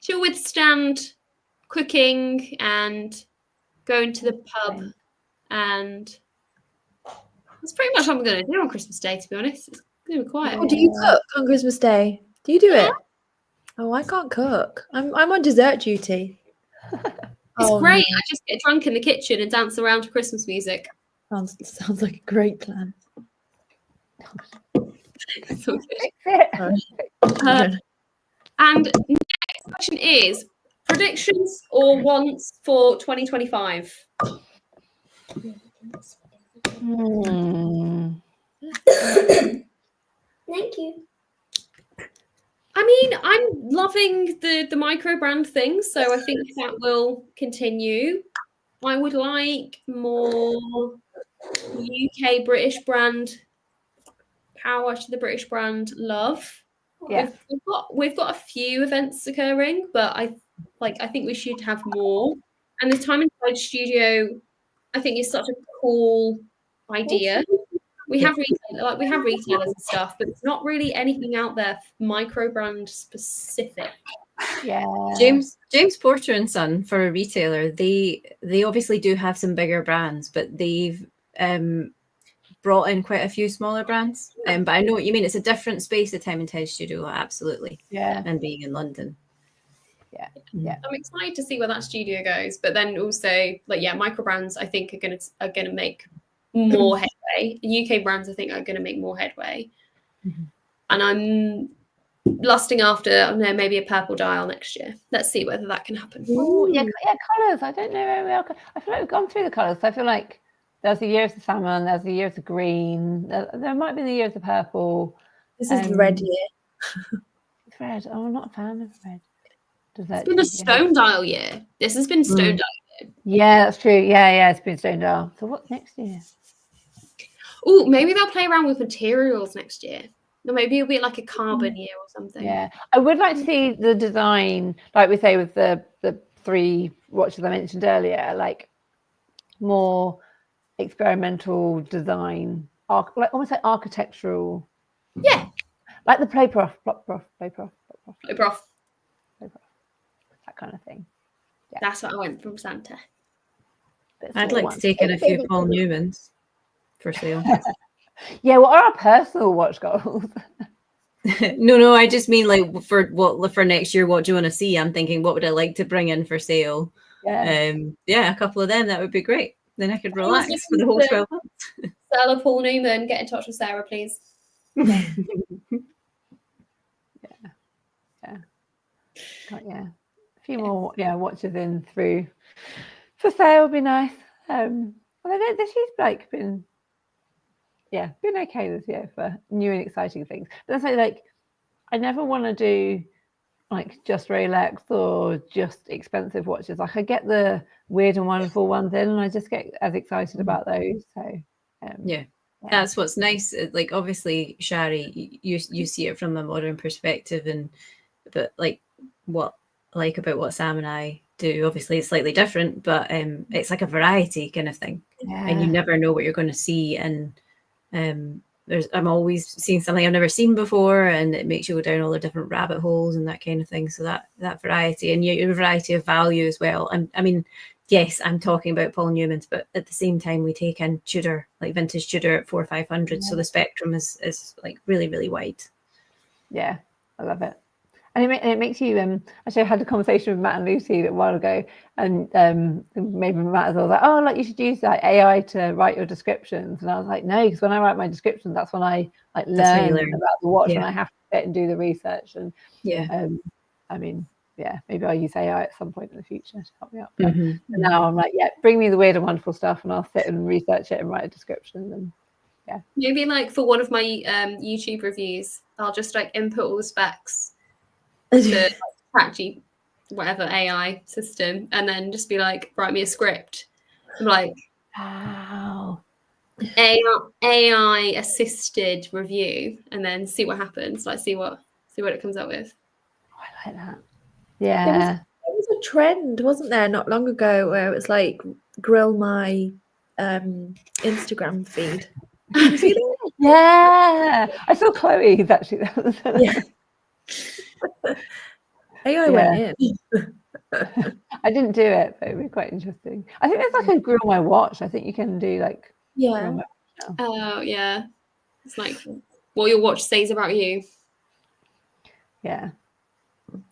She'll withstand cooking and going to the pub, and that's pretty much what I'm going to do on Christmas Day, to be honest. It's going to be quiet. Oh, do you cook on Christmas Day? Do you do it? Oh, I can't cook. I'm on dessert duty. It's great. No. I just get drunk in the kitchen and dance around to Christmas music. Sounds like a great plan. It's all good. Fix it. And next question is predictions or wants for 2025? Thank you. I mean, I'm loving the micro brand thing, so I think that will continue. I would like more UK British brand power to the British brand love. Yeah. We've got a few events occurring, but I think we should have more. And the Time Inside Studio, I think, is such a cool idea. We have retailers and stuff, but it's not really anything out there micro brand specific. Yeah. James Porter and Son, for a retailer, they obviously do have some bigger brands, but they've brought in quite a few smaller brands. But I know what you mean. It's a different space, the Time and Tide Studio, absolutely. Yeah. And being in London. Yeah. I'm excited to see where that studio goes, but then also micro brands I think are gonna make more headway. UK brands I think are gonna make more headway. Mm-hmm. And I'm lusting after maybe a purple dial next year. Let's see whether that can happen. Ooh, yeah, colours. I don't know where we are. I feel like we've gone through the colours. I feel like there's the year of the salmon, there's the year of the green, there might be the year of the purple. This is the red year. It's red. Oh, I'm not a fan of red. It's been a stone dial year. This has been stone dial year. Yeah, that's true. Yeah, it's been stone dial. So what's next year? Oh, maybe they'll play around with materials next year. Or maybe it'll be like a carbon year or something. Yeah, I would like to see the design, like we say with the 3 watches I mentioned earlier, like more experimental design, like almost like architectural. Yeah, like the play prof, that kind of thing. Yeah. That's what I went from Santa. I'd like to take in a few Paul Newmans for sale. Yeah, what are our personal watch goals? No, I just mean like for next year, what do you want to see? I'm thinking, what would I like to bring in for sale? Yeah, a couple of them, that would be great. Then I could relax for the whole 12 months. Stella Paul Newman, get in touch with Sarah, please. Yeah. A few more watches in through for sale would be nice. Well, this year's like been okay this year for new and exciting things. But that's like I never want to do like just Rolex or just expensive watches. Like I get the weird and wonderful ones in, and I just get as excited about those. So that's what's nice. Like obviously, Shari, you see it from a modern perspective, but like what I like about what Sam and I do, obviously it's slightly different, but it's like a variety kind of thing, and you never know what you're going to see. And I'm always seeing something I've never seen before, and it makes you go down all the different rabbit holes and that kind of thing. So that variety, and your variety of value as well. I mean, yes, I'm talking about Paul Newman's, but at the same time, we take in Tudor, like vintage Tudor at 400 or 500. So the spectrum is like really, really wide. Yeah, I love it. And it makes you actually I had a conversation with Matt and Lucy a while ago, and maybe Matt as well was like, oh, like you should use like AI to write your descriptions. And I was like, no, because when I write my descriptions, that's when I like learn about the watch, and I have to sit and do the research. And I mean, maybe I'll use AI at some point in the future to help me out. But now I'm like, bring me the weird and wonderful stuff, and I'll sit and research it and write a description. And maybe like for one of my YouTube reviews, I'll just like input all the specs to patchy whatever AI system, and then just be like, write me a script. I'm like, wow, AI assisted review, and then see what happens. Like see what it comes up with. I like that. Yeah, There was a trend, wasn't there, not long ago, where it was like grill my Instagram feed. Did you see that? Yeah, I saw Chloe's actually. Yeah. AI went in. I didn't do it, but it'd be quite interesting. I think there's like a grill my watch. I think you can do like grill Yeah. my watch now. Oh yeah, it's like what your watch says about you. Yeah.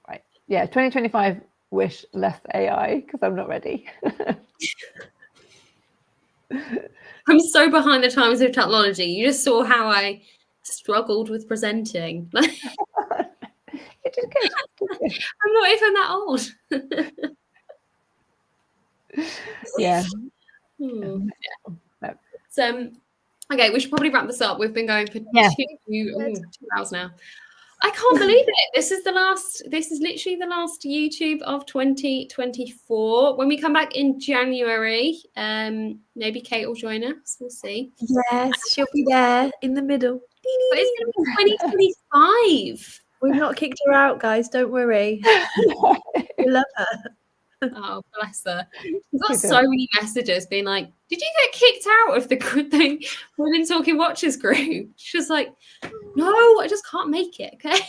Right. Yeah. 2025. Wish less AI because I'm not ready. I'm so behind the times of technology. You just saw how I struggled with presenting. It just goes. I'm not even that old. Yeah. Hmm. So, okay, we should probably wrap this up. We've been going for 2 hours now. I can't believe it. This is literally the last YouTube of 2024. When we come back in January, maybe Kate will join us. We'll see. Yes, she'll be there in the middle. But it's going to be 2025. We've not kicked her out, guys. Don't worry. We love her. Oh, bless her. We've got so many messages being like, did you get kicked out of the Women Talking Watchers group? She's like, no, I just can't make it, okay?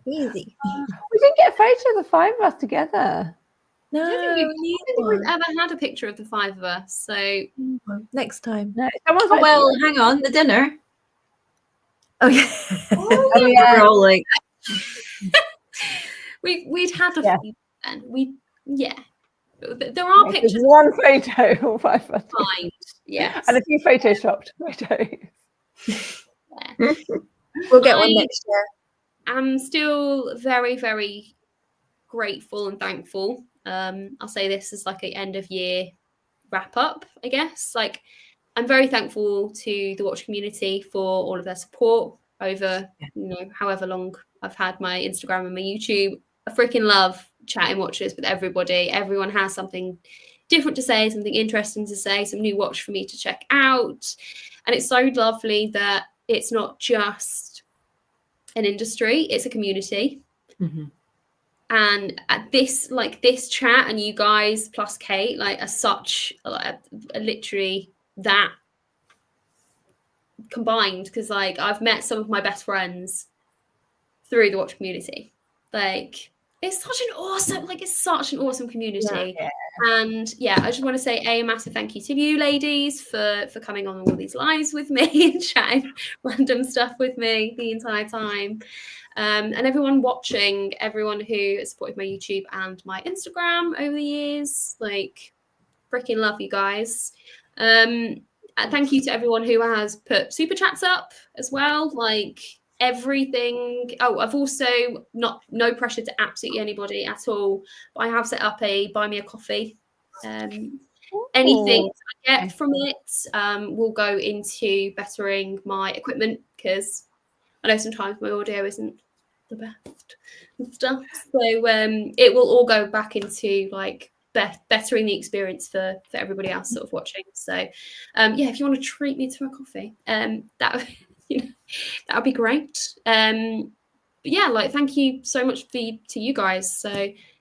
Easy. We didn't get a photo of the 5 of us together. No, I don't think we've ever had a picture of the 5 of us, so... Next time. No, Oh, well, hang on, the dinner. Oh, yeah. Oh, yeah. We're all like, We'd had a few then. There are There's pictures one photo of 5 of us. behind, yes. And a few photoshopped photos. Yeah. We'll get one next year. I'm still very, very grateful and thankful. I'll say this as like an end of year wrap up, I guess. Like, I'm very thankful to the watch community for all of their support over, however long I've had my Instagram and my YouTube. I freaking love chatting watches with everybody. Everyone has something different to say, something interesting to say, some new watch for me to check out. And it's so lovely that it's not just an industry, it's a community. mm-hmm. And at this chat and you guys plus Kate are such literally that combined, because I've met some of my best friends through the watch community. It's such an awesome community. Yeah. And I just want to say a massive thank you to you ladies for coming on all these lives with me and chatting random stuff with me the entire time. And everyone watching, everyone who has supported my YouTube and my Instagram over the years, freaking love you guys. And thank you to everyone who has put super chats up as well. Everything. Oh, I've also no pressure to absolutely anybody at all, but I have set up a buy me a coffee. Anything I get from it will go into bettering my equipment, because I know sometimes my audio isn't the best and stuff. So it will all go back into bettering the experience for everybody else sort of watching. So if you want to treat me to a coffee, that would be great. But thank you so much to you guys. So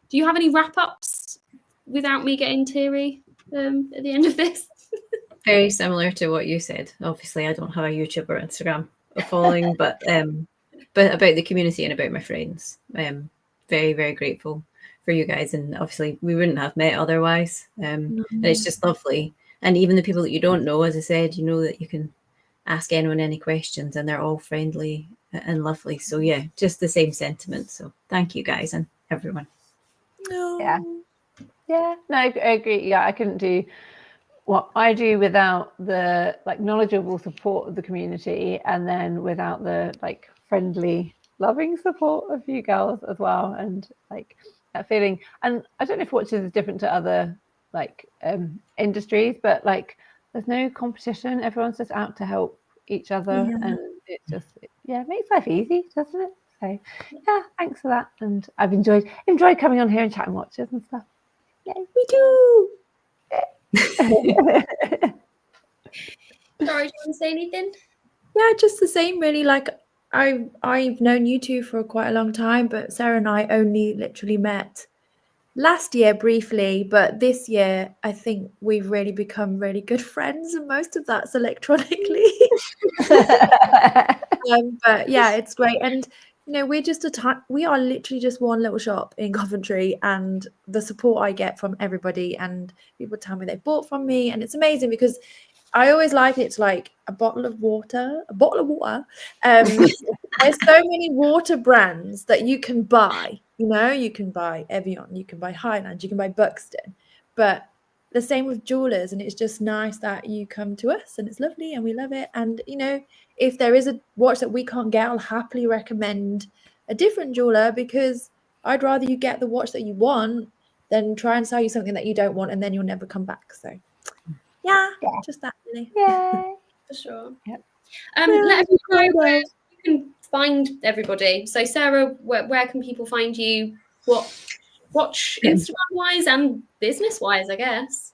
do you have any wrap ups without me getting teary at the end of this? Very similar to what you said. Obviously, I don't have a YouTube or Instagram following, but about the community and about my friends. Very, very grateful for you guys, and obviously we wouldn't have met otherwise. And it's just lovely. And even the people that you don't know, as I said, you know that you can ask anyone any questions, and they're all friendly and lovely. So just the same sentiment. So thank you guys and everyone. No, I agree. I couldn't do what I do without the knowledgeable support of the community, and then without the friendly, loving support of you girls as well, and that feeling. And I don't know if watches is different to other industries, but there's no competition. Everyone's just out to help each other, and it just makes life easy, doesn't it? So thanks for that. And I've enjoyed coming on here and chatting watches and stuff. Me too. Sorry, do you want to say anything? Yeah, just the same really. I've known you two for quite a long time, but Sarah and I only literally met last year briefly, but this year I think we've really become really good friends, and most of that's electronically. But yeah, it's great. And we're just we are literally just one little shop in Coventry, and the support I get from everybody, and people tell me they bought from me, and it's amazing because I always like it to like a bottle of water. There's so many water brands that you can buy. You can buy Evian, you can buy Highland, you can buy Buxton, but the same with jewelers. And it's just nice that you come to us, and it's lovely, and we love it. And if there is a watch that we can't get, I'll happily recommend a different jeweler, because I'd rather you get the watch that you want than try and sell you something that you don't want, and then you'll never come back. So yeah. Just that really. Yay. For sure. Yep. Let us know where you can find everybody. So Sarah, where can people find you? What watch Instagram wise and business wise, I guess.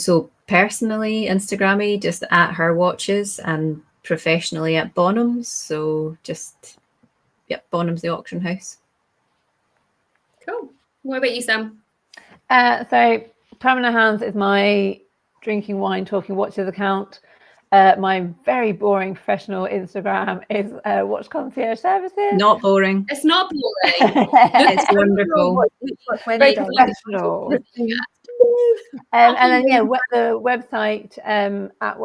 So personally, Instagrammy, just at Her Watches, and professionally at Bonhams. So just Bonhams the auction house. Cool. What about you, Sam? So Pamela Hands is my drinking wine, talking watches account. My very boring professional Instagram is Watch Concierge Services. Not boring. It's not boring. It's wonderful. Very professional. And then the website at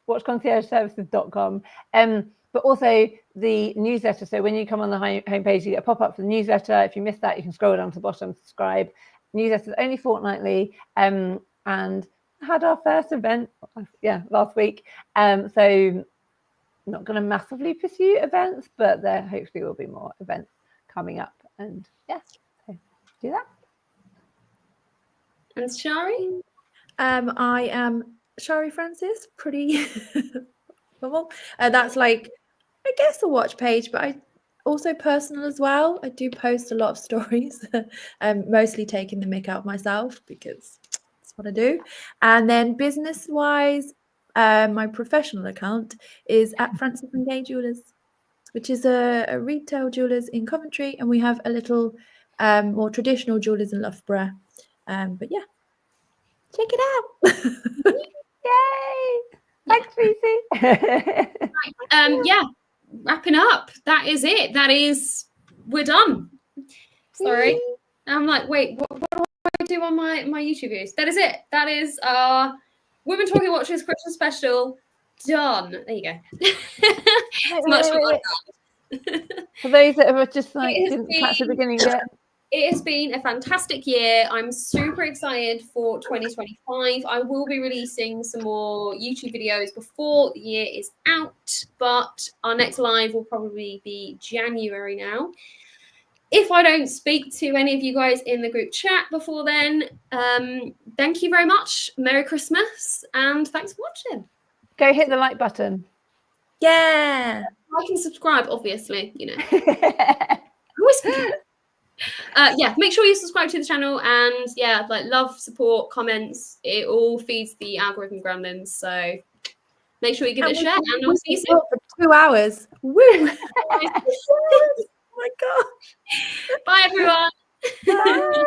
watchconciergeservices.com. But also the newsletter. So when you come on the homepage, you get a pop-up for the newsletter. If you miss that, you can scroll down to the bottom, subscribe. Newsletter is only fortnightly, and had our first event last week. So not going to massively pursue events, but there hopefully will be more events coming up. And so do that. And Shari? I am Shari Francis, pretty normal. That's like, I guess, a watch page, but I also personal as well. I do post a lot of stories, mostly taking the mick out of myself because that's what I do. And then business wise, my professional account is at Francis and Gay Jewelers, which is a retail jewelers in Coventry, and we have a little more traditional jewelers in Loughborough. But yeah, check it out. Yay! Thanks, Lucy. Wrapping up. That is it. We're done. Sorry. I'm like, wait, what do I do on my YouTube views? That is it. That is Women Talking Watches Christmas special done. There you go. It's much fun. For those that have just didn't catch the beginning yet. It has been a fantastic year. I'm super excited for 2025. I will be releasing some more YouTube videos before the year is out, but our next live will probably be January now. If I don't speak to any of you guys in the group chat before then, thank you very much. Merry Christmas, and thanks for watching. Go hit the like button. Yeah. Like and subscribe, obviously, I always forget. Make sure you subscribe to the channel, and love, support, comments. It all feeds the algorithm gremlins, so make sure you give it a share, and I'll see you soon. For 2 hours. Woo! Oh my gosh. Bye everyone. Bye.